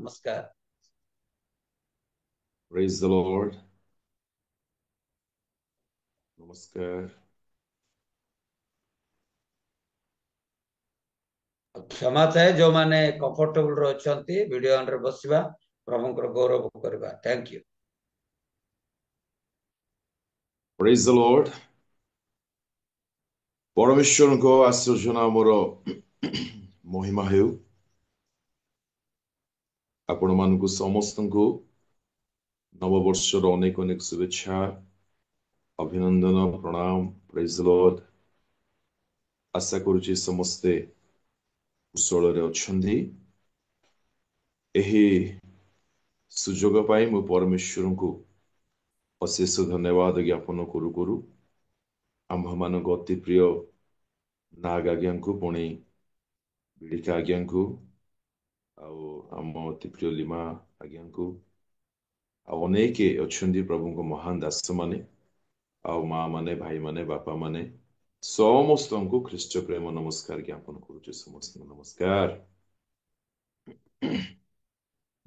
नमस्कार। Praise the Lord. नमस्कार। क्षमा चाहे जो माने कंफर्टेबल रहछंती वीडियो ऑन रे बसिबा प्रभुଙ୍କର गौरव करबा। Thank you. Praise the Lord. परमेश्वरको आश्चर्य नामर महिमा हेउ। आपण मानकु समस्तଙ୍କୁ नववर्षर अनेक अनेक शुभेच्छा अभिनंदन प्रणाम। Praise the Lord. आशा करूची समस्ते कुशल रे अछंदी। एही सुजोग पाई मु परमेश्वरଙ୍କୁ अशेष धन्यवाद ज्ञापन करू करू आम्भ मानक अति प्रिय नाग आज्ञाଙ୍କୁ पुणी बिड़िका आज्ञाଙ୍କୁ आम अति प्रिय लिमा आज्ञाଙ୍କୁ अनेक अच्छी प्रभु महान दास माने माँ माने भाई माने बापा माने समस्त को ख्रीष्ट प्रेम नमस्कार ज्ञापन करुचे। समस्त नमस्कार।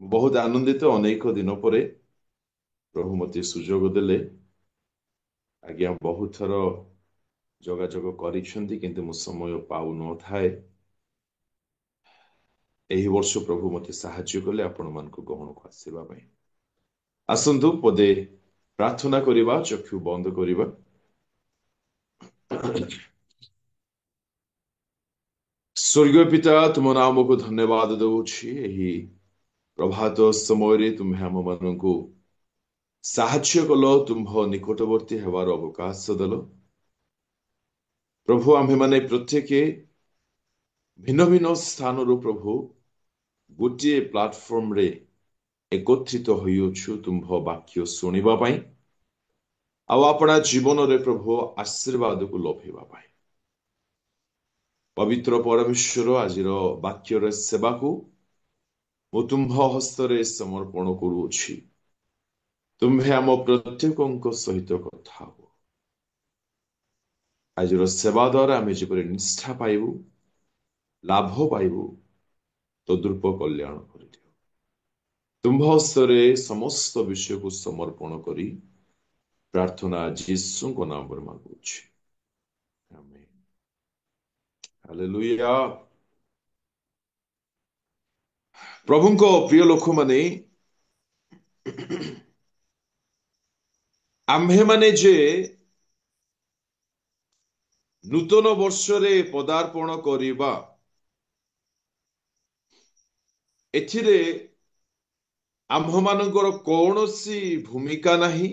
बहुत आनंदित अनेक दिन पर प्रभु मते सुजोग देले आज्ञा बहुत थर जोगाजोग करिसेंती किंतु मो समय पाउ न थाए। एही वर्ष प्रभु मते साहाय्य कले आपण मान को गहन को आसीबा पई। आसंतु पदे प्रार्थना करिबा चक्षु बंद करिबा। स्वर्गीय पिता तुम नाम को धन्यवाद दउछि एही प्रभात समय रे तुम्हे हम माननकु साहाय्य कलो तुम्ह निकटवर्ती हेबार अवकाश दलो। प्रभु आम्भे माने प्रत्येक भिन्न भिन्न स्थान रो प्रभु गोटे प्लेटफॉर्म रे एकत्रित होइछु तुम्ह वाक्य सुनिबा पई आपणा जीवन रे प्रभु आशीर्वाद को लभेबा पई। पवित्र परमेश्वर आजिर वाक्यर सेवा को मु तुम्ह हस्तरे समर्पण करूछि। तुम्हे आम प्रत्येक सहित कथा हो। आजिर सेवा द्वारा आम जेपरि निष्ठा पाइबु लाभ पाइबु तद्रूप कल्याण कर दियो। तुम्ह हस्तरे समस्त विषय को समर्पण करी प्रार्थना यीशु को नाम पर मांगुछि। आमेन। हालेलुया। प्रभु को प्रिय लोक माने आम्भे माने जे नूतन वर्ष रे पदार्पण करिबा एथिरे आम्भ मानकर कौनसी भूमिका नहीं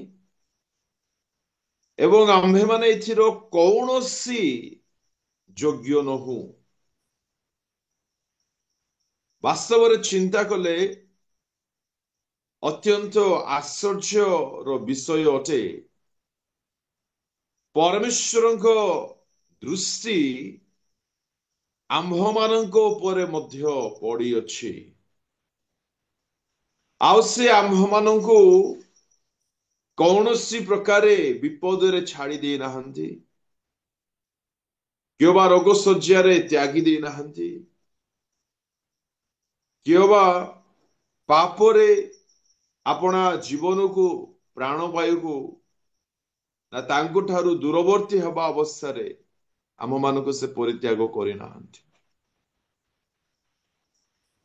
एवं आम्भे माने एथिरो कौनसी योग्य नहु। वास्तव रे चिंता कले अत्यंत आश्चर्य रो विषय अटे परमेश्वरଙ୍କ दृष्टि आम्भ मानଙ୍କ उपरे मध्य पड़ी अछि। आउ से आम्भ मानଙ୍କୁ कौनसी प्रकारे विपद रे छाड़ी दे नाहंती कियोबा रोग सज्जा रे त्यागी दे नाहंती कियोबा पापरे अपना जीवन को प्राणवायु को ना तांको ठारू दूरवर्ती हवा अवस्था रे आम मानको से परित्याग करि नाहंती।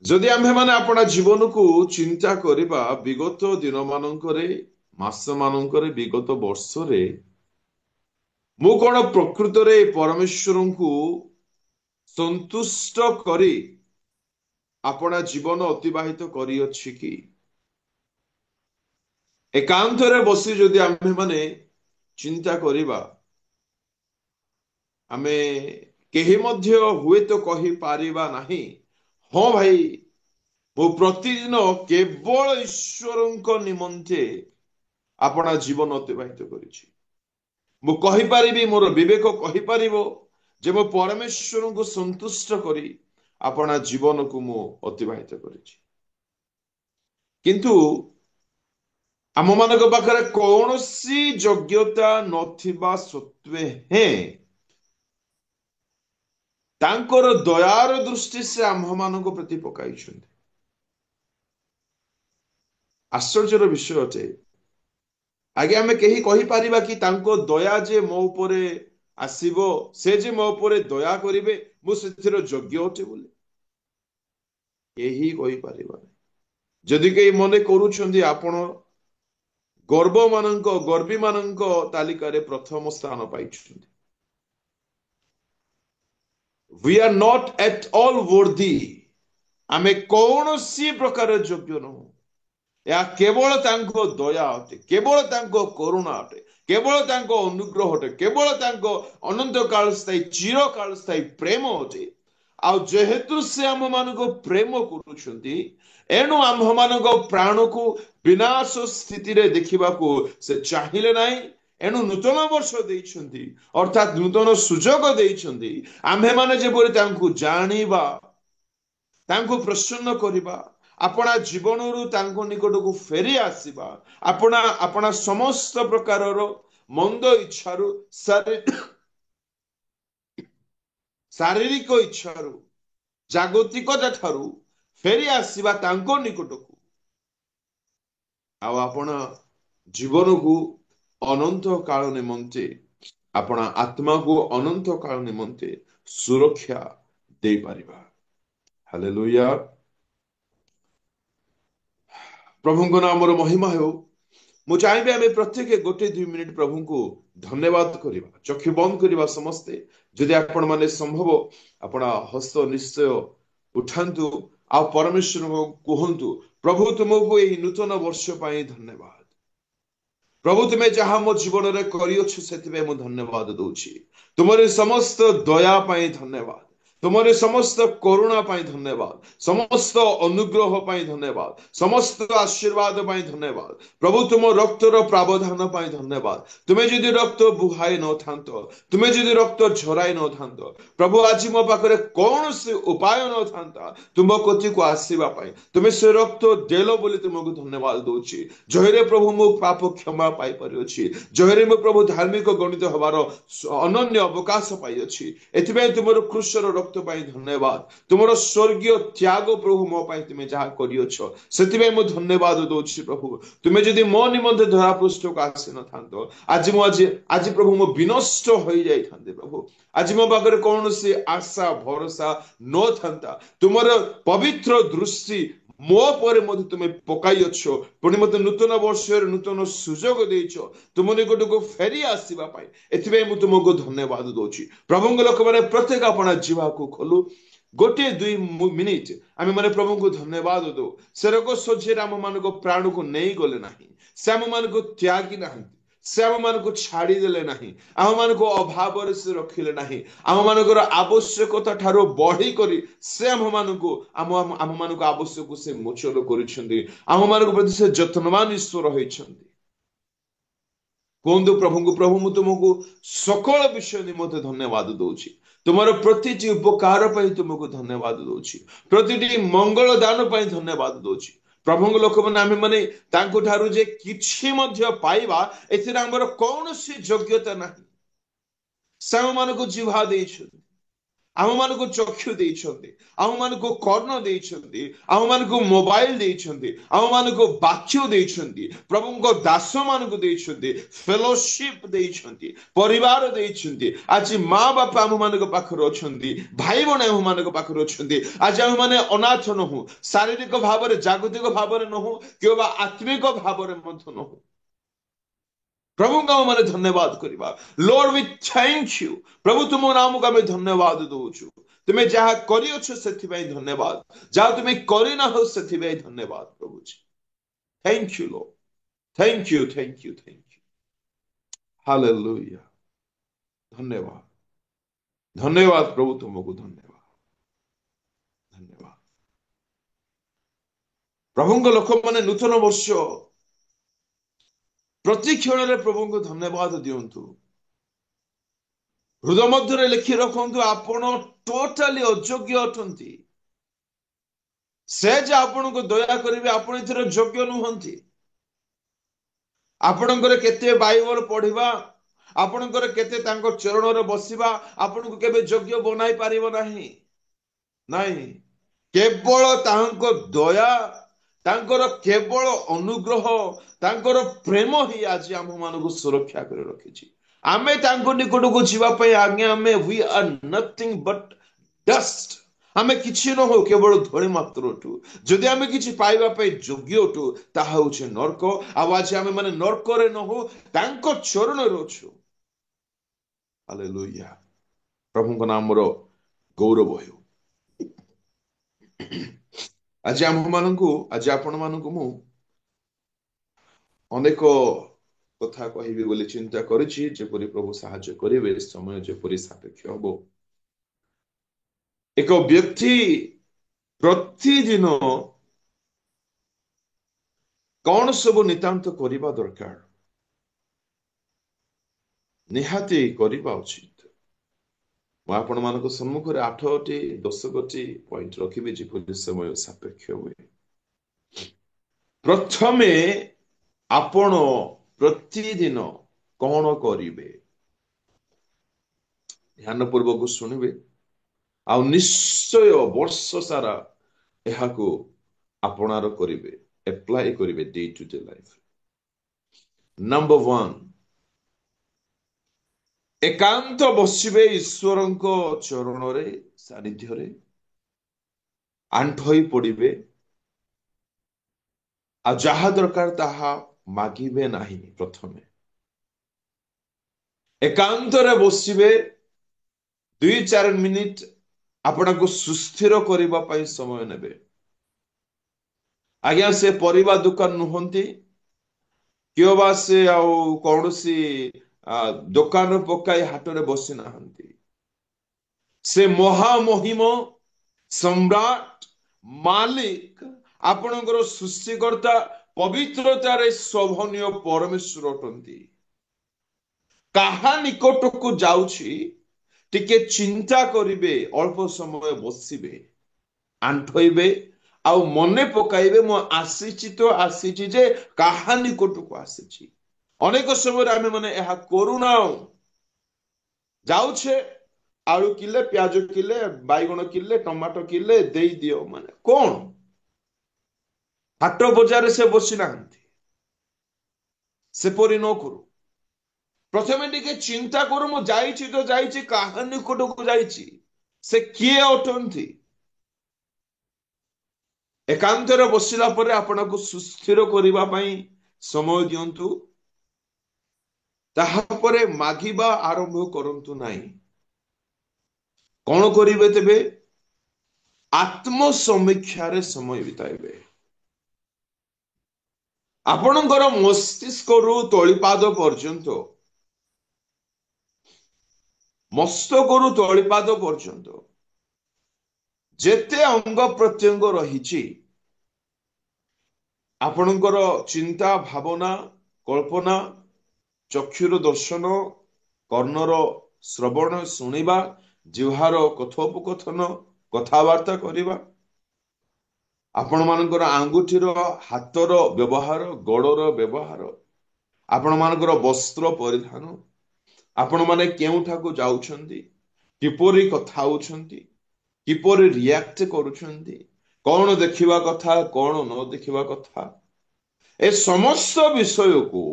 जदि आम्भे माने अपना जीवन को चिंता करिबा विगत दिन मानकरे मास मानकरे विगत वर्ष रे मु कोन प्रकृत रे परमेश्वर को संतुष्ट करी अपना जीवन अतिबाहित करी अछि कि एकांत रे बसी जदि आम्भे माने चिंता करिबा आमे केही मध्य हुए तो कहि पारिबा नाही हाँ भाई मु प्रतिदिन केवल ईश्वर निमंते अपना जीवन अतिबाहित करिछि। मु कहि पारिबी मोर विवेक कहि पारिबो जे मो परमेश्वर को संतुष्ट करी अपना जीवन को मु अतिबाहित करिछि। किंतु आम मानक पाखरे कौनसी योग्यता नथिबा सत्वे हे तांकर दयार दृष्टि से आम्भ मानक प्रति पकाइछन्ति। ଆଶ୍ଚର୍ଯ୍ୟର ବିଷୟ ଅଟେ। ଆଜ୍ଞା ଆମେ କେହି କହିପାରିବା କି ତାଙ୍କ ଦୟା ଯେ ମୋ ଉପରେ ଆସିବ, ସେ ଯେ ମୋ ଉପରେ ଦୟା କରିବେ, ମୁଁ ସେଥିର ଯୋଗ୍ୟ ଅଟେ ବୋଲି କେହି କହିପାରିବାନି। ଯଦି କେହି ମନେ କରୁଛନ୍ତି ଆପଣ ଗର୍ବୀ ମାନଙ୍କ ତାଲିକାରେ ପ୍ରଥମ ସ୍ଥାନ ପାଇଛନ୍ତି, we are not at all worthy, ଆମେ କୌଣସି ପ୍ରକାର ଯୋଗ୍ୟ ନୁହଁ। ଏହା କେବଳ ତାଙ୍କ ଦୟା ଅଟେ, କେବଳ ତାଙ୍କ କରୁଣା ଅଟେ, କେବଳ ତାଙ୍କ ଅନୁଗ୍ରହ ଅଟେ, କେବଳ ତାଙ୍କ ଅନନ୍ତ କାଳ ସ୍ଥାୟୀ ଚିରକାଳ ସ୍ଥାୟୀ ପ୍ରେମ ଅଟେ। ଆଉ ଯେହେତୁ ସେ ଆମମାନଙ୍କୁ ପ୍ରେମ କରୁଛନ୍ତି, ଏଣୁ ଆମ୍ଭମାନଙ୍କ ପ୍ରାଣକୁ ବିନାଶ ସ୍ଥିତିରେ ଦେଖିବାକୁ ସେ ଚାହିଁଲେ ନାହିଁ। ଏଣୁ ନୂତନ ବର୍ଷ ଦେଇଛନ୍ତି, ଅର୍ଥାତ୍ ନୂତନ ସୁଯୋଗ ଦେଇଛନ୍ତି ଆମ୍ଭେମାନେ ଯେପରି ତାଙ୍କୁ ଜାଣିବା, ତାଙ୍କୁ ପ୍ରସନ୍ନ କରିବା, ଆପଣା ଜୀବନରୁ ତାଙ୍କ ନିକଟକୁ ଫେରି ଆସିବା, ଆପଣା ସମସ୍ତ ପ୍ରକାରର ମନ୍ଦ ଇଚ୍ଛାରୁ, ଶାରୀରିକ ଇଚ୍ଛାରୁ, ଜାଗତିକତା ଠାରୁ ଫେରି ଆସିବା ତାଙ୍କ ନିକଟକୁ, ଆଉ ଆପଣ ଜୀବନକୁ ଅନନ୍ତ କାଳ ନିମନ୍ତେ, ଆପଣ ଆତ୍ମାକୁ ଅନନ୍ତ କାଳ ନିମନ୍ତେ ସୁରକ୍ଷା ଦେଇପାରିବା। ହାଲେଲୁୟା। ପ୍ରଭୁଙ୍କ ନାମର ମହିମା ହେଉ। ମୁଁ ଚାହିଁବି ଆମେ ପ୍ରତ୍ୟେକ 1-2 ମିନିଟ୍ ପ୍ରଭୁଙ୍କୁ ଧନ୍ୟବାଦ କରିବା। ଚକ୍ଷୁ ବନ୍ଦ କରିବା ସମସ୍ତେ। ଯଦି ଆପଣ ମାନେ ସମ୍ଭବ ଆପଣ ହସ୍ତ ନିଶ୍ଚୟ ଉଠାନ୍ତୁ ଆଉ ପରମେଶ୍ୱରଙ୍କୁ କୁହନ୍ତୁ, ପ୍ରଭୁ ତୁମକୁ ଏହି ନୂତନ ବର୍ଷ ପାଇଁ ଧନ୍ୟବାଦ। ପ୍ରଭୁ ତୁମେ ଯାହା ମୋ ଜୀବନରେ କରିଅଛ ସେଥିପାଇଁ ମୁଁ ଧନ୍ୟବାଦ ଦଉଛି। ତୁମର ସମସ୍ତ ଦୟା ପାଇଁ ଧନ୍ୟବାଦ, ତୁମର ସମସ୍ତ କରୁଣା ପାଇଁ ଧନ୍ୟବାଦ, ସମସ୍ତ ଅନୁଗ୍ରହ ପାଇଁ ଧନ୍ୟବାଦ, ସମସ୍ତ ଆଶୀର୍ବାଦ ପାଇଁ ଧନ୍ୟବାଦ। ପ୍ରଭୁ ତୁମ ରକ୍ତର ପ୍ରାବଧାନ ପାଇଁ ଧନ୍ୟବାଦ। ତୁମେ ଯଦି ରକ୍ତ ବୁହାଇ ନଥାନ୍ତ, ତୁମେ ଯଦି ରକ୍ତ ଝରାଇ ନଥାନ୍ତ, ପ୍ରଭୁ ଆଜି ମୋ ପାଖରେ କୌଣସି ଉପାୟ ନଥାନ୍ତା ତୁମ କତିକୁ ଆସିବା ପାଇଁ। ତୁମେ ସେ ରକ୍ତ ଦେଲ ବୋଲି ତୁମକୁ ଧନ୍ୟବାଦ ଦଉଛି। ଜୟରେ ପ୍ରଭୁ ମୁଁ ପାପ କ୍ଷମା ପାଇପାରିଅଛି, ଜୟରେ ମୁଁ ପ୍ରଭୁ ଧାର୍ମିକ ଗଣିତ ହେବାର ଅନନ୍ୟ ଅବକାଶ ପାଇଅଛି। ଏଥିପାଇଁ ତୁମର କୃଷର ରକ୍ତ ପାଇଁ ଧନ୍ୟବାଦ। ତୁମର ସ୍ୱର୍ଗୀୟ ତ୍ୟାଗ ପ୍ରଭୁ ମୋ ପାଇଁ ତୁମେ ଯାହା କରିଅଛ ସେଥିପାଇଁ ମୁଁ ଧନ୍ୟବାଦ ଦଉଛି। ପ୍ରଭୁ ତୁମେ ଯଦି ମୋ ନିମନ୍ତେ ଧରାପୃଷ୍ଠକୁ ଆସିନଥାନ୍ତ, ଆଜି ପ୍ରଭୁ ମୁଁ ବିନଷ୍ଟ ହୋଇଯାଇଥାନ୍ତି। ପ୍ରଭୁ ଆଜି ମୋ ପାଖରେ କୌଣସି ଆଶା ଭରସା ନଥାନ୍ତା। ତୁମର ପବିତ୍ର ଦୃଷ୍ଟି ମୋ ପରେ ମଧ୍ୟ ତୁମେ ପକାଇଅଛ, ପୁଣି ମୋତେ ନୂତନ ବର୍ଷରେ ନୂତନ ସୁଯୋଗ ଦେଇଛ ତୁମ ନିକଟକୁ ଫେରି ଆସିବା ପାଇଁ। ଏଥିପାଇଁ ମୁଁ ତୁମକୁ ଧନ୍ୟବାଦ ଦଉଛି। ପ୍ରଭୁଙ୍କ ଲୋକମାନେ ପ୍ରତ୍ୟେକ ଆପଣ ଜିହ୍ବାକୁ ଖୋଲୁ। 1-2 ମିନିଟ୍ ଆମେ ମାନେ ପ୍ରଭୁଙ୍କୁ ଧନ୍ୟବାଦ ଦଉ। ସେ ରୋଗ ଶଯ୍ୟାରେ ଆମ ମାନଙ୍କ ପ୍ରାଣକୁ ନେଇଗଲେ ନାହିଁ, ସେ ଆମମାନଙ୍କୁ ତ୍ୟାଗି ନାହାନ୍ତି, ସେ ଆମମାନଙ୍କୁ ଛାଡ଼ିଦେଲେ ନାହିଁ, ଆମମାନଙ୍କୁ ଅଭାବରେ ସେ ରଖିଲେ ନାହିଁ। ଆମମାନଙ୍କର ଆବଶ୍ୟକତା ଠାରୁ ବଢି କରି ସେ ଆମମାନଙ୍କୁ ଆବଶ୍ୟକ ସେ ମୋଚନ କରିଛନ୍ତି। ଆମମାନଙ୍କ ପ୍ରତି ସେ ଯତ୍ନବାନ ଈଶ୍ୱର ହୋଇଛନ୍ତି। କୁହନ୍ତୁ ପ୍ରଭୁଙ୍କୁ, ପ୍ରଭୁ ମୁଁ ତୁମକୁ ସକଳ ବିଷୟ ନିମନ୍ତେ ଧନ୍ୟବାଦ ଦଉଛି। ତୁମର ପ୍ରତିଟି ଉପକାର ପାଇଁ ତୁମକୁ ଧନ୍ୟବାଦ ଦଉଛି, ପ୍ରତିଟି ମଙ୍ଗଳ ଦାନ ପାଇଁ ଧନ୍ୟବାଦ ଦଉଛି। ପ୍ରଭୁଙ୍କ ଲୋକମାନେ ଆମେ ମାନେ ତାଙ୍କ ଠାରୁ ଯେ କିଛି ମଧ୍ୟ ପାଇବା ଏଥିରେ ଆମର କୌଣସି ଯୋଗ୍ୟତା ନାହିଁ। ସେ ଆମମାନଙ୍କୁ ଜିହ୍ବା ଦେଇଛନ୍ତି, ଆମମାନଙ୍କୁ ଚକ୍ଷୁ ଦେଇଛନ୍ତି, ଆମମାନଙ୍କୁ କର୍ଣ୍ଣ ଦେଇଛନ୍ତି, ଆମମାନଙ୍କୁ ମୋବାଇଲ ଦେଇଛନ୍ତି, ଆମମାନଙ୍କୁ ବାକ୍ୟ ଦେଇଛନ୍ତି, ପ୍ରଭୁଙ୍କ ଦାସ ମାନଙ୍କୁ ଦେଇଛନ୍ତି, ଫେଲୋସିପ ଦେଇଛନ୍ତି, ପରିବାର ଦେଇଛନ୍ତି। ଆଜି ମା ବାପା ଆମମାନଙ୍କ ପାଖରେ ଅଛନ୍ତି, ଭାଇ ଭଉଣୀ ଆମମାନଙ୍କ ପାଖରେ ଅଛନ୍ତି। ଆଜି ଆମମାନେ ଅନାଥ ନୁହଁ, ଶାରୀରିକ ଭାବରେ ଜାଗତିକ ଭାବରେ ନୁହଁ, କିମ୍ବା ଆତ୍ମିକ ଭାବରେ ମଧ୍ୟ ନୁହଁ। ପ୍ରଭୁଙ୍କୁ ଆମେ ଧନ୍ୟବାଦ କରିବା। Lord we thank you. ପ୍ରଭୁ ତୁମ ନାମକୁ ଆମେ ଧନ୍ୟବାଦ ଦଉଛୁ। ତୁମେ ଯାହା କରିଅଛ ସେଥିପାଇଁ ଧନ୍ୟବାଦ, ଯାହା ତୁମେ କରିନାହ ସେଥିପାଇଁ ଧନ୍ୟବାଦ। ପ୍ରଭୁ ଥ୍ୟାଙ୍କ ୟୁ ଲୋ, thank you, thank you, thank you. Hallelujah. ଧନ୍ୟବାଦ, ଧନ୍ୟବାଦ ପ୍ରଭୁ, ତୁମକୁ ଧନ୍ୟବାଦ, ଧନ୍ୟବାଦ। ପ୍ରଭୁଙ୍କ ଲୋକମାନେ ନୂତନ ବର୍ଷ ପ୍ରତି କ୍ଷଣରେ ପ୍ରଭୁଙ୍କୁ ଧନ୍ୟବାଦ ଦିଅନ୍ତୁ। ହୃଦୟ ମଧ୍ୟରେ ଲେଖି ରଖନ୍ତୁ, ଆପଣ ଟୋଟାଲି ଅଯୋଗ୍ୟ ଅଟନ୍ତି। ସେ ଯେ ଆପଣଙ୍କୁ ଦୟା କରିବେ, ଆପଣ ଏଥିର ଯୋଗ୍ୟ ନୁହନ୍ତି। ଆପଣଙ୍କର କେତେ ବାଇବଲ ପଢିବା, ଆପଣଙ୍କର କେତେ ତାଙ୍କ ଚରଣରେ ବସିବା ଆପଣଙ୍କୁ କେବେ ଯୋଗ୍ୟ ବନାଇ ପାରିବ ନାହିଁ। ନାଇଁ, କେବଳ ତାଙ୍କ ଦୟା, ତାଙ୍କର କେବଳ ଅନୁଗ୍ରହ, ତାଙ୍କର ପ୍ରେମ ହିଁ ଆଜି ଆମମାନଙ୍କୁ ସୁରକ୍ଷା କରି ରଖିଛି। ଆମେ ତାଙ୍କ ନିକଟକୁ ଯିବା ପାଇଁ ଆଜ୍ଞା ଆମେ we are nothing but dust। ଆମେ କିଛି ନ ହଉ, କେବଳ ଧୂଳି ମାତ୍ର ଅଟୁ। ଯଦି ଆମେ କିଛି ପାଇବା ପାଇଁ ଯୋଗ୍ୟ ଅଟୁ, ତାହା ହେଉଛି ନର୍କ। ଆଉ ଆଜି ଆମେ ମାନେ ନର୍କରେ ନ ହଉ, ତାଙ୍କ ଚରଣରେ ଅଛୁ। ହାଲେଲୁୟା, ପ୍ରଭୁଙ୍କ ନାମର ଗୌରବ ହେଉ। ଆଜି ଆଜି ଆପଣମାନଙ୍କୁ ମୁଁ ଅନେକ କଥା କହିବି ବୋଲି ଚିନ୍ତା କରିଛି। ଯେପରି ପ୍ରଭୁ ସାହାଯ୍ୟ କରିବେ, ସମୟ ଯେପରି ସାପେକ୍ଷ ହବ। ଏକ ବ୍ୟକ୍ତି ପ୍ରତିଦିନ କଣ ସବୁ ନିତାନ୍ତ କରିବା ଦରକାର, ନିହାତି କରିବା ଉଚିତ। ମୁଁ ଆପଣମାନଙ୍କ ସମ୍ମୁଖରେ 8ଟି 10ଟି ପଏଣ୍ଟ ରଖିବି, ଯେପରି ସମୟ ସାପେକ୍ଷ ହୁଏ। ପ୍ରଥମେ ଆପଣ ପ୍ରତିଦିନ କଣ କରିବେ, ଧ୍ୟାନ ପୂର୍ବକ ଶୁଣିବେ, ଆଉ ନିଶ୍ଚୟ ବର୍ଷ ସାରା ଏହାକୁ ଆପଣାର କରିବେ, ଆପ୍ଲାଏ କରିବେ day to day life. Number 1, ଏକାନ୍ତ ବସିବେ ଈଶ୍ୱରଙ୍କ ଚରଣରେ, ସାନିଧ୍ୟରେ ଆଣ୍ଠ ହୋଇ ପଡିବେ, ଆଉ ଯାହା ଦରକାର ତାହା ମାଗିବେ ନାହିଁ। ପ୍ରଥମେ ଏକାନ୍ତରେ ବସିବେ, 2-4 ମିନିଟ ଆପଣଙ୍କୁ ସୁସ୍ଥିର କରିବା ପାଇଁ ସମୟ ନେବେ। ଆଜ୍ଞା, ସେ ପରିବା ଦୋକାନ ନୁହନ୍ତି, କିଏ ବା ସେ ଆଉ କୌଣସି ଦୋକାନ ପକାଇ ହାଟରେ ବସି ନାହାନ୍ତି। ସେ ମହାମହିମ ସମ୍ରାଟ, ମାଲିକ, ଆପଣଙ୍କର ସୃଷ୍ଟିକର୍ତ୍ତା, ପବିତ୍ରତାରେ ଶୋଭନୀୟ ପରମେଶ୍ୱର ଅଟନ୍ତି। କାହା ନିକଟକୁ ଯାଉଛି ଟିକେ ଚିନ୍ତା କରିବେ, ଅଳ୍ପ ସମୟ ବସିବେ, ଆଣ୍ଠୋଇବେ, ଆଉ ମନେ ପକାଇବେ ମୁଁ ଆସିଛି ତ ଆସିଛି ଯେ କାହା ନିକଟକୁ ଆସିଛି। ଅନେକ ସମୟରେ ଆମେ ମାନେ ଏହା କରୁନାହୁଁ। ଯାଉଛେ, ଆଳୁ କିଲେ, ପିଆଜ କିଲେ, ବାଇଗଣ କିଲେ, ଟମାଟୋ କିଲେ ଦେଇଦିଅ, ମାନେ କଣ? ହାଟ ବଜାରରେ ସେ ବସି ନାହାନ୍ତି। ସେପରି ନ କରୁ। ପ୍ରଥମେ ଟିକେ ଚିନ୍ତା କରୁ, ମୁଁ ଯାଇଛି ତ ଯାଇଛି, କାହା ନିକଟକୁ ଯାଇଛି, ସେ କିଏ ଅଟନ୍ତି। ଏକାନ୍ତରେ ବସିଲା ପରେ ଆପଣଙ୍କୁ ସୁସ୍ଥିର କରିବା ପାଇଁ ସମୟ ଦିଅନ୍ତୁ। ତାହାପରେ ମାଗିବା ଆରମ୍ଭ କରନ୍ତୁ ନାହିଁ। କଣ କରିବେ ତେବେ? ଆତ୍ମ ସମୀକ୍ଷାରେ ସମୟ ବିତାଇବେ। ଆପଣଙ୍କର ମସ୍ତିଷ୍କରୁ ତଳିପାଦ ପର୍ଯ୍ୟନ୍ତ, ମସ୍ତକରୁ ତଳିପାଦ ପର୍ଯ୍ୟନ୍ତ ଯେତେ ଅଙ୍ଗ ପ୍ରତ୍ୟଙ୍ଗ ରହିଛି, ଆପଣଙ୍କର ଚିନ୍ତା, ଭାବନା, କଳ୍ପନା, ଚକ୍ଷୁର ଦର୍ଶନ, କର୍ଣ୍ଣର ଶ୍ରବଣ ଶୁଣିବା, ଜିହ୍ବାର କଥୋପକଥନ, କଥାବାର୍ତ୍ତା କରିବା, ଆପଣମାନଙ୍କର ଆଙ୍ଗୁଠିର, ହାତର ବ୍ୟବହାର, ଗୋଡର ବ୍ୟବହାର, ଆପଣମାନଙ୍କର ବସ୍ତ୍ର ପରିଧାନ, ଆପଣମାନେ କେଉଁଠାକୁ ଯାଉଛନ୍ତି, କିପରି କଥା ହଉଛନ୍ତି, କିପରି ରିଆକ୍ଟ କରୁଛନ୍ତି, କଣ ଦେଖିବା କଥା, କଣ ନ ଦେଖିବା କଥା, ଏ ସମସ୍ତ ବିଷୟକୁ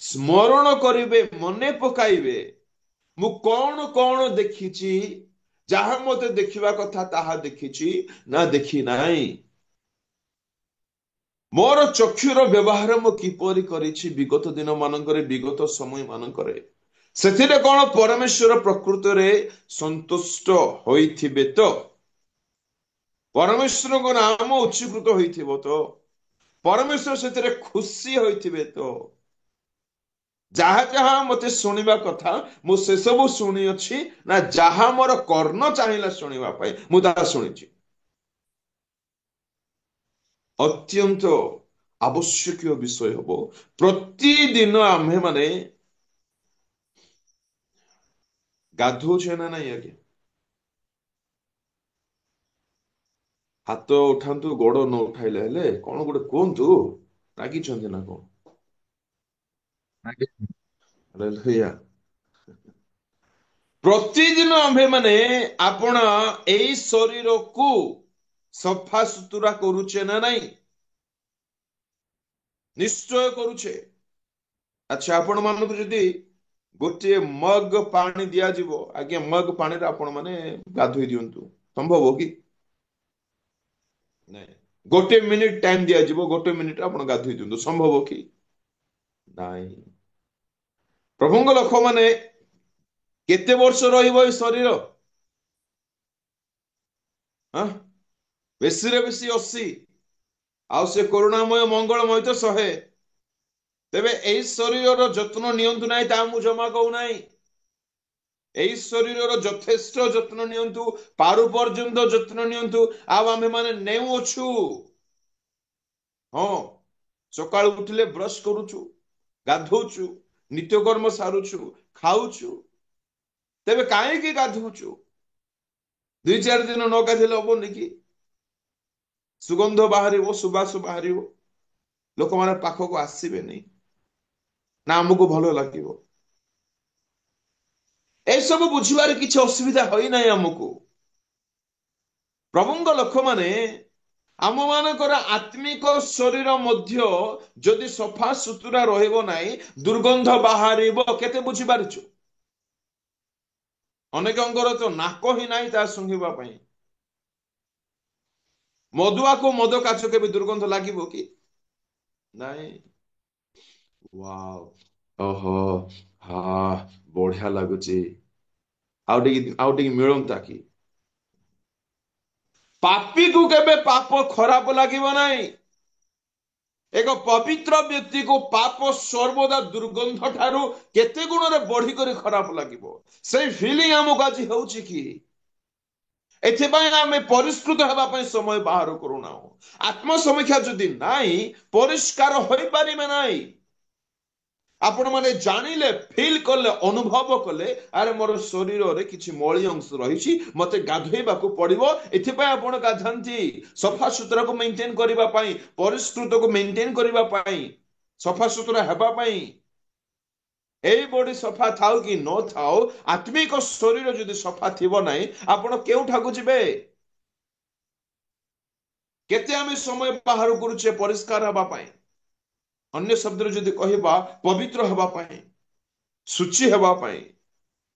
ସ୍ମରଣ କରିବେ, ମନେ ପକାଇବେ। ମୁଁ କଣ କଣ ଦେଖିଛି, ଯାହା ମତେ ଦେଖିବା କଥା ତାହା ଦେଖିଛି ନା ଦେଖି ନାହିଁ। ମୋର ଚକ୍ଷୁର ବ୍ୟବହାର ମୁଁ କିପରି କରିଛି ବିଗତ ଦିନ ମାନଙ୍କରେ, ବିଗତ ସମୟ ମାନଙ୍କରେ, ସେଥିରେ କଣ ପରମେଶ୍ୱର ପ୍ରକୃତରେ ସନ୍ତୁଷ୍ଟ ହୋଇଥିବେ ତ? ପରମେଶ୍ୱରଙ୍କ ନାମ ଉଚ୍ଚୀକୃତ ହୋଇଥିବ ତ? ପରମେଶ୍ୱର ସେଥିରେ ଖୁସି ହୋଇଥିବେ ତ? ଯାହା ଯାହା ମତେ ଶୁଣିବା କଥା ମୁଁ ସେସବୁ ଶୁଣିଅଛି ନା, ଯାହା ମୋର କର୍ଣ୍ଣ ଚାହିଁଲା ଶୁଣିବା ପାଇଁ ମୁଁ ତାହା ଶୁଣିଛି। ଅତ୍ୟନ୍ତ ଆବଶ୍ୟକୀୟ ବିଷୟ ହବ, ପ୍ରତିଦିନ ଆମ୍ଭେ ମାନେ ଗାଧୋଉଛେ ନା ନାଇଁ? ଆଜ୍ଞା, ହାତ ଉଠାନ୍ତୁ, ଗୋଡ ନ ଉଠାଇଲେ ହେଲେ କଣ ଗୋଟେ କୁହନ୍ତୁ, ରାଗିଛନ୍ତି ନା କଣ? ହାଲେଲୁୟା। ପ୍ରତିଦିନ ଆମ୍ଭେ ମାନେ ଆପଣ ଏଇ ଶରୀରକୁ ସଫା ସୁତୁରା କରୁଛେ ନା ନାଇଁ? ନିଶ୍ଚୟ କରୁଛେ। ଆଚ୍ଛା, ଆପଣ ମାନଙ୍କୁ ଯଦି ଗୋଟିଏ ମଗ ପାଣି ଦିଆଯିବ, ଆଜ୍ଞା ମଗ ପାଣିରେ ଆପଣ ମାନେ ଗାଧୋଇ ଦିଅନ୍ତୁ, ସମ୍ଭବ କି? ନାଇଁ। ଗୋଟେ ମିନିଟ ଟାଇମ ଦିଆଯିବ, ଗୋଟେ ମିନିଟ ଆପଣ ଗାଧୋଇ ଦିଅନ୍ତୁ, ସମ୍ଭବ କି? ନାଇଁ। ପ୍ରଭୁଙ୍କ ଲୋକମାନେ କେତେ ବର୍ଷ ରହିବ ଏ ଶରୀର? ହଁ, ବେଶୀରେ ବେଶୀ 80, ଆଉ ସେ କରୁଣାମୟ ମଙ୍ଗଳମୟ ତ 100। ତେବେ ଏଇ ଶରୀରର ଯତ୍ନ ନିଅନ୍ତୁ ନାହିଁ, ତା ମୁଁ ଜମା କହୁନାହିଁ। ଏଇ ଶରୀରର ଯଥେଷ୍ଟ ଯତ୍ନ ନିଅନ୍ତୁ, ପାରୁ ପର୍ଯ୍ୟନ୍ତ ଯତ୍ନ ନିଅନ୍ତୁ। ଆଉ ଆମେ ମାନେ ନେଉଅଛୁ। ହଁ, ସକାଳୁ ଉଠିଲେ ବ୍ରଶ କରୁଛୁ, ଗାଧଉଛୁ, ନିତ୍ୟକର୍ମ ସାରୁଛୁ, ଖାଉଛୁ। ତେବେ କାହିଁକି ଗାଧଉଛୁ? 2-4 ଦିନ ନ ଗାଧେଇଲେ ହବନି କି? ସୁଗନ୍ଧ ବାହାରିବ, ସୁବାସ ବାହାରିବ, ଲୋକମାନେ ପାଖକୁ ଆସିବେନି, ନା ଆମକୁ ଭଲ ଲାଗିବ? ଏସବୁ ବୁଝିବାରେ କିଛି ଅସୁବିଧା ହୋଇନାହିଁ ଆମକୁ। ପ୍ରଭୁଙ୍କ ଲୋକମାନେ, ଆମ ମାନଙ୍କର ଆତ୍ମିକ ଶରୀର ମଧ୍ୟ ଯଦି ସଫା ସୁତୁରା ରହିବ ନାହିଁ, ଦୁର୍ଗନ୍ଧ ବାହାରିବ। କେତେ ବୁଝିପାରୁଛୁ? ଅନେକଙ୍କର ତ ନାକ ହିଁ ନାହିଁ ତା ଶୁଙ୍ଘିବା ପାଇଁ। ମଦୁଆକୁ ମଦ କାଚ କେବେ ଦୁର୍ଗନ୍ଧ ଲାଗିବ କି? ନାଇଁ। ୱାଓ, ଓହୋ, ହଁ, ବଢିଆ ଲାଗୁଛି, ଆଉ ଟିକେ ମିଳନ୍ତା କି? ପାପୀକୁ କେବେ ପାପ ଖରାପ ଲାଗିବ ନାହିଁ। ଏକ ପବିତ୍ର ବ୍ୟକ୍ତିକୁ ପାପ ସର୍ବଦା ଦୁର୍ଗନ୍ଧ ଠାରୁ କେତେ ଗୁଣରେ ବଢିକରି ଖରାପ ଲାଗିବ। ସେଇ ଫିଲିଂ ଆମକୁ ଆଜି ହେଉଛି କି? ଏଥିପାଇଁ ଆମେ ପରିଷ୍କୃତ ହେବା ପାଇଁ ସମୟ ବାହାର କରୁନାହୁଁ। ଆତ୍ମ ସମୀକ୍ଷା ଯଦି ନାହିଁ, ପରିଷ୍କାର ହୋଇପାରିବେ ନାହିଁ। ଆପଣ ମାନେ ଜାଣିଲେ, ଫିଲ୍ କଲେ, ଅନୁଭବ କଲେ, ଆରେ ମୋର ଶରୀରରେ କିଛି ମଳି ଅଂଶ ରହିଛି, ମତେ ଗାଧୋଇବାକୁ ପଡିବ। ଏଥିପାଇଁ ଆପଣ ଗାଧାନ୍ତି, ସଫାସୁତୁରାକୁ ମେଣ୍ଟେନ କରିବା ପାଇଁ, ପରିଷ୍କୃତକୁ ମେଣ୍ଟେନ କରିବା ପାଇଁ, ସଫାସୁତୁରା ହେବା ପାଇଁ। ଏଇ ବଡି ସଫା ଥାଉ କି ନଥାଉ, ଆତ୍ମିକ ଶରୀର ଯଦି ସଫା ଥିବ ନାହିଁ, ଆପଣ କେଉଁଠାକୁ ଯିବେ? କେତେ ଆମେ ସମୟ ବାହାର କରୁଛେ ପରିଷ୍କାର ହେବା ପାଇଁ? ଅନ୍ୟ ଶବ୍ଦରେ ଯଦି କହିବା, ପବିତ୍ର ହେବା ପାଇଁ, ଶୁଚି ହେବା ପାଇଁ।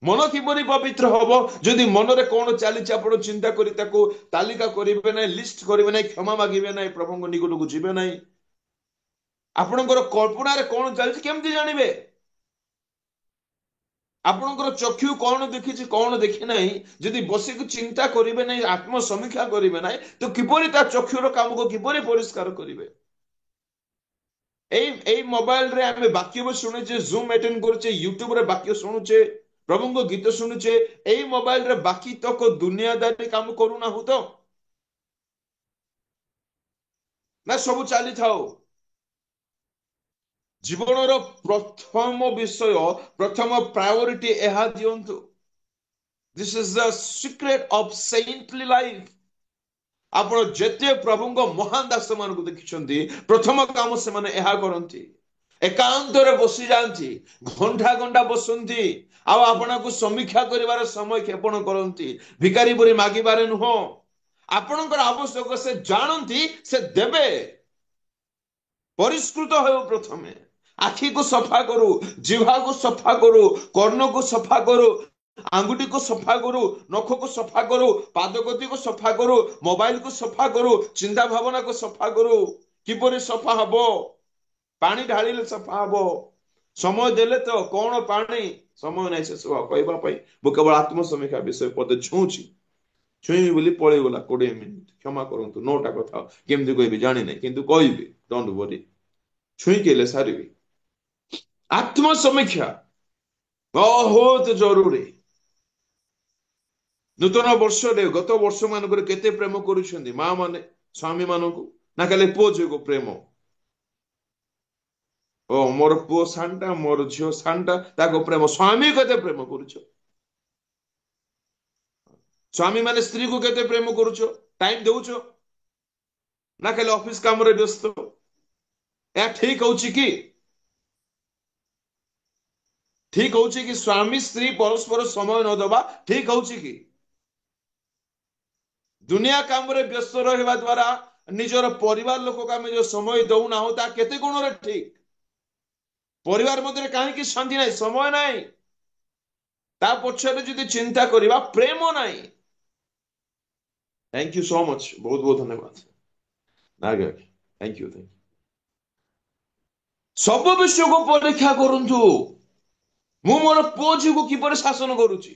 ମନ କିପରି ପବିତ୍ର ହବ? ଯଦି ମନରେ କଣ ଚାଲିଛି ଆପଣ ଚିନ୍ତା କରି ତାକୁ ତାଲିକା କରିବେ ନାହିଁ, ଲିଷ୍ଟ କରିବେ ନାହିଁ, କ୍ଷମା ମାଗିବେ ନାହିଁ, ପ୍ରଭୁଙ୍କ ନିକଟକୁ ଯିବେ ନାହିଁ। ଆପଣଙ୍କର କଳ୍ପନାରେ କଣ ଚାଲିଛି କେମିତି ଜାଣିବେ? ଆପଣଙ୍କର ଚକ୍ଷୁ କଣ ଦେଖିଛି, କଣ ଦେଖି ନାହିଁ, ଯଦି ବସିକି ଚିନ୍ତା କରିବେ ନାହିଁ, ଆତ୍ମ ସମୀକ୍ଷା କରିବେ ନାହିଁ, ତ କିପରି ତା ଚକ୍ଷୁର କାମକୁ କିପରି ପରିଷ୍କାର କରିବେ? ଏଇ ମୋବାଇଲରେ ଆମେ ବାକ୍ୟ ବି ଶୁଣୁଛେ, ଜୁମ୍ ଆଟେଣ୍ଡ କରୁଛେ, ୟୁଟ୍ୟୁବରେ ବାକ୍ୟ ଶୁଣୁଛେ, ପ୍ରଭୁଙ୍କ ଗୀତ ଶୁଣୁଛେ। ଏଇ ମୋବାଇଲରେ ବାକି ତକ ଦୁନିଆଦାରୀ କାମ କରୁନାହୁଁ ତ? ନା ସବୁ ଚାଲିଥାଉ? ଜୀବନର ପ୍ରଥମ ବିଷୟ, ପ୍ରଥମ ପ୍ରାୟୋରିଟି ଏହା ଦିଅନ୍ତୁ। This is the secret of saintly life. ଆପଣ ଯେତେ ପ୍ରଭୁଙ୍କ ମହାନ ଦାସ ମାନଙ୍କୁ ଦେଖିଛନ୍ତି, ପ୍ରଥମ କାମ ସେମାନେ ଏହା କରନ୍ତି। ଏକାନ୍ତରେ ବସି ଯାଆନ୍ତି, ଘଣ୍ଟା ଘଣ୍ଟା ବସନ୍ତି, ଆଉ ଆପଣଙ୍କୁ ସମୀକ୍ଷା କରିବାର ସମୟ କ୍ଷେପଣ କରନ୍ତି। ଭିକାରୀ ପରି ମାଗିବାରେ ନୁହଁ, ଆପଣଙ୍କର ଆବଶ୍ୟକ ସେ ଜାଣନ୍ତି, ସେ ଦେବେ। ପରିଷ୍କୃତ ହେଉ ପ୍ରଥମେ। ଆଖିକୁ ସଫା କରୁ, ଜିହ୍ବାକୁ ସଫା କରୁ, କର୍ଣ୍ଣକୁ ସଫା କରୁ, ଆଙ୍ଗୁଠିକୁ ସଫା କରୁ, ନଖକୁ ସଫା କରୁ, ପାଦଗତିକୁ ସଫା କରୁ, ମୋବାଇଲକୁ ସଫା କରୁ, ଚିନ୍ତା ଭାବନାକୁ ସଫା କରୁ। କିପରି ସଫା ହବ? ପାଣି ଢାଳିଲେ ସଫା ହବ। ସମୟ ଦେଲେ ତ କଣ ପାଣି? ସମୟ ନାହିଁ ସେସବୁ କହିବା ପାଇଁ। ମୁଁ କେବଳ ଆତ୍ମ ସମୀକ୍ଷା ବିଷୟ ପଦେ ଛୁଇଁବି ବୋଲି ପଳେଇଗଲା 20 ମିନିଟ। କ୍ଷମା କରନ୍ତୁ, 9ଟା କଥା କେମିତି କହିବି ଜାଣିନାହିଁ, କିନ୍ତୁ କହିବି। ଡୋଣ୍ଟ ୱରି, ଛୁଇଁକି ହେଲେ ସାରିବି। ଆତ୍ମ ସମୀକ୍ଷା ବହୁତ ଜରୁରୀ। ନୂତନ ବର୍ଷରେ, ଗତ ବର୍ଷ ମାନଙ୍କରେ କେତେ ପ୍ରେମ କରୁଛନ୍ତି ମା ମାନେ ସ୍ୱାମୀ ମାନଙ୍କୁ? ନା ଖାଲି ପୁଅ ଝିଅକୁ ପ୍ରେମ? ଓ ମୋର ପୁଅ ସାନଟା, ମୋର ଝିଅ ସାନଟା, ତାକୁ ପ୍ରେମ। ସ୍ୱାମୀ କେତେ ପ୍ରେମ କରୁଛ? ସ୍ୱାମୀ ମାନେ ସ୍ତ୍ରୀକୁ କେତେ ପ୍ରେମ କରୁଛ? ଟାଇମ ଦଉଛ? ନା ଖାଲି ଅଫିସ କାମରେ ବ୍ୟସ୍ତ? ଏହା ଠିକ ହଉଛି କି? ଠିକ ହଉଛି କି ସ୍ୱାମୀ ସ୍ତ୍ରୀ ପରସ୍ପର ସମୟ ନ ଦେବା ଠିକ ହଉଛି କି? ଦୁନିଆ କାମରେ ବ୍ୟସ୍ତ ରହିବା ଦ୍ୱାରା ନିଜର ପରିବାର ଲୋକକୁ ଆମେ ଯୋଉ ସମୟ ଦଉନା ହଉ ତା କେତେ ଗୁଣରେ ଠିକ। ପରିବାର ମଧ୍ୟରେ କାହିଁକି ଶାନ୍ତି ନାହିଁ? ସମୟ ନାହିଁ। ତା ପଛରେ ଯଦି ଚିନ୍ତା କରିବା ପ୍ରେମ ନାହିଁ। थैंक यू सो मच, बहुत बहुत धन्यवाद। आगे थैंक यू। सब विषय को परीक्षा करंतु मु मोर पुओ झीको किपरि शासन करूची,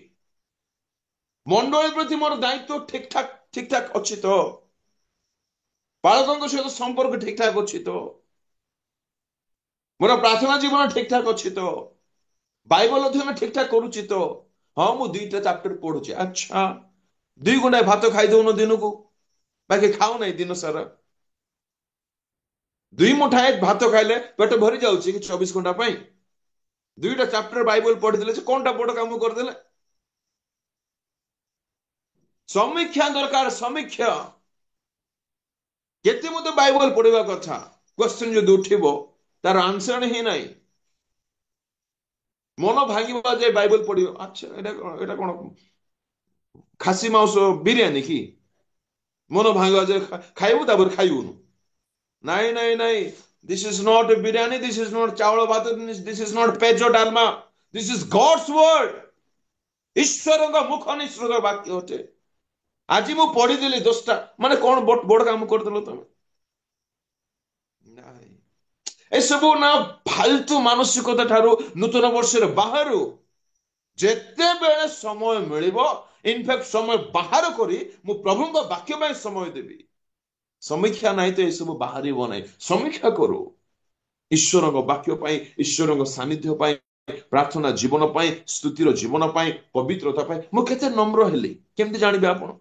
मंडली प्रति मोर दायित्व ठीक ठाक अच्छी तो, बालकों सहित संपर्क ठीक ठाक अच्छी तो, मोर प्रार्थना जीवन ठीक ठाक अच्छी तो, बाइबल अध्ययन ठीक ठाक करूची तो। हाँ मु 2टा चैप्टर पढ़ुची। अच्छा 2 घंटा भात खाई दउन दिन को, बाकी खाऊ नहीं दिन सारा। 2 मुठा भात खाइले पेट भरी जाउची कि 24 घंटा पाई। 2टा चैप्टर बाइबल पढ़ी देले कोनटा बड़ काम कर देले। समीक्षा दरकार, समीक्षा। केते मते बाइबल पढ़िबा कथा, क्वेश्चन जो उठिबो तार आंसर ही नहीं। मन भांगिबा जे बाइबल पढ़ियो, अच्छा एटा कोन खासी मांस बिरयानी की मन भांगिबा जे खाइबो तापर खाइबो नहीं नहीं नहीं। This is not biryani, this is not chawal bhat, this is not pejo dalma, this is God's word. ईश्वर का मुख निश्चित वाक्य होते। आज मु पढ़ी देली 10टा माने कौन बड़ काम कर देलो तुम? नहीं, ए सब ना फालतू मानसिकता ठारू नूतन वर्ष बाहर जेते बेले समय मिलिबो, इनफैक्ट समय बाहर करी मु प्रभु का वाक्य में समय देवी। समीक्षा नहीं तो ये सब बाहर नहीं। समीक्षा करो ईश्वर वाक्य पाई, ईश्वर सानिध्य पाई, प्रार्थना जीवन पाई, स्तुतिर जीवन पाई, पवित्रता पाई मु केते नम्र हेली केमती जानिबे? आपण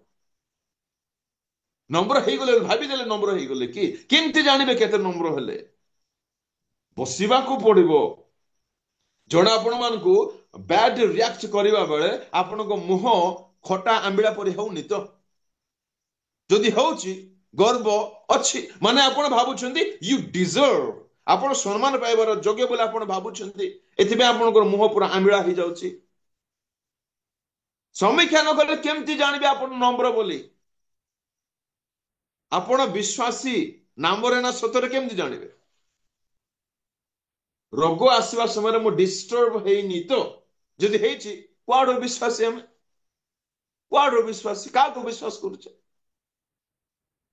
नम्र हे गले भाबी देले नम्र हे गले कि केमती जानिबे केते नम्र हेले? बसिबा को पड़िबो। जण आपण मानकू बैड रिएक्ट करिबा बेले आपण को मुह खटा आंबिळा परि होउनी तो? जदि होउची गर्व अच्छी माने आपण भाबुछंती यू डिजर्व, आपण सम्मान पाइबार योग्य बोले आपण भाबुछंती, एथिबे आपण मुह पूरा आंबिळा हो जाउची। समीक्षा न कले केमती जानिबे आपण नम्र बोली? आपण विश्वासी नामरे ना सतरे केमती जानिबे? रोग आसवा समय मु डिस्टर्ब हेनी तो? जदि हेची क्वाडो विश्वासी, हम क्वाडो विश्वासी का को विश्वास करूचे?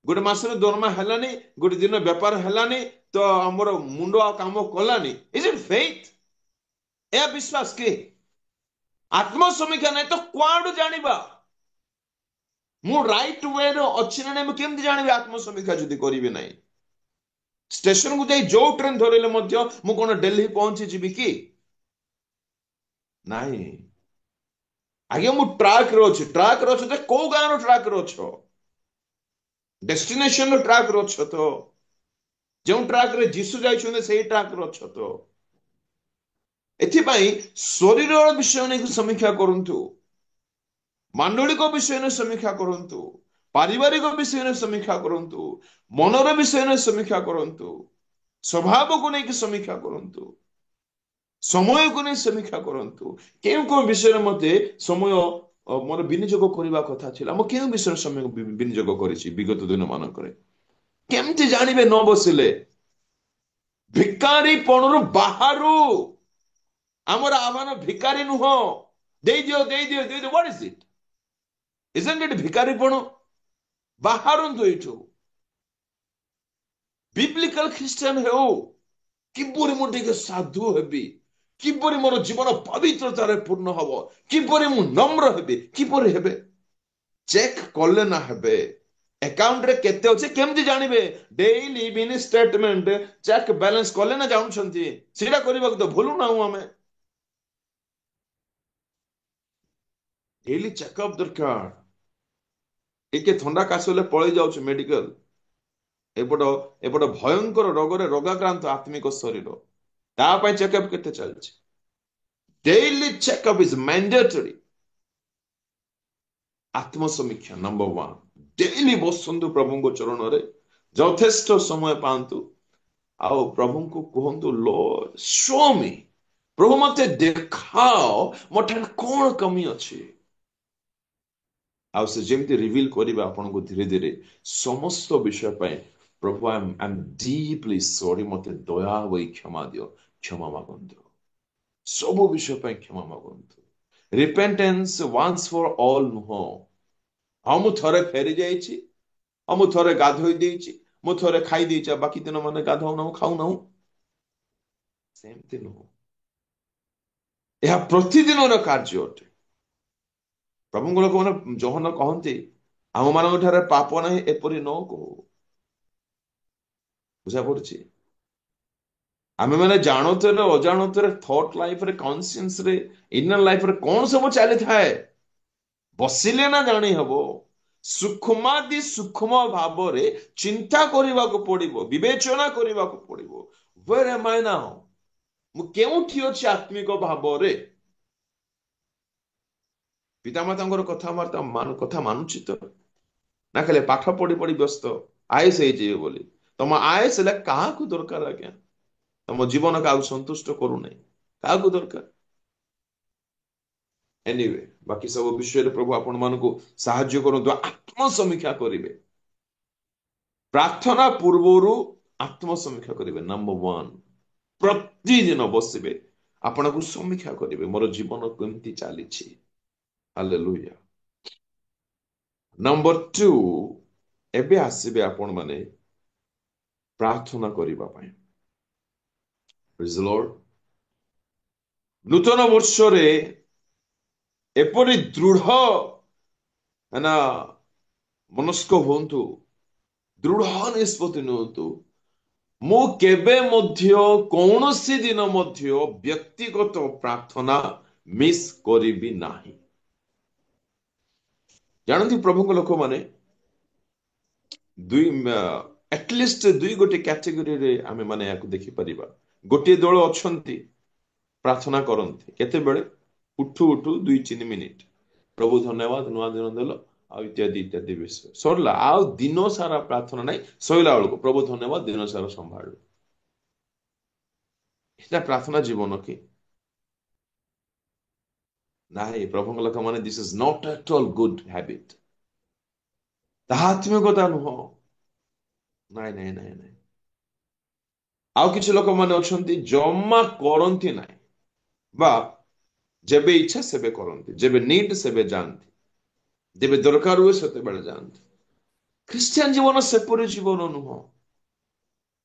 गोटे मासरे दरमा हेलानी, गोटे दिन व्यापार हेलानी तो हमर मुंडो आ काम कलानी। Is it faith? ए विश्वास के? आत्म समीक्षा नहीं तो क्वाडो जानिबा? मु राइट वे रो अछि ना नै केमती जानिबे? आत्म समीक्षा जदि करिवे नहीं, स्टेशन को जाई जो ट्रेन धरिले मध्य मु कोन दिल्ली पहुंची जीवी कि नहीं? आगे मु ट्रैक रो अछि, ट्रैक रो छ को गां रो ट्रैक रो छ, डेस्टिनेशन रो ट्रैक रो छ तो, जो ट्रैक रे जीसु जाई छने सेही ट्रैक रो छ तो। एथि पई शरीर रो विषय नै समीक्षा करंतु, मांडलिक विषय नै समीक्षा करंतु, पारिवारिक विषय नै समीक्षा करंतु, मनर विषय नै समीक्षा करंतु, स्वभाव को नहीं समीक्षा करंतु, समय को नहीं समीक्षा करंतु। केउ को विषय मते समय मोर विनियोग करबा कथा छिला, मो केउ विषय समय विनियोग करिछि विगत दिन मानकरे? केमती जानिबे न बसिले? भिकारी पणरु बाहरु हमर आवान भिकारी नुह, दे दियो दे दियो दे दियो। What is it? Isn't it भिकारी पण? बाहरंतु एठो बिब्लिकल ख्रिस्टियन हो किपरि मु टिके साधु हेबी, किपरि मोर जीवन पवित्रतारे पूर्ण हबो, किपरि मु नम्र हेबी, किपरि हेबे? चेक कले ना हेबे अकाउंट रे केते अछि केमति जानिबे? डेली बिन स्टेटमेंट चेक बैलेंस कले ना जानुछंती, सेटा करबा तो भूलु ना हमें। डेली चेकअप दरकार। टिके थंडा कासले पळै जाउछ मेडिकल, एपट एपट भयंकर रोगरे रोगाक्रांत आत्मिक शरीर, ता पय चेकअप केते चलछि? Daily checkup is mandatory. आत्म समीक्षा नंबर 1, डेली बसंतु प्रभु को चरण रे, यथेष्ट समय पांतु आओ प्रभु को कहंतु लॉर्ड शो मी, प्रभु मते देखाओ मोठन कोन कमी अछि। आ से जेमती रिवील करिबा आपन को धीरे धीरे समस्त विषय पय ପ୍ରଭୁ I'm deeply sorry, ମତେ ଦୟା ହୋଇ କ୍ଷମା ଦିଅ, କ୍ଷମା ମାଗନ୍ତୁ, ସବୁ ବିଷୟ ପାଇଁ କ୍ଷମା ମାଗନ୍ତୁ। ରିପେଣ୍ଟେନ୍ସ once for all ନୁହଁ, ହଁ ମୁଁ ଥରେ ଫେରି ଯାଇଛି, ହଁ ମୁଁ ଥରେ ଗାଧୋଇ ଦେଇଛି, ମୁଁ ଥରେ ଖାଇ ଦେଇଛି, ବାକି ଦିନ ମାନେ ଗାଧୋଉନାହୁଁ ଖାଉନାହୁଁ, ସେମିତି ନୁହଁ। ଏହା ପ୍ରତିଦିନର କାର୍ଯ୍ୟ ଅଟେ। ପ୍ରଭୁଙ୍କ ଲୋକମାନେ ଯୋହନ କହନ୍ତି ଆମ ମାନଙ୍କ ଠାରେ ପାପ ନାହିଁ ଏପରି ନ କହୁ। ବୁଝା ପଡୁଛି? ଆମେ ମାନେ ଜାଣତରେ ଅଜାଣତରେ ଥଟ୍ ଲାଇଫରେ, କନସିଏନ୍ସରେ, ଇନର ଲାଇଫରେ କଣ ସବୁ ଚାଲିଥାଏ ବସିଲେ ନା ଜାଣି ହବ। ସୂକ୍ଷ୍ମାତି ସୂକ୍ଷ୍ମ ଭାବରେ ଚିନ୍ତା କରିବାକୁ ପଡିବ, ବିବେଚନା କରିବାକୁ ପଡିବ। Where am I now? ମୁଁ କେଉଁଠି ଅଛି ଆତ୍ମିକ ଭାବରେ? ପିତାମାତାଙ୍କର କଥା ମାନୁଛି ତ? ନା ଖାଲି ପାଠ ପଢି ପଢି ବ୍ୟସ୍ତ, ଆଏସ୍ ହେଇଯିବେ ବୋଲି। ତମ ଆଏସ୍ ହେଲେ କାହାକୁ ଦରକାର ଆଜ୍ଞା? ତମ ଜୀବନ କାହାକୁ ସନ୍ତୁଷ୍ଟ କରୁନାହିଁ, କାହାକୁ ଦରକାର? ଏନିୱେ, ବାକି ସବୁ ବିଷୟରେ ପ୍ରଭୁ ଆପଣ ମାନଙ୍କୁ ସାହାଯ୍ୟ କରନ୍ତୁ। ଆତ୍ମସମୀକ୍ଷା କରିବେ, ପ୍ରାର୍ଥନା ପୂର୍ବରୁ ଆତ୍ମସମୀକ୍ଷା କରିବେ। ନମ୍ବର 1, ପ୍ରତିଦିନ ବସିବେ, ଆପଣଙ୍କୁ ସମୀକ୍ଷା କରିବେ, ମୋର ଜୀବନ କେମିତି ଚାଲିଛି। ହାଲେଲୁୟା। ନମ୍ବର 2, ଏବେ ଆସିବେ ଆପଣ ମାନେ ପ୍ରାର୍ଥନା କରିବା ପାଇଁ। ପ୍ରେଜ୍ ଦ ଲର୍ଡ। ନୂତନ ବର୍ଷରେ ଏପରି ଦୃଢ ନା ମନସ୍କ ହୁଅନ୍ତୁ, ଦୃଢ ନିଷ୍ପତ୍ତି ନିଅନ୍ତୁ, ମୁଁ କେବେ ମଧ୍ୟ କୌଣସି ଦିନ ମଧ୍ୟ ବ୍ୟକ୍ତିଗତ ପ୍ରାର୍ଥନା ମିସ୍ କରିବି ନାହିଁ। ଜାଣନ୍ତି ପ୍ରଭୁଙ୍କ ଲୋକମାନେ ଆଟଲିଷ୍ଟ 2 ଗୋଟି କ୍ୟାଟେଗୋରୀରେ ଆମେ ମାନେ ଏହାକୁ ଦେଖିପାରିବା। ଗୋଟିଏ ଦଳ ଅଛନ୍ତି ପ୍ରାର୍ଥନା କରନ୍ତି କେତେବେଳେ? ଉଠୁ ଉଠୁ 2-3 ମିନିଟ, ପ୍ରଭୁ ଧନ୍ୟବାଦ ନୂଆ ଦିନ ଦେଲ, ଆଉ ଇତ୍ୟାଦି ଇତ୍ୟାଦି ବିଷୟ ସରିଲା। ଆଉ ଦିନ ସାରା ପ୍ରାର୍ଥନା ନାହିଁ, ସରିଲା ବେଳକୁ ପ୍ରଭୁ ଧନ୍ୟବାଦ ଦିନ ସାରା ସମ୍ଭାଳିବ। ଏଟା ପ୍ରାର୍ଥନା ଜୀବନ କି? ନାହିଁ, ପ୍ରଭୁଙ୍କ ଲୋକମାନେ this is not at all good habit. ତାହା ଆତ୍ମିକତା ନୁହଁ। ନାଇଁ ନାଇଁ ନାଇଁ ନାଇଁ। ଆଉ କିଛି ଲୋକମାନେ ଅଛନ୍ତି ଜମା କରନ୍ତି ନାହିଁ, ବା ଯେବେ ଇଚ୍ଛା ସେବେ କରନ୍ତି, ଯେବେ ନିଡ୍ ସେବେ ଯାଆନ୍ତି, ଯେବେ ଦରକାର ହୁଏ ସେତେବେଳେ ଯାଆନ୍ତି। ଖ୍ରୀଷ୍ଟିଆନ ଜୀବନ ସେପରି ଜୀବନ ନୁହଁ।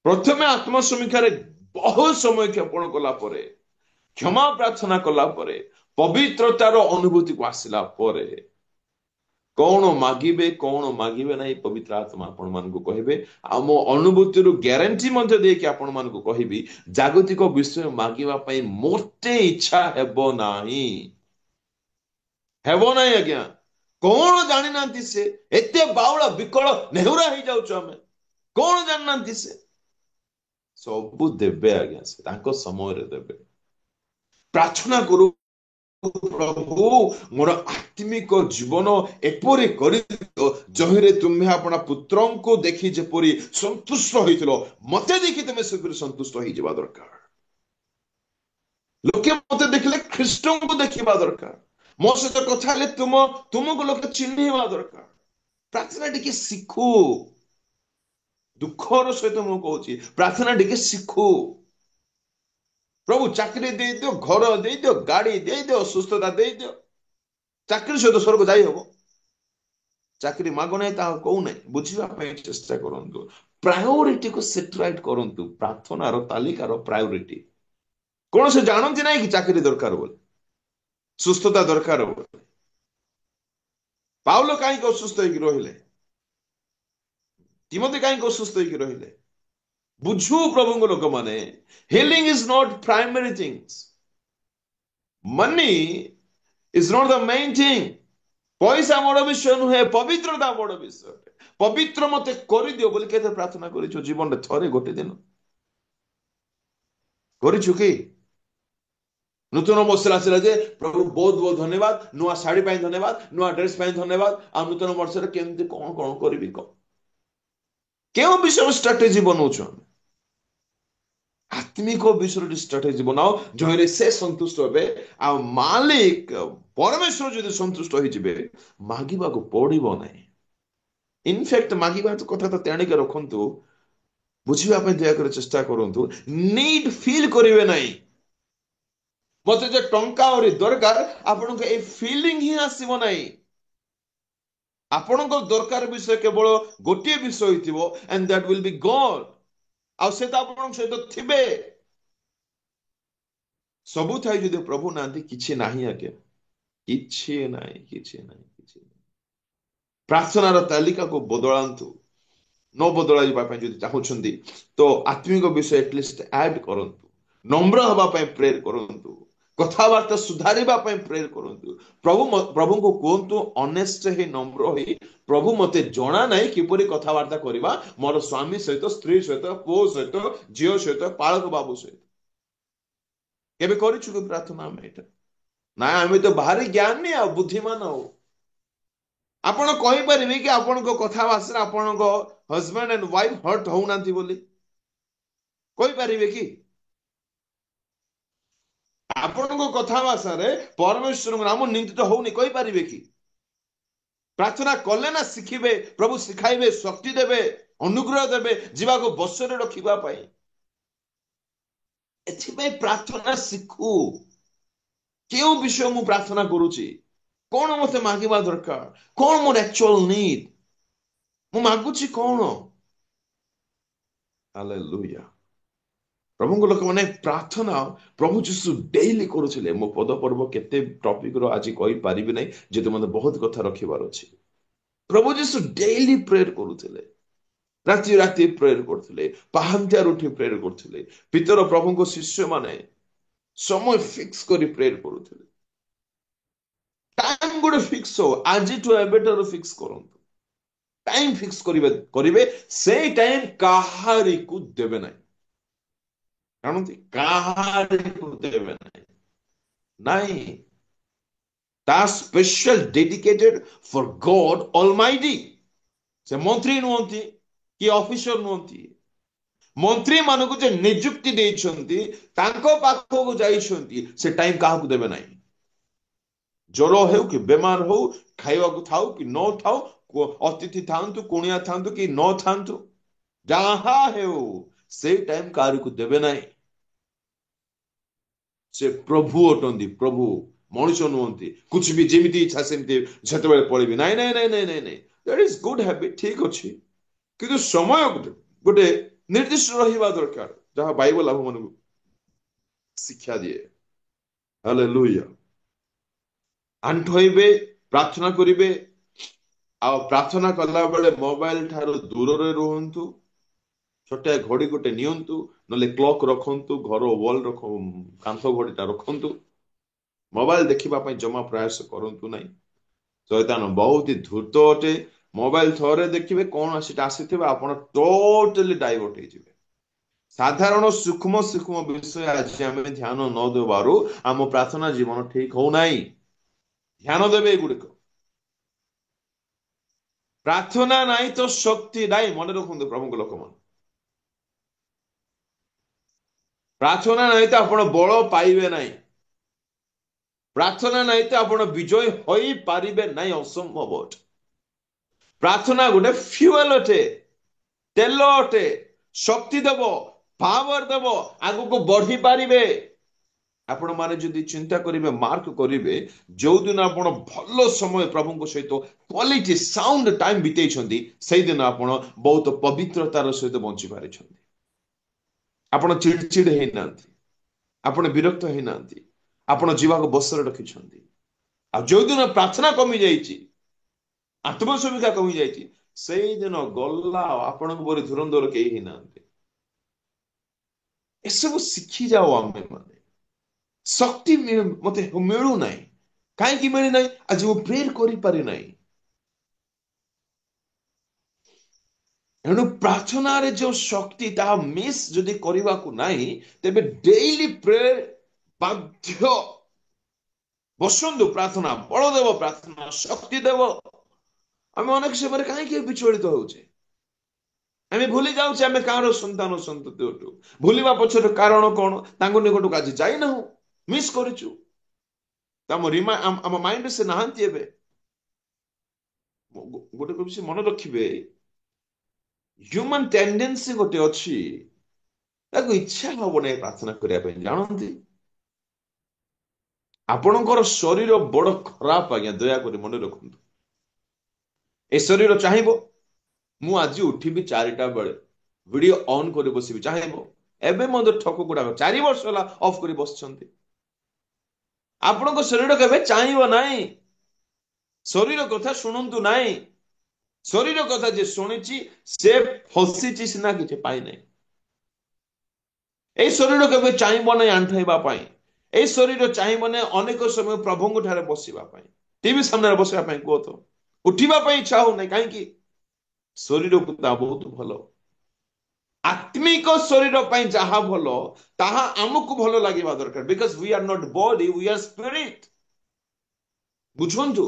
ପ୍ରଥମେ ଆତ୍ମସମୀକ୍ଷାରେ ବହୁତ ସମୟ କ୍ଷେପଣ କଲା ପରେ, କ୍ଷମା ପ୍ରାର୍ଥନା କଲା ପରେ, ପବିତ୍ରତାର ଅନୁଭୂତିକୁ ଆସିଲା ପରେ, କଣ ମାଗିବେ କଣ ମାଗିବେ ନାହିଁ ପବିତ୍ର ଆତ୍ମା ଆପଣ ମାନଙ୍କୁ କହିବେ। ଆଉ ମୋ ଅନୁଭୂତିରୁ ଗ୍ୟାରେଣ୍ଟି ମଧ୍ୟ ଦେଇକି ଆପଣ ମାନଙ୍କୁ କହିବି, ଜାଗତିକ ବିଷୟ ମାଗିବା ପାଇଁ ମୋଟେ ଇଚ୍ଛା ହେବ ନାହିଁ। ହେବ ନାହିଁ ଆଜ୍ଞା। କଣ ଜାଣିନାହାନ୍ତି ସେ? ଏତେ ବାଉଳ ବିକଳ ନେହୁରା ହେଇଯାଉଛୁ ଆମେ, କଣ ଜାଣିନାହାନ୍ତି ସେ? ସବୁ ଦେବେ ଆଜ୍ଞା, ସେ ତାଙ୍କ ସମୟରେ ଦେବେ। ପ୍ରାର୍ଥନା କରୁ, ପ୍ରଭୁ ମୋର ଆତ୍ମିକ ଜୀବନ ଏପରି କରିଦିଅ ଯହିଁରେ ତୁମେ ଆପଣ ପୁତ୍ରଙ୍କୁ ଦେଖି ଯେପରି ସନ୍ତୁଷ୍ଟ ହୋଇଥିଲ, ମତେ ଦେଖି ତୁମେ ସେପରି ସନ୍ତୁଷ୍ଟ ହେଇଯିବା ଦରକାର। ଲୋକେ ମତେ ଦେଖିଲେ ଖ୍ରୀଷ୍ଟଙ୍କୁ ଦେଖିବା ଦରକାର। ମୋ ସହିତ କଥା ହେଲେ ତୁମକୁ ଲୋକେ ଚିହ୍ନିବା ଦରକାର। ପ୍ରାର୍ଥନା ଟିକେ ଶିଖୁ, ଦୁଃଖର ସହିତ ମୁଁ କହୁଛି, ପ୍ରାର୍ଥନା ଟିକେ ଶିଖୁ। ପ୍ରଭୁ ଚାକିରି ଦେଇଦିଅ, ଘର ଦେଇଦିଅ, ଗାଡି ଦେଇଦିଅ, ସୁସ୍ଥତା ଦେଇଦିଅ। ଚାକିରି ସହିତ ସ୍ୱର୍ଗ ଯାଇ ହବ? ଚାକିରି ମାଗ ନାହିଁ ତାହା କହୁନାହିଁ, ବୁଝିବା ପାଇଁ ଚେଷ୍ଟା କରନ୍ତୁ। ପ୍ରାୟୋରିଟିକୁ ସେଟରାଇଟ୍ କରନ୍ତୁ, ପ୍ରାର୍ଥନାର ତାଲିକାର ପ୍ରାୟୋରିଟି କଣ? ସେ ଜାଣନ୍ତି ନାହିଁ କି ଚାକିରି ଦରକାର ବୋଲି, ସୁସ୍ଥତା ଦରକାର ବୋଲି? ପାଉଲ କାହିଁକି ଅସୁସ୍ଥ ହେଇକି ରହିଲେ? ତିମୋଥୀ କାହିଁକି ଅସୁସ୍ଥ ହେଇକି ରହିଲେ? ବୁଝୁ ପ୍ରଭୁଙ୍କ ଲୋକମାନେ, healing is not primary things, money is not the main thing. ପଇସା ବଡ ବିଷୟ ନୁହେଁ, ପବିତ୍ରତା ବଡ ବିଷୟ। ପବିତ୍ର ମତେ କରିଦିଅ ବୋଲି କେତେ ପ୍ରାର୍ଥନା କରିଛୁ ଜୀବନରେ? ଥରେ ଗୋଟେ ଦିନ କରିଛୁ କି? ନୂତନ ବର୍ଷ ଆସିଲା ଯେ ପ୍ରଭୁ ବହୁତ ବହୁତ ଧନ୍ୟବାଦ, ନୂଆ ଶାଢୀ ପାଇଁ ଧନ୍ୟବାଦ, ନୂଆ ଡ୍ରେସ ପାଇଁ ଧନ୍ୟବାଦ, ଆଉ ନୂତନ ବର୍ଷରେ କେମିତି କଣ କଣ କରିବି କହ? କେଉଁ ବିଷୟରେ ଷ୍ଟ୍ରାଟେଜି ବନଉଛୁ? ଆତ୍ମିକ ବିଷୟରେ ଷ୍ଟ୍ରାଟେଜି ବନାଅ, ଯହିଁରେ ସେ ସନ୍ତୁଷ୍ଟ ହେବେ। ଆଉ ମାଲିକ ପରମେଶ୍ୱର ଯଦି ସନ୍ତୁଷ୍ଟ ହେଇଯିବେ, ମାଗିବାକୁ ପଡିବ ନାହିଁ। ଇନଫ୍ୟାକ୍ଟ ମାଗିବା କଥା ତ ତେଣିକି ରଖନ୍ତୁ, ବୁଝିବା ପାଇଁ ଦୟାକରି ଚେଷ୍ଟା କରନ୍ତୁ। ନିଡ୍ ଫିଲ୍ କରିବେ ନାହିଁ। ମତେ ଯେ ଟଙ୍କା ଆହୁରି ଦରକାର, ଆପଣଙ୍କ ଏଇ ଫିଲିଂ ହିଁ ଆସିବ ନାହିଁ। ଆପଣଙ୍କ ଦରକାର ବିଷୟ କେବଳ ଗୋଟିଏ ବିଷୟ ଥିବ, and that will be God। ଆଉ ସେ ତ ଆପଣଙ୍କ ସହିତ ଥିବେ। ସବୁ ଥାଇ ଯଦି ପ୍ରଭୁ ନାହାନ୍ତି, କିଛି ନାହିଁ ଆଜ୍ଞା, କିଛି ନାହିଁ, କିଛି ନାହିଁ, କିଛି ନାହିଁ। ପ୍ରାର୍ଥନାର ତାଲିକାକୁ ବଦଳାନ୍ତୁ। ନ ବଦଳାଇବା ପାଇଁ ଯଦି ଚାହୁଁଛନ୍ତି ତ ଆତ୍ମିକ ବିଷୟ ଏଟଲିଷ୍ଟ ଆଡ୍ କରନ୍ତୁ। ନମ୍ର ହେବା ପାଇଁ ପ୍ରେର କରନ୍ତୁ। କଥାବାର୍ତ୍ତା ସୁଧାରିବା ପାଇଁ ପ୍ରେର କରନ୍ତୁ। ପ୍ରଭୁଙ୍କୁ କୁହନ୍ତୁ ଅନେଷ୍ଟ ହେଇ, ନମ୍ର ହେଇ, ପ୍ରଭୁ ମତେ ଜଣା ନାହିଁ କିପରି କଥାବାର୍ତ୍ତା କରିବା ମୋର ସ୍ୱାମୀ ସହିତ, ସ୍ତ୍ରୀ ସହିତ, ପୁଅ ସହିତ, ଝିଅ ସହିତ, ପାଳକ ବାବୁ ସହିତ। କେବେ କରିଛୁ କି ପ୍ରାର୍ଥନା ଆମେ ଏଇଟା? ନାଇଁ, ଆମେ ତ ଭାରି ଜ୍ଞାନୀ ଆଉ ବୁଦ୍ଧିମାନ। ଆଉ ଆପଣ କହିପାରିବେ କି ଆପଣଙ୍କ କଥାବାର୍ତ୍ତାରେ ଆପଣଙ୍କ ହଜବେଣ୍ଡ ଆଣ୍ଡ ୱାଇଫ ହର୍ଟ ହଉନାହାନ୍ତି ବୋଲି? କହିପାରିବେ କି? ଆପଣଙ୍କ କଥାଭାଷାରେ ପରମେଶ୍ୱରଙ୍କ ନାମ ନିନ୍ଦିତ ହଉନି, କହିପାରିବେ କି? ପ୍ରାର୍ଥନା କଲେ ନା ଶିଖିବେ, ପ୍ରଭୁ ଶିଖାଇବେ, ଶକ୍ତି ଦେବେ, ଅନୁଗ୍ରହ ଦେବେ ଯିବାକୁ ବଶରେ ରଖିବା ପାଇଁ। ଏଥିପାଇଁ ପ୍ରାର୍ଥନା ଶିଖୁ। କେଉଁ ବିଷୟ ମୁଁ ପ୍ରାର୍ଥନା କରୁଛି, କଣ ମତେ ମାଗିବା ଦରକାର, କଣ ମୋର ଆକ୍ଚୁଆଲ ନିଡ୍, ମୁଁ ମାଗୁଛି କଣ? ହାଲେଲୁୟା। ପ୍ରଭୁଙ୍କ ଲୋକମାନେ ପ୍ରାର୍ଥନା ପ୍ରଭୁ ଯୀଶୁ ଡେଇଲି କରୁଥିଲେ। ମୁଁ ପଦ ପର୍ବ କେତେ ଟପିକ ର ଆଜି କହିପାରିବି ନାହିଁ, ଯେହେତୁ ମତେ ବହୁତ କଥା ରଖିବାର ଅଛି। ପ୍ରଭୁ ଯୀଶୁ ଡେଇଲି ପ୍ରେୟର କରୁଥିଲେ। ରାତି ରାତି ପ୍ରେୟର କରୁଥିଲେ, ପାହାନ୍ତିଆରୁ ଉଠି ପ୍ରେୟର କରୁଥିଲେ। ପିତର ପ୍ରଭୁଙ୍କ ଶିଷ୍ୟମାନେ ସମୟ ଫିକ୍ସ କରି ପ୍ରେୟର କରୁଥିଲେ। ଟାଇମ ଗୋଟେ ଫିକ୍ସ ହଉ, ଆଜିଠୁ ଏବେଠାରୁ ଫିକ୍ସ କରନ୍ତୁ। ଟାଇମ ଫିକ୍ସ କରିବେ, ସେଇ ଟାଇମ କାହାରିକୁ ଦେବେ ନାହିଁ। ଜାଣନ୍ତି, କାହାରିକୁ ଦେବେ ନାହିଁ। ନାଇଁ, ତା ସ୍ପେଶାଲ ଡେଡିକେଟେଡ ଫର ଗଡ ଅଲମାଇଟି। ସେ ମନ୍ତ୍ରୀ ନୁହନ୍ତି କି ଅଫିସର ନୁହନ୍ତି। ମନ୍ତ୍ରୀ ମାନଙ୍କୁ ଯେ ନିଯୁକ୍ତି ଦେଇଛନ୍ତି, ତାଙ୍କ ପାଖକୁ ଯାଇଛନ୍ତି, ସେ ଟାଇମ କାହାକୁ ଦେବେ ନାହିଁ। ଜ୍ୱର ହେଉ କି ବେମାର ହଉ, ଖାଇବାକୁ ଥାଉ କି ନ ଥାଉ, ଅତିଥି ଥାନ୍ତୁ, କୁଣିଆ ଥାନ୍ତୁ କି ନ ଥାନ୍ତୁ, ଯାହା ହେଉ ସେଇ ଟାଇମ କାହାରିକୁ ଦେବେ ନାହିଁ। ସେ ପ୍ରଭୁ ଅଟନ୍ତି, ପ୍ରଭୁ, ମଣିଷ ନୁହନ୍ତି। କୁछ ବି ଯେମିତି ଇଚ୍ଛା ସେମିତି ସେତେବେଳେ ପଳେଇବି, ନାଇଁ ନାଇଁ ନାଇଁ ନାଇଁ ନାଇଁ ନାଇଁ। ଦ୍ୟାଟ ଇଜ ଗୁଡ ହ୍ୟାବିଟ, ଠିକ ଅଛି, କିନ୍ତୁ ସମୟ ଗୋଟେ ନିର୍ଦ୍ଦିଷ୍ଟ ରହିବା ଦରକାର, ଯାହା ବାଇବଲ ଆମମାନଙ୍କୁ ଶିକ୍ଷା ଦିଏ। ହାଲେଲୁୟା। ଆଣ୍ଠୋଇବେ, ପ୍ରାର୍ଥନା କରିବେ, ଆଉ ପ୍ରାର୍ଥନା କଲା ବେଳେ ମୋବାଇଲ ଠାରୁ ଦୂରରେ ରୁହନ୍ତୁ। ଛୋଟିଆ ଘଡି ଗୋଟେ ନିଅନ୍ତୁ, ନହେଲେ କ୍ଲକ୍ ରଖନ୍ତୁ, ଘର ୱାଲ କାନ୍ଥ ଘଡିଟା ରଖନ୍ତୁ। ମୋବାଇଲ ଦେଖିବା ପାଇଁ ଜମା ପ୍ରୟାସ କରନ୍ତୁ ନାହିଁ। ଶୈତାନ ବହୁତ ଧୂର୍ତ୍ତ ଅଟେ। ମୋବାଇଲ ଥରେ ଦେଖିବେ, କଣ ସେଟା ଆସିଥିବେ, ଆପଣ ଟୋଟାଲି ଡାଇଭର୍ଟ ହେଇଯିବେ। ସାଧାରଣ ସୂକ୍ଷ୍ମ ସୂକ୍ଷ୍ମ ବିଷୟ ଆଜି ଆମେ ଧ୍ୟାନ ନ ଦେବାରୁ ଆମ ପ୍ରାର୍ଥନା ଜୀବନ ଠିକ ହଉନାହିଁ। ଧ୍ୟାନ ଦେବେ ଏଗୁଡିକ। ପ୍ରାର୍ଥନା ନାହିଁ ତ ଶକ୍ତି ନାହିଁ, ମନେ ରଖନ୍ତୁ ପ୍ରଭୁଙ୍କ ଲୋକମାନେ। ପ୍ରାର୍ଥନା ନାହିଁ ତ ଆପଣ ବଳ ପାଇବେ ନାହିଁ। ପ୍ରାର୍ଥନା ନାହିଁ ତ ଆପଣ ବିଜୟ ହୋଇପାରିବେ ନାହିଁ, ଅସମ୍ଭବ ଅଟେ। ପ୍ରାର୍ଥନା ଗୋଟେ ଫ୍ୟୁଏଲ ଅଟେ, ତେଲ ଅଟେ, ଶକ୍ତି ଦେବ, ପାୱାର ଦେବ, ଆଗକୁ ବଢି ପାରିବେ। ଆପଣ ମାନେ ଯଦି ଚିନ୍ତା କରିବେ, ମାର୍କ କରିବେ, ଯୋଉଦିନ ଆପଣ ଭଲ ସମୟ ପ୍ରଭୁଙ୍କ ସହିତ କ୍ୱାଲିଟି ସାଉଣ୍ଡ ଟାଇମ ବିତେଇଛନ୍ତି, ସେଇଦିନ ଆପଣ ବହୁତ ପବିତ୍ରତାର ସହିତ ବଞ୍ଚି ପାରିଛନ୍ତି। ଆପଣ ଚିଡଚିଡ ହେଇନାହାନ୍ତି, ଆପଣ ବିରକ୍ତ ହେଇନାହାନ୍ତି, ଆପଣ ଯିବାକୁ ବସରେ ରଖିଛନ୍ତି। ଆଉ ଯୋଉଦିନ ପ୍ରାର୍ଥନା କମି ଯାଇଛି, ଆତ୍ମସମିକା କମି ଯାଇଛି, ସେଇଦିନ ଗଲା, ଆପଣଙ୍କ ପରି ଧୁରନ୍ଧର କେହି ହେଇନାହାନ୍ତି। ଏସବୁ ଶିଖି ଯାଉ ଆମେ ମାନେ। ଶକ୍ତି ମତେ ମିଳୁନାହିଁ, କାହିଁକି ମିଳିନାହିଁ? ଆଜି ମୁଁ ପ୍ରେୟର କରିପାରି ନାହିଁ। ଏଣୁ ପ୍ରାର୍ଥନାରେ ଯୋଉ ଶକ୍ତି, ତାହା ମିସ୍ ଯଦି କରିବାକୁ ନାହିଁ, ତେବେ ଡେଇଲି ପ୍ରେୟର ବାଧ୍ୟ। ବସନ୍ତୁ, ପ୍ରାର୍ଥନା ବଳ ଦେବ, ପ୍ରାର୍ଥନା ଶକ୍ତି ଦେବ। ଆମେ ଅନେକ ସମୟରେ କାହିଁକି ବିଚଳିତ ହଉଛେ? ଆମେ ଭୁଲି ଯାଉଛେ ଆମେ କାହାର ସନ୍ତାନ ସନ୍ତତି ଅଟୁ। ଭୁଲିବା ପଛରେ କାରଣ କଣ? ତାଙ୍କ ନିକଟକୁ ଆଜି ଯାଇନାହୁଁ, ମିସ୍ କରିଛୁ। ଆମ ମାଇଣ୍ଡରେ ସେ ନାହାନ୍ତି। ଏବେ ଗୋଟେ ବିଷୟ ମନେ ରଖିବେ, ହ୍ୟୁମାନ ଟେଣ୍ଡେନ୍ସି ଗୋଟେ ଅଛି, ତାକୁ ଇଚ୍ଛା ହବ ନାହିଁ ପ୍ରାର୍ଥନା କରିବା ପାଇଁ। ଜାଣନ୍ତି, ଆପଣଙ୍କର ଶରୀର ବଡ ଖରାପ ଆଜ୍ଞା, ଦୟାକରି ମନେ ରଖନ୍ତୁ। ଏ ଶରୀର ଚାହିଁବ ମୁଁ ଆଜି ଉଠିବି 4ଟା ବେଳେ, ଭିଡିଓ ଅନ୍ କରି ବସିବି, ଚାହିଁବ। ଏବେ ମଧ୍ୟ ଠକ ଗୁଡାକ 4 ବର୍ଷ ହେଲା ଅଫ୍ କରି ବସିଛନ୍ତି। ଆପଣଙ୍କ ଶରୀର କେବେ ଚାହିଁବ ନାହିଁ। ଶରୀର କଥା ଶୁଣନ୍ତୁ ନାହିଁ। ଶରୀର କଥା ଯେ ଶୁଣିଛି ସେ ଫସିଛି ସିନା, କିଛି ପାଇନାହିଁ। ଏଇ ଶରୀର କେବେ ଚାହିଁବ ନାହିଁ ଆଣ୍ଠାଇବା ପାଇଁ। ଏଇ ଶରୀର ଚାହିଁବ ନାହିଁ ଅନେକ ସମୟ ପ୍ରଭୁଙ୍କ ଠାରେ ବସିବା ପାଇଁ, ଟିଭି ସାମ୍ନାରେ ବସିବା ପାଇଁ। କୁହ ତ, ଉଠିବା ପାଇଁ ଇଚ୍ଛା ହଉନାହିଁ। କାହିଁକି? ଶରୀରକୁ ତା ବହୁତ ଭଲ। ଆତ୍ମିକ ଶରୀର ପାଇଁ ଯାହା ଭଲ ତାହା ଆମକୁ ଭଲ ଲାଗିବା ଦରକାର। Because we are not body, we are spirit. ବୁଝନ୍ତୁ,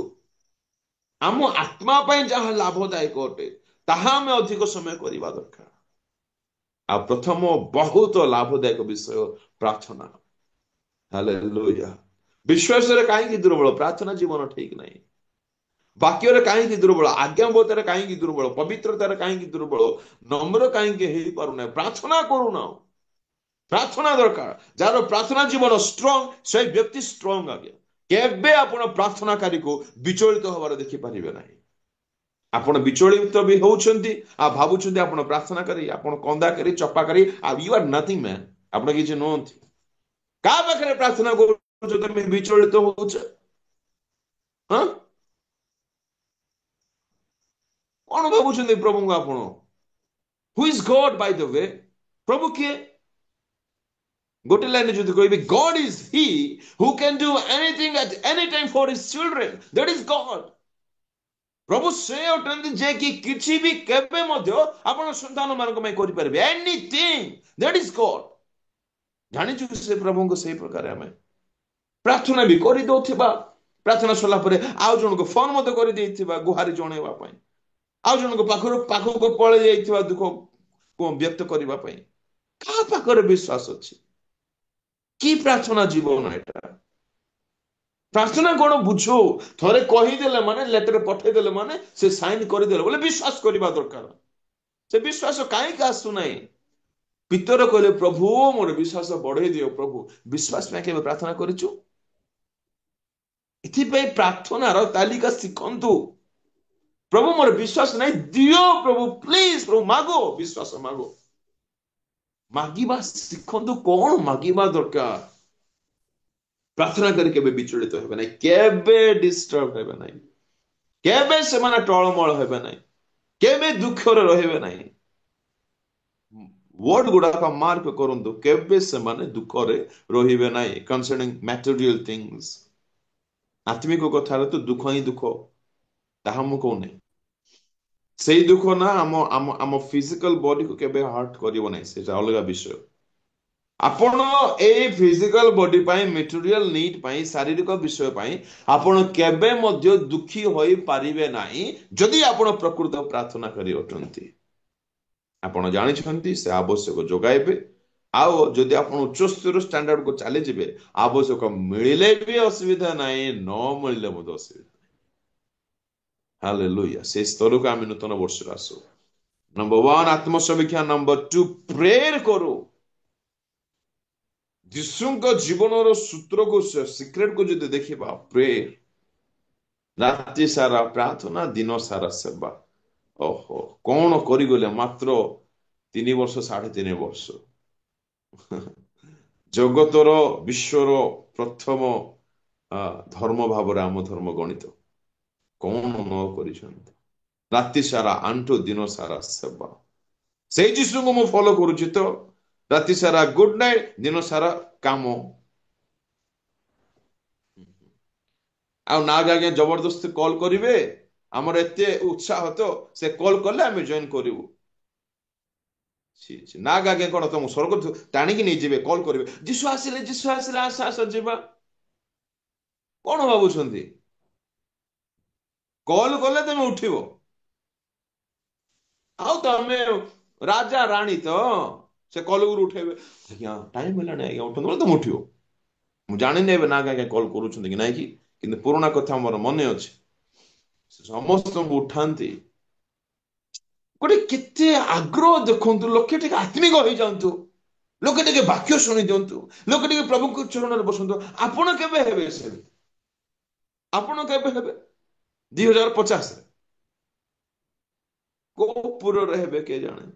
ଆମ ଆତ୍ମା ପାଇଁ ଯାହା ଲାଭଦାୟକ ଅଟେ ତାହା ଆମେ ଅଧିକ ସମୟ କରିବା ଦରକାର। ଆଉ ପ୍ରଥମ ବହୁତ ଲାଭଦାୟକ ବିଷୟ ପ୍ରାର୍ଥନା। ହାଲେଲୁୟା। ବିଶ୍ୱାସରେ କାହିଁକି ଦୁର୍ବଳ? ପ୍ରାର୍ଥନା ଜୀବନ ଠିକ ନାହିଁ। ବାକ୍ୟରେ କାହିଁକି ଦୁର୍ବଳ? ଆଜ୍ଞାବହତାରେ କାହିଁକି ଦୁର୍ବଳ? ପବିତ୍ରତାରେ କାହିଁକି ଦୁର୍ବଳ? ନମ୍ର କାହିଁକି ହେଇପାରୁନାହିଁ? ପ୍ରାର୍ଥନା କରୁନାହୁଁ। ପ୍ରାର୍ଥନା ଦରକାର। ଯାହାର ପ୍ରାର୍ଥନା ଜୀବନ ଷ୍ଟ୍ରଙ୍ଗ, ସେଇ ବ୍ୟକ୍ତି ଷ୍ଟ୍ରଙ୍ଗ। ଆଜ୍ଞା, କେବେ ଆପଣ ପ୍ରାର୍ଥନାକାରୀକୁ ବିଚଳିତ ହବାର ଦେଖିପାରିବେ ନାହିଁ। ଆପଣ ବିଚଳିତ ବି ହଉଛନ୍ତି ଆଉ ଭାବୁଛନ୍ତି ଆପଣ ପ୍ରାର୍ଥନାକାରୀ, ଆପଣ କନ୍ଦାକାରୀ, ଚପାକାରୀ, ଆଉ ୟୁ ଆର୍ ନଥିଙ୍ଗ ମ୍ୟାନ୍। ଆପଣ କିଛି ନୁହନ୍ତି। କାହା ପାଖରେ ପ୍ରାର୍ଥନା କରୁଛ ତମେ ବିଚଳିତ ହଉଛ? ହଁ, କଣ ଭାବୁଛନ୍ତି ପ୍ରଭୁଙ୍କୁ ଆପଣ? Who is God by the way? ପ୍ରଭୁ କିଏ? ଗୋଟେ ଲାଇନରେ ଯଦି କହିବେ, God is he who can do anything at any time for his children. That is God. ପ୍ରଭୁ ସେ ଅଟନ୍ତି ଯେ କି କିଛି ବି କେବେ ମଧ୍ୟ ଆପଣ ସନ୍ତାନ ମାନଙ୍କ ପାଇଁ କରିପାରିବେ। ଏନିଥିଙ୍ଗ, ଦ୍ୟାଟ୍ ଇଜ ଗଡ୍। ଜାଣିଛୁ ସେ ପ୍ରଭୁଙ୍କୁ ସେଇ ପ୍ରକାର ଆମେ ପ୍ରାର୍ଥନା ବି କରିଦଉଥିବା। ପ୍ରାର୍ଥନା ସରିଲା ପରେ ଆଉ ଜଣଙ୍କୁ ଫୋନ ମଧ୍ୟ କରିଦେଇଥିବା ଗୁହାରି ଜଣେଇବା ପାଇଁ, ଆଉ ଜଣଙ୍କ ପାଖକୁ ପଳେଇ ଯାଇଥିବା ଦୁଃଖ ବ୍ୟକ୍ତ କରିବା ପାଇଁ। କାହା ପାଖରେ ବିଶ୍ୱାସ ଅଛି? କି ପ୍ରାର୍ଥନା ଜୀବନ ଏଟା? ପ୍ରାର୍ଥନା କଣ ବୁଝୁ? ଥରେ କହିଦେଲେ ମାନେ, ଲେଟର ପଠେଇଦେଲେ ମାନେ, ସେ ସାଇନ କରିଦେଲେ ବୋଲେ ବିଶ୍ୱାସ କରିବା ଦରକାର। ସେ ବିଶ୍ୱାସ କାହିଁକି ଆସୁନାହିଁ? ପିତର କହିଲେ, ପ୍ରଭୁ ମୋର ବିଶ୍ୱାସ ବଢେଇ ଦିଅ। ପ୍ରଭୁ, ବିଶ୍ୱାସ ପାଇଁ କେବେ ପ୍ରାର୍ଥନା କରିଛୁ? ଏଥିପାଇଁ ପ୍ରାର୍ଥନାର ତାଲିକା ଶିଖନ୍ତୁ। ପ୍ରଭୁ ମୋର ବିଶ୍ୱାସ ନାହିଁ, ଦିଅ ପ୍ରଭୁ, ପ୍ଲିଜ ପ୍ରଭୁ, ମାଗୋ, ବିଶ୍ୱାସ ମାଗୋ। ମାଗିବା ଶିଖନ୍ତୁ। କଣ ମାଗିବା ଦରକାର? ପ୍ରାର୍ଥନା କରି କେବେ ବିଚଳିତ ହେବେ ନାହିଁ, କେବେ ଡିଷ୍ଟର୍ବ ହେବେ ନାହିଁ, କେବେ ସେମାନେ ଟଳମଳ ହେବେ ନାହିଁ, କେବେ ଦୁଃଖରେ ରହିବେ ନାହିଁ। ୱାର୍ଡ ଗୁଡାକ ମାର୍କ କରନ୍ତୁ, କେବେ ସେମାନେ ଦୁଃଖରେ ରହିବେ ନାହିଁ। କନସର୍ନିଂ ମ୍ୟାଟେରିଆଲ ଥିଙ୍ଗସ୍। ଆତ୍ମିକ କଥାରେ ତ ଦୁଃଖ ହିଁ ଦୁଃଖ, ତାହା ମୁଁ କହୁନି। ସେଇ ଦୁଃଖ ନା ଆମ ଆମ ଆମ ଫିଜିକାଲ ବଡିକୁ କେବେ ହର୍ଟ କରିବ ନାହିଁ, ସେଟା ଅଲଗା ବିଷୟ। ଆପଣ ଏଇ ଫିଜିକାଲ ବଡି ପାଇଁ, ମେଟେରିଆଲ ନିଡ୍ ପାଇଁ, ଶାରୀରିକ ବିଷୟ ପାଇଁ ଆପଣ କେବେ ମଧ୍ୟ ଦୁଃଖୀ ହୋଇପାରିବେ ନାହିଁ ଯଦି ଆପଣ ପ୍ରକୃତ ପ୍ରାର୍ଥନା କରି ଅଟନ୍ତି। ଆପଣ ଜାଣିଛନ୍ତି ସେ ଆବଶ୍ୟକ ଯୋଗାଇବେ। ଆଉ ଯଦି ଆପଣ ଉଚ୍ଚସ୍ତର ଷ୍ଟାଣ୍ଡାର୍ଡକୁ ଚାଲିଯିବେ, ଆବଶ୍ୟକ ମିଳିଲେ ବି ଅସୁବିଧା ନାହିଁ, ନ ମିଳିଲେ ମଧ୍ୟ ଅସୁବିଧା। ହାଲେଲୁୟା। ସେ ସ୍ତରକୁ ଆମେ ନୂତନ ବର୍ଷରେ ଆସୁ। ନମ୍ବର 1 ଆତ୍ମସମୀକ୍ଷା, ନମ୍ବର 2 ପ୍ରେୟର କରୁ। ଯୀଶୁଙ୍କ ଜୀବନର ସୂତ୍ରକୁ, ସିକ୍ରେଟକୁ ଯଦି ଦେଖିବା, ପ୍ରେୟର। ରାତି ସାରା ପ୍ରାର୍ଥନା, ଦିନ ସାରା ସେବା। ଓହୋ, କଣ କରିଗଲେ ମାତ୍ର 3 ବର୍ଷ, 3.5 ବର୍ଷ। ଜଗତର, ବିଶ୍ୱର ପ୍ରଥମ ଧର୍ମ ଭାବରେ ଆମ ଧର୍ମ ଗଣିତ। କଣ ନ କରିଛନ୍ତି? ରାତି ସାରା ଆଣ୍ଠୁ, ଦିନ ସାରା ସେବା। ସେଇ ଯୀଶୁଙ୍କୁ ମୁଁ ଫଲୋ କରୁଛି ତ। ରାତି ସାରା ଗୁଡ ନାଇଟ୍, ଦିନ ସାରା କାମ। ଆଉ ନା ଆଜ୍ଞା ଜବରଦସ୍ତି କଲ୍ କରିବେ, ଆମର ଏତେ ଉତ୍ସାହ ତ, ସେ କଲ୍ କଲେ ଆମେ ଜଏନ୍ କରିବୁ। ନା ଆଜ୍ଞା କଣ ତମ ସ୍ୱର୍ଗ ଟାଣିକି ନେଇଯିବେ, କଲ୍ କରିବେ, ଯୀଶୁ ଆସିଲେ, ଯୀଶୁ ଆସିଲେ, ଆସ ଆସ ଯିବା। କଣ ଭାବୁଛନ୍ତି? କଲ୍ କଲେ ତମେ ଉଠିବ। ଆଉ ତମେ ରାଜା ରାଣୀ ତ, ସେ କଲ୍ ଉଠେଇବେ, ଆଜ୍ଞା ଟାଇମ ହେଲାଣି ଆଜ୍ଞା ଉଠନ୍ତୁ, ତମେ ଉଠିବ। ମୁଁ ଜାଣିନି ଏବେ ନା ଆଜ୍ଞା କଲ୍ କରୁଛନ୍ତି କି ନାଇଁ କି, କିନ୍ତୁ ପୁରୁଣା କଥା ମୋର ମନେ ଅଛି। ସମସ୍ତଙ୍କୁ ଉଠାନ୍ତି। गोटे केते आग्रह देखंतु लोके टिके आत्मिक होई जांतु लोके टिके वाक्य शुणी दियंतु लोके टिके प्रभु को चरण रे बसंतु आपण केबे हेबे से आपण केबे हेबे 2050 को पुर रहबे के जाने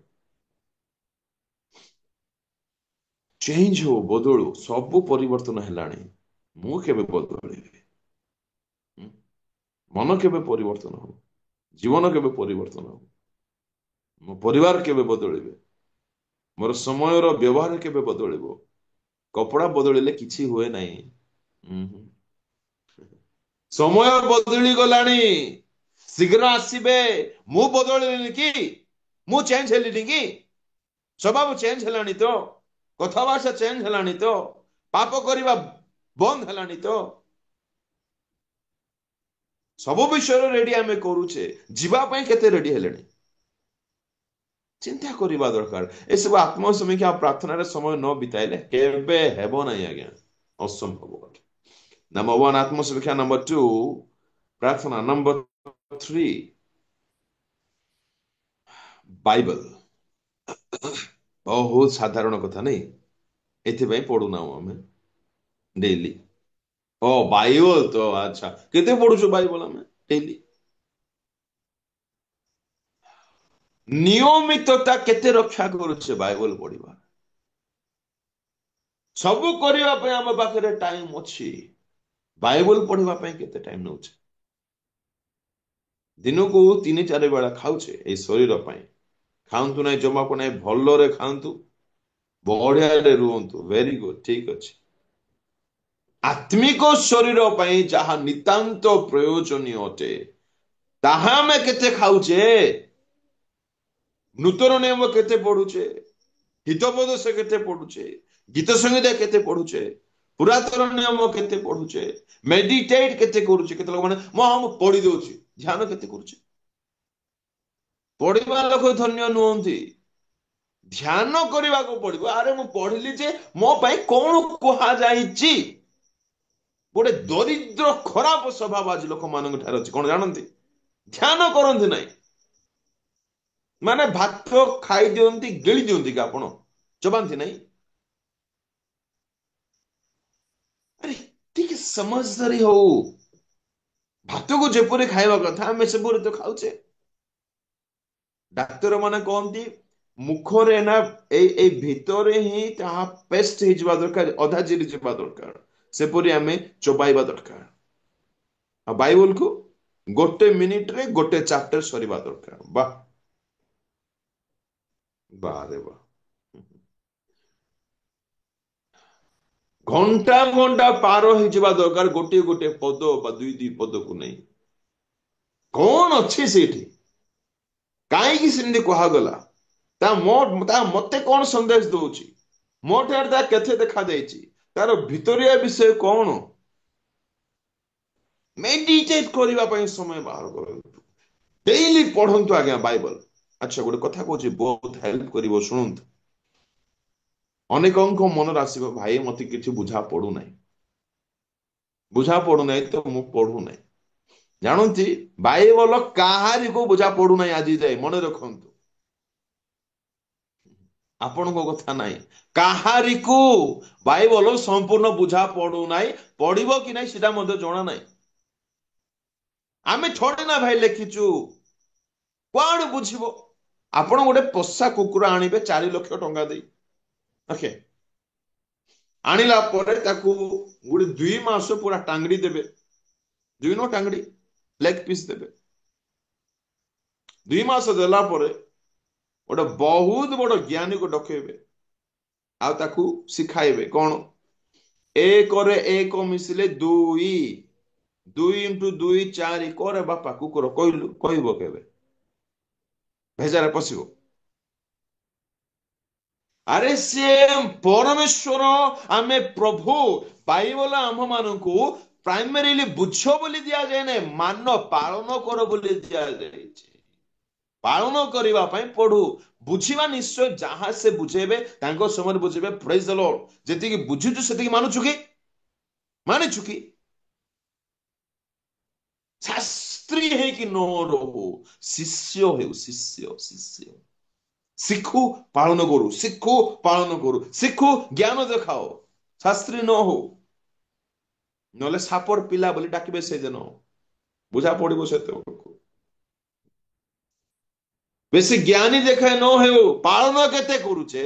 चेंज हो बदलू सब परिवर्तन हेलाणी मु केबे बदलिबे मन केबे परिवर्तन हो जीवन केबे परिवर्तन हो मो परिवार केबे बदलिबे मोर समय रो व्यवहार केबे बदलिबो कपड़ा बदलिले किछि हुए नाही समय बदली गलानी शीघ्र आसीबे मु बदलिनी कि मु चेंज हेलिनी कि स्वभाव चेंज हेलानी तो कथाभाषा चेंज हेलानी तो पाप करिबा बंद हेलानी तो सब विषय रेडी आमे करूचे जीवा पई केते रेडी हेलेनी चिंता करवा दरकार ए सब आत्मसमीक्षा प्रार्थना रे समय न बिताइले केबे हेबो नाही आज्ञा असंभव नंबर 1 आत्मसमीक्षा नंबर 2 प्रार्थना नंबर 3 बाइबल बहुत साधारण कथा नहीं एथे पढ़ुना आम डेली ओ बाइबल तो अच्छा केते पढ़ुछु बाइबल आम डेली नियमितता केते रक्षा करूछे बाइबल पढ़िबा सब करबा पे हम पाखरे टाइम अछि बाइबल पढ़िबा पे केते टाइम नउछे दिन को 3-4 बेला खाउछे ए शरीर पे खाऊंतु नहीं जमा को नहीं भलो रे खाऊंतु बढ़िया रे रुहंतु वेरी गुड ठीक अछि आत्मिक शरीर पे जहा नितांत प्रयोजनीय अटे ताहा में केते खाउछे नूतन नियम केते पढुछे हितबोध से केते पढुछे गीत संगीत केते पढुछे पुरातन नियम केते पढुछे मेडिटेट केते करूछे केते लोक माने हम पढि दोछि ध्यान केते करूछे पढिबा लोक धन्य नुहंती ध्यान करबा को पड़िबो अरे मु पढिली जे मो पई कोन कोहा जाईची गोटे दरिद्र खराब स्वभाव आज लोक मान ठार अछि कोन जानंती ध्यान करंती नाही माने भात खाई दियंती गिळी दियंती का आपण चबांती नाही अरे ठीक समझदारी हो भात को जेपरे खाइबा कथा हमें सेपरे तो खाउछे डाक्टर माने कहंती मुखरे ना ए भितरे ही ताहा पेस्ट हे जबा दरकार अधा जिरि जबा दरकार सेपरि आमे चबाइबा दरकार आ बाइबल को गोटे मिनिट रे गोटे चैप्टर सरीबा दरकार वाह वाह रे वाह घंटा घंटा पार हो जबा दरकार गोटे गोटे पद बा दुई दुई पद को नहीं कौन अच्छी सेठी काई सेमती कहा गला ता मते कौन संदेश दउची मोटे ता केथे देखा जाईची तार भितरिया विषय कौन मेडिटेट करबा पई समय बाहर करंतु डेली पढंतु आज्ञा बाइबल अच्छा गोटे कथा कहूची बहुत हेल्प करिवो सुनंतु अनेकंक मन आसीबो भाई मते किछि बुझा पडु नाही तो मु पढु नाही जानंती बाइबल काहारी को बुझा पडु नाही आज जाय मन रखंतु आपण को कथा नाही काहारी को बाइबल संपूर्ण बुझा पडु नाही पढिबो कि नाही सीधा मते जणा नाही आमे थोड़े ना भाई लेखिचु कोड बुझिबो आपण गोटे पोसा कुकुर आनिबे 4 लाख टंका दे ओके आनिला परे ताकू गोटे 2 मास पूरा टांगड़ी देबे 2 नो टांगड़ी लेग पीस देबे 2 मास देला परे गोटे बहुत बड़ ज्ञानी को डकेबे आ ताकू सिखाइबे कोन 1 रे 1 मिसले 2 2 इंटू 2 4 करे बापा कुकुर कहबो केबे भेजारे पसिबो अरे से परमेश्वर आमे प्रभु बाइबल आम मान को प्राइमरीली बुझ बोली दिया जाए ना मान पालन कर बोली दिया जाए पालन करबा पई पढु बुझिबा निश्चय जहां से बुझेबे तांको समय बुझेबे प्रेज द लॉर्ड जेति कि बुझुछु सेति कि मानुछु कि ଶାସ୍ତ୍ରୀ ହେଇକି ନ ରହୁ, ଶିଷ୍ୟ ହେଉ। ଶିଷ୍ୟ ଶିଷ୍ୟ ଶିଖୁ ପାଳନ କରୁ, ଶିଖୁ ପାଳନ କରୁ, ଶିଖୁ ଜ୍ଞାନ ଦେଖାଅ, ଶାସ୍ତ୍ରୀ ନ ହଉ। ନହେଲେ ସାପର ପିଲା ବୋଲି ଡାକିବେ ସେଦିନ, ବୁଝା ପଡିବ ସେତେବେଳକୁ। ବେଶୀ ଜ୍ଞାନୀ ଦେଖାଏ ନ ହେଉ, ପାଳନ କେତେ କରୁଛେ।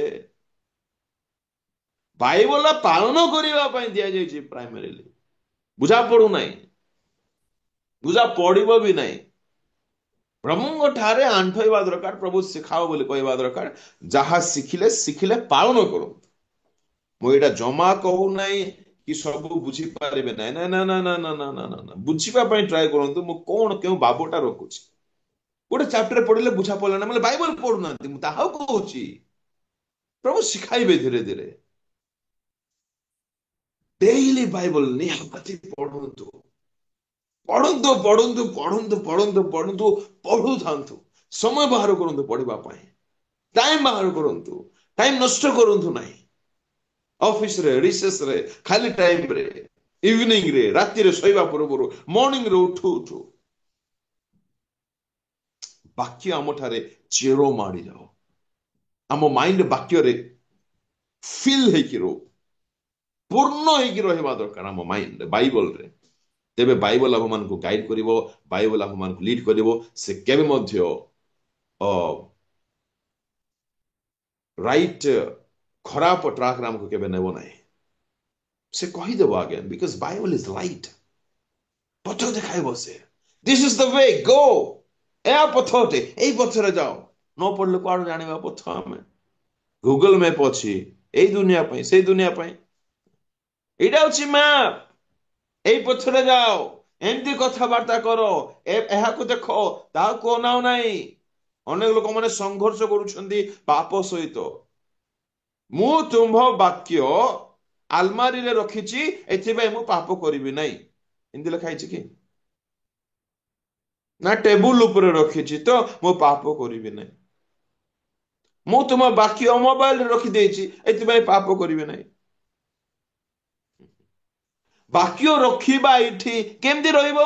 ବାଇବଲ ପାଳନ କରିବା ପାଇଁ ଦିଆଯାଇଛି ପ୍ରାଇମେରୀଲି, ବୁଝା ପଡୁନାହିଁ, ବୁଝା ପଡିବ ବି ନାହିଁ। ପ୍ରଭୁଙ୍କ ଠାରେ ଆଣ୍ଠେଇବା ଦରକାର, ପ୍ରଭୁ ଶିଖାଅ ବୋଲି କହିବା ଦରକାର। ଯାହା ଶିଖିଲେ ଶିଖିଲେ ପାଳନ କରନ୍ତୁ। ମୁଁ ଏଇଟା ଜମା କହୁନାହିଁ କି ସବୁ ବୁଝିପାରିବେ ନାହିଁ, ନା ନା ନା ନା ନା ନା ନା ନା ନା, ବୁଝିବା ପାଇଁ ଟ୍ରାଏ କରନ୍ତୁ। ମୁଁ କଣ କେଉଁ ଭାବଟା ରଖୁଛି, ଗୋଟେ ଚାପ୍ଟର ପଢିଲେ ବୁଝା ପଡିଲା ନା, ମାନେ ବାଇବଲ ପଢୁନାହାନ୍ତି, ମୁଁ ତାହା କହୁଛି। ପ୍ରଭୁ ଶିଖାଇବେ ଧୀରେ ଧୀରେ। ଡେଇଲି ବାଇବଲ ନିହାତି ପଢନ୍ତୁ, ପଢନ୍ତୁ ପଢନ୍ତୁ ପଢନ୍ତୁ ପଢନ୍ତୁ ପଢନ୍ତୁ, ପଢୁଥାନ୍ତୁ। ସମୟ ବାହାର କରନ୍ତୁ ପଢିବା ପାଇଁ, ଟାଇମ ବାହାର କରନ୍ତୁ, ଟାଇମ ନଷ୍ଟ କରନ୍ତୁ ନାହିଁ। ଅଫିସରେ, ରିସେସରେ, ଖାଲି ଟାଇମରେ, ଇଭିନିଂରେ, ରାତିରେ ଶୋଇବା ପୂର୍ବରୁ, ମର୍ଣ୍ଣିଂରେ ଉଠୁ ଉଠୁ ବାକ୍ୟ ଆମଠାରେ ଚେର ମାଡି ଯାଉ, ଆମ ମାଇଣ୍ଡ ବାକ୍ୟରେ ଫିଲ୍ ହେଇକି ରହୁ, ପୂର୍ଣ୍ଣ ହେଇକି ରହିବା ଦରକାର ଆମ ମାଇଣ୍ଡ ବାଇବଲରେ। ତେବେ ବାଇବଲ ଆମମାନଙ୍କୁ ଗାଇଡ କରିବ, ବାଇବଲ ଆମମାନଙ୍କୁ ଲିଡ୍ କରିବ। ସେ କେବେ ମଧ୍ୟ ରାଇଟ ଖରାପ ଟ୍ରାକରେ ଆମକୁ କେବେ ନେବ ନାହିଁ। ସେ କହିଦେବ ଆଜ୍ଞା, ବିକଜ ବାଇବଲ ଇଜ ଲାଇଟ। ପଥ ଦେଖାଇବ ସେ, ଦିସ୍ ଇଜ ଦ ୱେ, ଗୋ, ଏହା ପଥ ଅଟେ, ଏଇ ପଥରେ ଯାଅ। ନ ପଢିଲେ କୁଆଡୁ ଜାଣିବା ପଥ ଆମେ? ଗୁଗଲ ମ୍ୟାପ ଅଛି, ଏଇ ଦୁନିଆ ପାଇଁ, ସେଇ ଦୁନିଆ ପାଇଁ। ଏଇଟା ହଉଛି ମ୍ୟାପ, ଏଇ ପଥରେ ଯାଅ, ଏମିତି କଥାବାର୍ତ୍ତା କର, ଏହାକୁ ଦେଖ, ତାହାକୁ ଅନାଅ ନାହିଁ। ଅନେକ ଲୋକମାନେ ସଂଘର୍ଷ କରୁଛନ୍ତି ପାପ ସହିତ। ମୁଁ ତୁମ୍ଭ ବାକ୍ୟ ଆଲମାରିରେ ରଖିଛି, ଏଥିପାଇଁ ମୁଁ ପାପ କରିବି ନାହିଁ। ଏମିତି ଲେଖା ହେଇଛି କି? ନା ଟେବୁଲ ଉପରେ ରଖିଛି ତ ମୁଁ ପାପ କରିବି ନାହିଁ। ମୁଁ ତୁମ ବାକ୍ୟ ମୋବାଇଲରେ ରଖିଦେଇଛି, ଏଥିପାଇଁ ପାପ କରିବି ନାହିଁ। ବାକ୍ୟ ରଖିବା ଏଇଠି କେମିତି ରହିବ?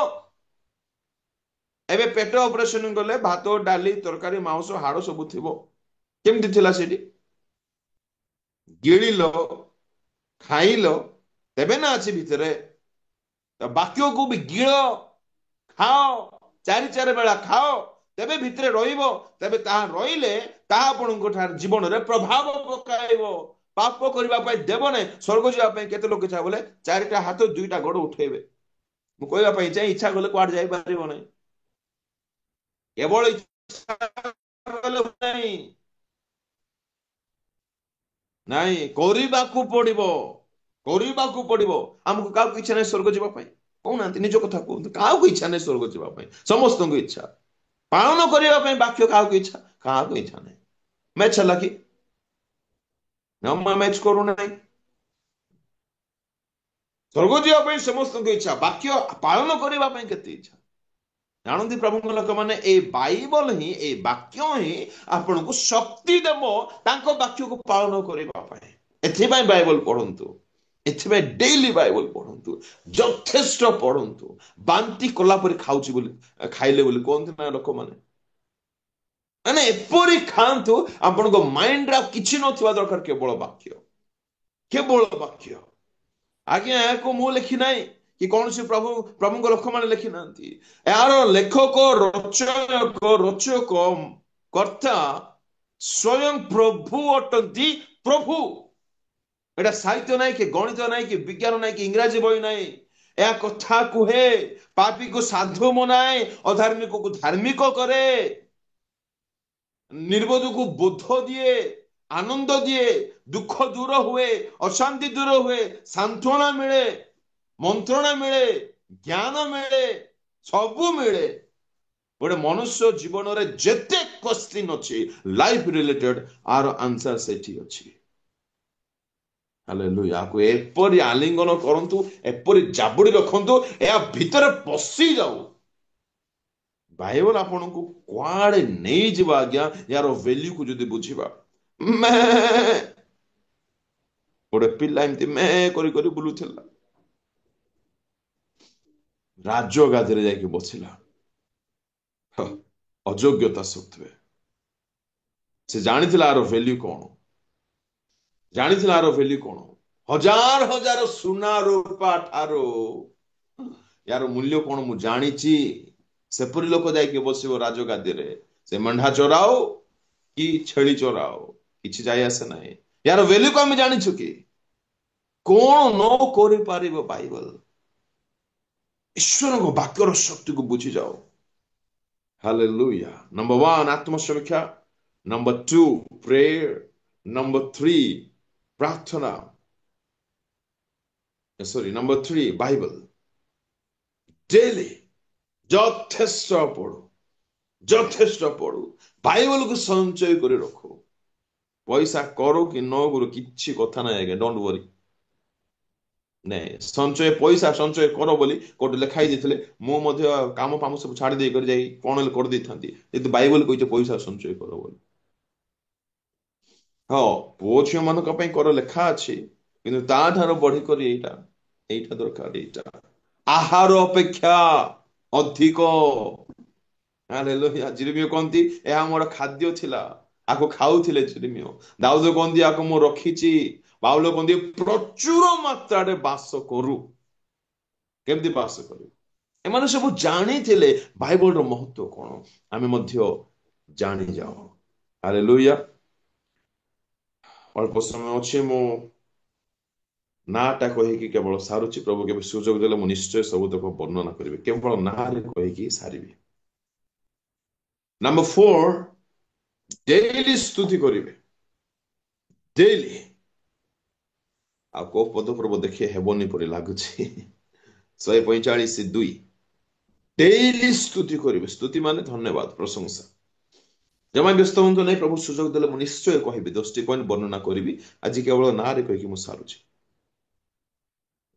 ଏବେ ପେଟ ଅପରେସନ କଲେ ଭାତ, ଡାଲି, ତରକାରୀ, ମାଉଁସ, ହାଡ ସବୁ ଥିବ। କେମିତି ଥିଲା ସେଠି? ଗିଳିଲ, ଖାଇଲ, ତେବେ ନା ଅଛି ଭିତରେ। ବାକ୍ୟକୁ ବି ଗିଳ, ଖାଅ, ଚାରି ଚାରି ବେଳା ଖାଅ, ତେବେ ଭିତରେ ରହିବ। ତେବେ ତାହା ରହିଲେ ତାହା ଆପଣଙ୍କ ଠାରେ ଜୀବନରେ ପ୍ରଭାବ ପକାଇବ। ପାପ କରିବା ପାଇଁ ଦେବ ନାହିଁ। ସ୍ୱର୍ଗ ଯିବା ପାଇଁ କେତେ ଲୋକ ଇଚ୍ଛା ବୋଲେ ଚାରିଟା ହାତ ଦୁଇଟା ଗୋଡ ଉଠେଇବେ। ମୁଁ କହିବା ପାଇଁ ଚାହେଁ, ଇଚ୍ଛା କଲେ କୁଆଡେ ଯାଇପାରିବ ନାହିଁ। କେବଳ ଇଚ୍ଛା କଲେ ନାହିଁ, ନାଇଁ, କରିବାକୁ ପଡିବ, କରିବାକୁ ପଡିବ। ଆମକୁ କାହାକୁ ଇଚ୍ଛା ନାହିଁ ସ୍ୱର୍ଗ ଯିବା ପାଇଁ? କହୁନାହାନ୍ତି, ନିଜ କଥା କୁହନ୍ତୁ। କାହାକୁ ଇଚ୍ଛା ନାହିଁ ସ୍ୱର୍ଗ ଯିବା ପାଇଁ? ସମସ୍ତଙ୍କୁ ଇଚ୍ଛା। ପାଳନ କରିବା ପାଇଁ ବାକ୍ୟ କାହାକୁ ଇଚ୍ଛା? କାହାକୁ ଇଚ୍ଛା ନାହିଁ। ମ୍ୟାଚ ହେଲା କି? ଜମା ମ୍ୟାଚ କରୁନାହିଁ। ସ୍ୱର୍ଗ ଯିବା ପାଇଁ ସମସ୍ତଙ୍କୁ ଇଚ୍ଛା, ବାକ୍ୟ ପାଳନ କରିବା ପାଇଁ କେତେ ଇଚ୍ଛା। ଜାଣନ୍ତି ପ୍ରଭୁଙ୍କ ଲୋକମାନେ, ଏଇ ବାଇବଲ ହିଁ, ଏଇ ବାକ୍ୟ ହିଁ ଆପଣଙ୍କୁ ଶକ୍ତି ଦେବ ତାଙ୍କ ବାକ୍ୟକୁ ପାଳନ କରିବା ପାଇଁ। ଏଥିପାଇଁ ବାଇବଲ ପଢନ୍ତୁ, ଏଥିପାଇଁ ଡେଇଲି ବାଇବଲ ପଢନ୍ତୁ, ଯଥେଷ୍ଟ ପଢନ୍ତୁ। ବାନ୍ତି କଲା ପରେ ଖାଉଛି ବୋଲି, ଖାଇଲେ ବୋଲି କୁହନ୍ତି ନା ଲୋକମାନେ। ମାନେ ଏପରି ଖାଆନ୍ତୁ ଆପଣଙ୍କ ମାଇଣ୍ଡରେ ଆଉ କିଛି ନଥିବା ଦରକାର, କେବଳ ବାକ୍ୟ, କେବଳ ବାକ୍ୟ। ଆଜ୍ଞା, ଏହାକୁ ମୁଁ ଲେଖି ନାହିଁ କି କୌଣସି ପ୍ରଭୁଙ୍କ ଲୋକମାନେ ଲେଖି ନାହାନ୍ତି। ଏହାର ଲେଖକ, ରଚକ, କର୍ତ୍ତା ସ୍ୱୟଂ ପ୍ରଭୁ ଅଟନ୍ତି। ପ୍ରଭୁ। ଏଟା ସାହିତ୍ୟ ନାହିଁ କି ଗଣିତ ନାହିଁ କି ବିଜ୍ଞାନ ନାହିଁ କି ଇଂରାଜୀ ବହି ନାହିଁ। ଏହା କଥା କୁହେ, ପାପୀକୁ ସାଧୁ ମନାଏ, ଅଧାର୍ମିକକୁ ଧାର୍ମିକ କରେ, ନିର୍ବୋଧକୁ ବୋଧ ଦିଏ, ଆନନ୍ଦ ଦିଏ, ଦୁଃଖ ଦୂର ହୁଏ, ଅଶାନ୍ତି ଦୂର ହୁଏ, ସାନ୍ତ୍ୱନା ମିଳେ, ମନ୍ତ୍ରଣା ମିଳେ, ଜ୍ଞାନ ମିଳେ, ସବୁ ମିଳେ। ଗୋଟେ ମନୁଷ୍ୟ ଜୀବନରେ ଯେତେ କ୍ୱେଶ୍ଚିନ୍ ଅଛି ଲାଇଫ ରିଲେଟେଡ, ଆର ଆନ୍ସର ସେଠି ଅଛି। ହାଲେଲୁୟା। ୟାକୁ ଏପରି ଆଲିଙ୍ଗନ କରନ୍ତୁ, ଏପରି ଜାବୁଡି ରଖନ୍ତୁ, ଏହା ଭିତରେ ପଶି ଯାଉ। ବାଇବଲ ଆପଣଙ୍କୁ କୁଆଡେ ନେଇଯିବ ଆଜ୍ଞା, ୟାର ଭ୍ୟାଲ୍ୟୁକୁ ଯଦି ବୁଝିବା। ଗୋଟେ ପିଲା ଏମିତି ମେ କରି କରି ବୁଲୁଥିଲା, ରାଜଗାଦିରେ ଯାଇକି ବସିଲା। ଅଯୋଗ୍ୟତା ସତ୍ତ୍ୱେ ସେ ଜାଣିଥିଲା ଆର ଭ୍ୟାଲ୍ୟୁ କଣ, ଜାଣିଥିଲା ଆର ଭ୍ୟାଲ୍ୟୁ କଣ। ହଜାର ହଜାର ସୁନା ରୂପା ଠାରୁ ୟାର ମୂଲ୍ୟ କଣ ମୁଁ ଜାଣିଛି। ସେପରି ଲୋକ ଯାଇକି ବସିବ ରାଜଗାଦିରେ, ସେ ମେଣ୍ଢା ଚରାଉ କି ଛେଳି ଚରାଉ କିଛି ଯାଇ ଆସେ ନାହିଁ। ୟାର ଭ୍ୟାଲ୍ୟୁକୁ ଆମେ ଜାଣିଛୁ କି? କଣ ନ କରିପାରିବ ବାଇବଲ। ଈଶ୍ୱରଙ୍କ ବାକ୍ୟର ଶକ୍ତିକୁ ବୁଝିଯାଉ। ହାଲେଲୁୟା। ନମ୍ବର 1 ଆତ୍ମସମୀକ୍ଷା, ନମ୍ବର 2 ପ୍ରେୟର, ନମ୍ବର 3 ପ୍ରାର୍ଥନା, ନମ୍ବର 3 ବାଇବଲ। ଡେଲି ଯଥେଷ୍ଟ ପଢୁ, ଯଥେଷ୍ଟ ପଢୁ। ବାଇବଲକୁ ସଞ୍ଚୟ କରି ରଖୁ। ପଇସା କରୁ କି ନ କରୁ କିଛି କଥା ନାହିଁ ଆଜ୍ଞା, ଡୋଣ୍ଟ ୱରି। ନାଇଁ, ସଞ୍ଚୟ ପଇସା ସଞ୍ଚୟ କର ବୋଲି କୋଉଠି ଲେଖା ହେଇଯାଇଥିଲେ ମୁଁ ମଧ୍ୟ କାମ ଫାମ ସବୁ ଛାଡି ଦେଇକରି ଯାଇ କଣ ହେଲେ କରିଦେଇଥାନ୍ତି। କିନ୍ତୁ ବାଇବଲ କହିছে ପଇସା ସଞ୍ଚୟ କର ବୋଲି। ହଁ, ପୁଅ ଝିଅ ମାନଙ୍କ ପାଇଁ କର ଲେଖା ଅଛି, କିନ୍ତୁ ତା ଠାରୁ ବଢିକରି ଏଇଟା ଏଇଟା ଦରକାର। ଏଇଟା ଆହାର ଅପେକ୍ଷା ଅଧିକ। ହାଲେଲୁୟା। ଜିରମିୟ କହନ୍ତି ଏହା ମୋର ଖାଦ୍ୟ ଥିଲା, ଆକୁ ଖାଉଥିଲେ ଜିରମିୟ। ଦାଉଦ କହନ୍ତି ଆକୁ ମୁଁ ରଖିଛି। ପାଉଲ କହନ୍ତି ପ୍ରଚୁର ମାତ୍ରାରେ ବାସ କରୁ। କେମିତି ବାସ କରୁ? ଏମାନେ ସବୁ ଜାଣିଥିଲେ ବାଇବଲର ମହତ୍ଵ କଣ, ଆମେ ମଧ୍ୟ ଜାଣିଯାଉ। ହାଲେଲୁୟା। ଅଳ୍ପ ସମୟ ଅଛି, ମୁଁ ନାଟା କହିକି କେବଳ ସାରୁଛି। ପ୍ରଭୁ କେବେ ସୁଯୋଗ ଦେଲେ ମୁଁ ନିଶ୍ଚୟ ସବୁତକ ବର୍ଣ୍ଣନା କରିବି। କେବଳ ନାଁରେ କହିକି ସାରିବି। ନମ୍ବର 4 ଡେଲି ସ୍ତୁତି କରିବେ। ଡେଲି। ଆଉ କୋଉ ପଦପ୍ରଭୁ ଦେଖି ହେବନି ପରି ଲାଗୁଛି। 145:2 ଡେଲି ସ୍ତୁତି କରିବେ। ସ୍ତୁତି ମାନେ ଧନ୍ୟବାଦ, ପ୍ରଶଂସା। ଜମା ବ୍ୟସ୍ତ ହୁଅନ୍ତୁ ନାହିଁ। ପ୍ରଭୁ ସୁଯୋଗ ଦେଲେ ମୁଁ ନିଶ୍ଚୟ କହିବି, 10ଟି ପଏଣ୍ଟ ବର୍ଣ୍ଣନା କରିବି। ଆଜି କେବଳ ନାଁରେ କହିକି ମୁଁ ସାରୁଛି।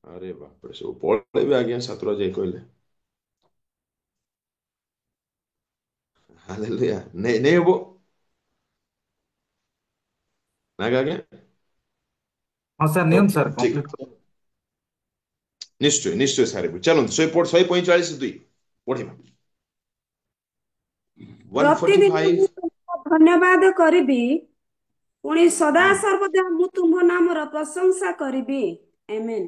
ଆରେ ବାପରେ, ସବୁ ପଳେଇବେ ଆଜ୍ଞା ସାତୁରା ଯାଇ କହିଲେ। ହାଲେଲୁୟା। ନେଇ ହବ ନା ଆଜ୍ଞା? ହଁ ସାର୍, ନିଅନ୍ତୁ ଓକେ, ସାର୍, ଠିକ। କମ୍ପ୍ଲିଟ କରନ୍ତୁ। ନିଶ୍ଚୟ ନିଶ୍ଚୟ ସାରିବୁ। ଚାଲନ୍ତୁ 145:2 ପଢିବା। ପ୍ରତିଦିନ 145 ମୁଁ ତୁମକୁ ଧନ୍ୟବାଦ କରିବି, ପୁଣି ସଦା ହୁଁ। ସର୍ବଦା ମୁଁ ତୁମ୍ଭ ନାମର ପ୍ରଶଂସା କରିବି। ଆମେନ୍।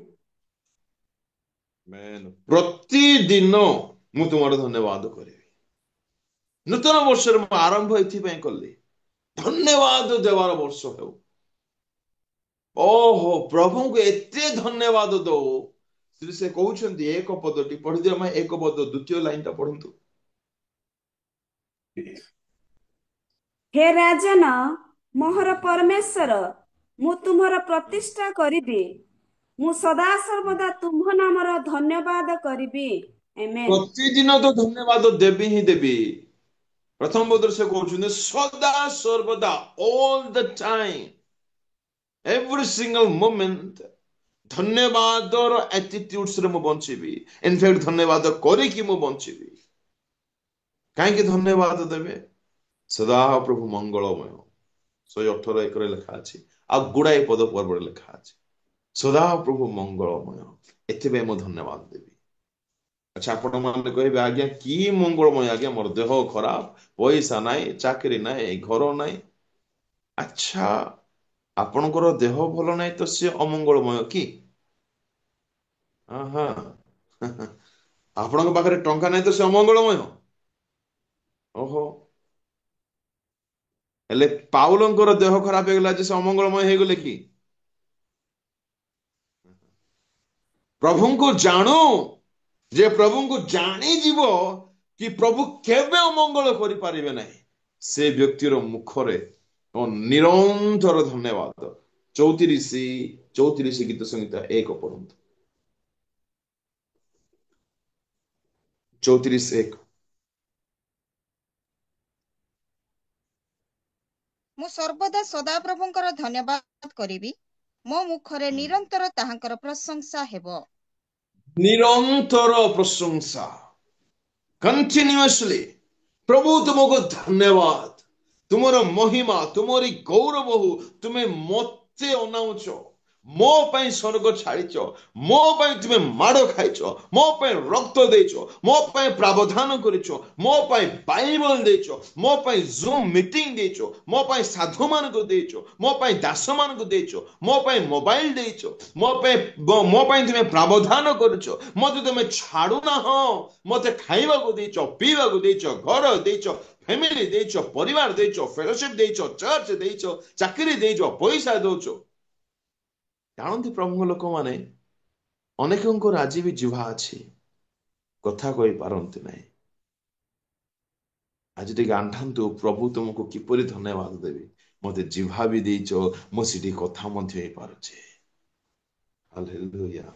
ପ୍ରତିଦିନ ମୁଁ ତୁମର ଧନ୍ୟବାଦ କରିବି। ନୂତନ ବର୍ଷରେ ମୁଁ ଆରମ୍ଭ ଏଥିପାଇଁ କଲି, ଧନ୍ୟବାଦ ଦେବାର ବର୍ଷ ହେଉ। ଓହୋ, ପ୍ରଭୁଙ୍କୁ ଏତେ ଧନ୍ୟବାଦ ଦଉ। ସେ କହୁଛନ୍ତି ଏକ ପଦଟି ପଢିଦିଅ। ଆମେ ଏକ ପଦ ଦ୍ୱିତୀୟ ଲାଇନଟା ପଢନ୍ତୁ। ହେ ରାଜନ ମୋହର ପରମେଶ୍ୱର, ମୁଁ ତୁମ୍ଭର ପ୍ରତିଷ୍ଠା କରିବି, ମୁଁ ସଦା ସର୍ବଦା ତୁମ୍ଭ ନାମର ଧନ୍ୟବାଦ କରିବି। ଆମେନ୍। ପ୍ରତିଦିନ ତ ଧନ୍ୟବାଦ ଦେବି ହିଁ ଦେବି। ପ୍ରଥମ ପଦରେ ସେ କହୁଛନ୍ତି ସଦା ସର୍ବଦା, all the time, every single moment ଧନ୍ୟବାଦର ଆଟିଟ୍ୟୁଡ୍ସରେ ମୁଁ ବଞ୍ଚିବି। ଇନଫ୍ୟାକ୍ଟ ଧନ୍ୟବାଦ କରିକି ମୁଁ ବଞ୍ଚିବି। କାହିଁକି ଧନ୍ୟବାଦ ଦେବେ? ସଦା ପ୍ରଭୁ ମଙ୍ଗଳମୟ। 118:1 ଲେଖା ଅଛି। ଆଉ ଗୁଡାଏ ପଦ ପର୍ବରେ ଲେଖା ଅଛି। ସଦା ପ୍ରଭୁ ମଙ୍ଗଳମୟ, ଏଥିପାଇଁ ମୁଁ ଧନ୍ୟବାଦ ଦେବି। ଆଚ୍ଛା, ଆପଣ ମାନେ କହିବେ ଆଜ୍ଞା କି ମଙ୍ଗଳମୟ? ଆଜ୍ଞା ମୋର ଦେହ ଖରାପ, ପଇସା ନାହିଁ, ଚାକିରି ନାହିଁ, ଘର ନାହିଁ। ଆଚ୍ଛା, ଆପଣଙ୍କର ଦେହ ଭଲ ନାହିଁ ତ ସିଏ ଅମଙ୍ଗଳମୟ କି? ଆପଣଙ୍କ ପାଖରେ ଟଙ୍କା ନାହିଁ ତ ସେ ଅମଙ୍ଗଳମୟ? ଓହୋ, ହେଲେ ପାଉଲଙ୍କର ଦେହ ଖରାପ ହେଇଗଲା ଯେ ସେ ଅମଙ୍ଗଳମୟ ହେଇଗଲେ କି? ପ୍ରଭୁଙ୍କୁ ଜାଣୁ, ଯେ ପ୍ରଭୁଙ୍କୁ ଜାଣିଯିବ କି ପ୍ରଭୁ କେବେ ଅମଙ୍ଗଳ କରିପାରିବେ ନାହିଁ, ସେ ବ୍ୟକ୍ତିର ମୁଖରେ ନିରନ୍ତର ଧନ୍ୟବାଦ। 34 ଗୀତ ସଂହିତା 1 ପଢନ୍ତୁ। 34:1 ମୁଁ ସର୍ବଦା ସଦାପ୍ରଭୁଙ୍କର ଧନ୍ୟବାଦ କରିବି, ମୋ ମୁଖରେ ନିରନ୍ତର ତାହାଙ୍କର ପ୍ରଶଂସା ହେବ। ନିରନ୍ତର ପ୍ରଶଂସା, କଣ୍ଟିନ୍ୟୁଅସଲି। ପ୍ରଭୁ ତୁମକୁ ଧନ୍ୟବାଦ, ତୁମର ମହିମା, ତୁମରି ଗୌରବ ହଉ। ତୁମେ ମତେ ଅନାଉଛ, ମୋ ପାଇଁ ସ୍ୱର୍ଗ ଛାଡ଼ିଛ, ମୋ ପାଇଁ ତୁମେ ମାଡ଼ ଖାଇଛ, ମୋ ପାଇଁ ରକ୍ତ ଦେଇଛ, ମୋ ପାଇଁ ପ୍ରାବଧାନ କରିଛ, ମୋ ପାଇଁ ବାଇବଲ ଦେଇଛ, ମୋ ପାଇଁ ଜୁମ୍ ମିଟିଂ ଦେଇଛ, ମୋ ପାଇଁ ସାଧୁମାନଙ୍କୁ ଦେଇଛ, ମୋ ପାଇଁ ଦାସମାନଙ୍କୁ ଦେଇଛ, ମୋ ପାଇଁ ମୋବାଇଲ ଦେଇଛ, ମୋ ପାଇଁ ତୁମେ ପ୍ରାବଧାନ କରିଛ, ମତେ ତୁମେ ଛାଡୁନାହ, ମତେ ଖାଇବାକୁ ଦେଇଛ, ପିଇବାକୁ ଦେଇଛ, ଘର ଦେଇଛ, ଫ୍ୟାମିଲି ଦେଇଛ, ପରିବାର ଦେଇଛ, ଫେଲୋସିପ ଦେଇଛ, ଚର୍ଚ୍ଚ ଦେଇଛ, ଚାକିରି ଦେଇଛ, ପଇସା ଦଉଛ। ଜାଣନ୍ତି ପ୍ରଭୁଙ୍କ ଲୋକମାନେ ଅନେକଙ୍କର ଆଜି ବି ଜିହ୍ବା ଅଛି, କଥା କହିପାରନ୍ତି ନାହିଁ। ଆଜି ଟିକେ ଆଣ୍ଠାନ୍ତୁ, ପ୍ରଭୁ ତୁମକୁ କିପରି ଧନ୍ୟବାଦ ଦେବି, ମତେ ଜିହ୍ବା ବି ଦେଇଛ, ମୁଁ ସେଠି କଥା ମଧ୍ୟ ହେଇପାରୁଛି। ହାଲେଲୁୟା।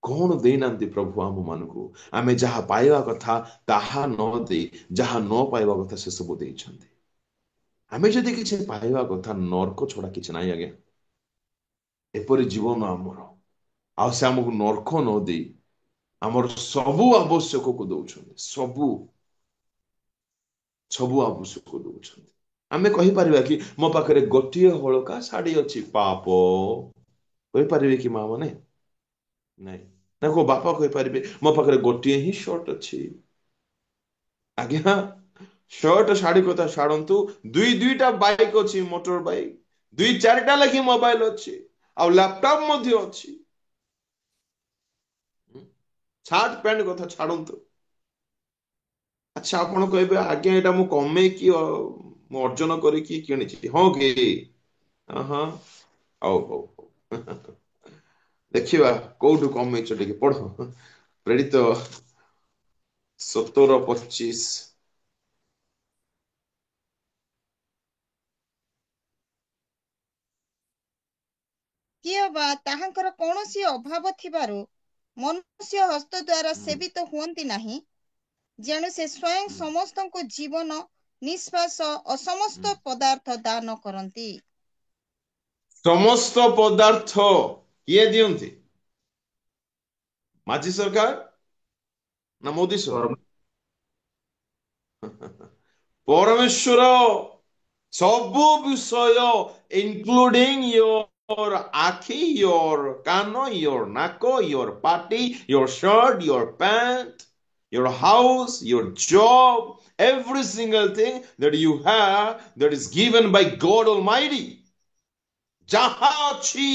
କଣ ଦେଇନାହାନ୍ତି ପ୍ରଭୁ ଆମ ମାନଙ୍କୁ? ଆମେ ଯାହା ପାଇବା କଥା ତାହା ନ ଦେଇ ଯାହା ନ ପାଇବା କଥା ସେ ସବୁ ଦେଇଛନ୍ତି। ଆମେ ଯଦି କିଛି ପାଇବା କଥା, ନର୍କ ଛଡା କିଛି ନାହିଁ ଆଜ୍ଞା। ଏପରି ଜୀବନ ଆମର, ଆଉ ସେ ଆମକୁ ନର୍କ ନ ଦେଇ ଆମର ସବୁ ଆବଶ୍ୟକକୁ ଦଉଛନ୍ତି, ସବୁ ଆବଶ୍ୟକ ଦଉଛନ୍ତି। ଆମେ କହିପାରିବା କି ମୋ ପାଖରେ ଗୋଟିଏ ହଳକା ଶାଢୀ ଅଛି, ପାପ କହିପାରିବେ କି ମା ମାନେ? ନାଇଁ। ନା କୋ ବାପା କହିପାରିବେ ମୋ ପାଖରେ ଗୋଟିଏ ହିଁ ସର୍ଟ ଅଛି? ଆଜ୍ଞା, ସର୍ଟ ଶାଢୀ କଥା ଛାଡନ୍ତୁ, ଦୁଇଟା ବାଇକ୍ ଅଛି, ମୋଟର ବାଇକ୍, 2-4ଟା ଲେଖି ମୋବାଇଲ ଅଛି, ଆଉ ଲ୍ୟାପଟପ୍ ମଧ୍ୟ ଅଛି। ସାର୍ଟ ପ୍ୟାଣ୍ଟ କଥା ଛାଡନ୍ତୁ। ଆଚ୍ଛା, ଆପଣ କହିବେ ଆଜ୍ଞା ଏଇଟା ମୁଁ କମେଇକି ମୁଁ ଅର୍ଜନ କରିକି କିଣିଛି। ହଁ କି? ହଁ, ହଉ ହଉ ହଉ। ଦେଖିବା କୋଉଠୁ କମେଇଛ, ଟିକେ ପଢ। ପ୍ରେରିତ 17:25। କିଏ ବା ତାହାଙ୍କର କୌଣସି ଅଭାବ ଥିବାରୁ ମନୁଷ୍ୟ ହସ୍ତ ଦ୍ୱାରା ସେବିତ ହୁଅନ୍ତି ନାହିଁ, ଯେଣୁ ସେ ସ୍ୱୟଂ ସମସ୍ତଙ୍କୁ ଜୀବନ, ନିଶ୍ୱାସ ଓ ସମସ୍ତ ପଦାର୍ଥ ଦାନ କରନ୍ତି। ସମସ୍ତ ପଦାର୍ଥ କିଏ ଦିଅନ୍ତି? ମାଝୀ ସରକାର ନା ମୋଦି ସରକାର? ପରମେଶ୍ୱର ସବୁ ବିଷୟ, ଇନକ୍ଲୁଡିଂ your ଆଖି, your କାନ, your ନାକ, your ପାଟି, your shirt, your pant, your house, your job, every single thing that you have that is given by God Almighty. ଯାହା ଅଛି,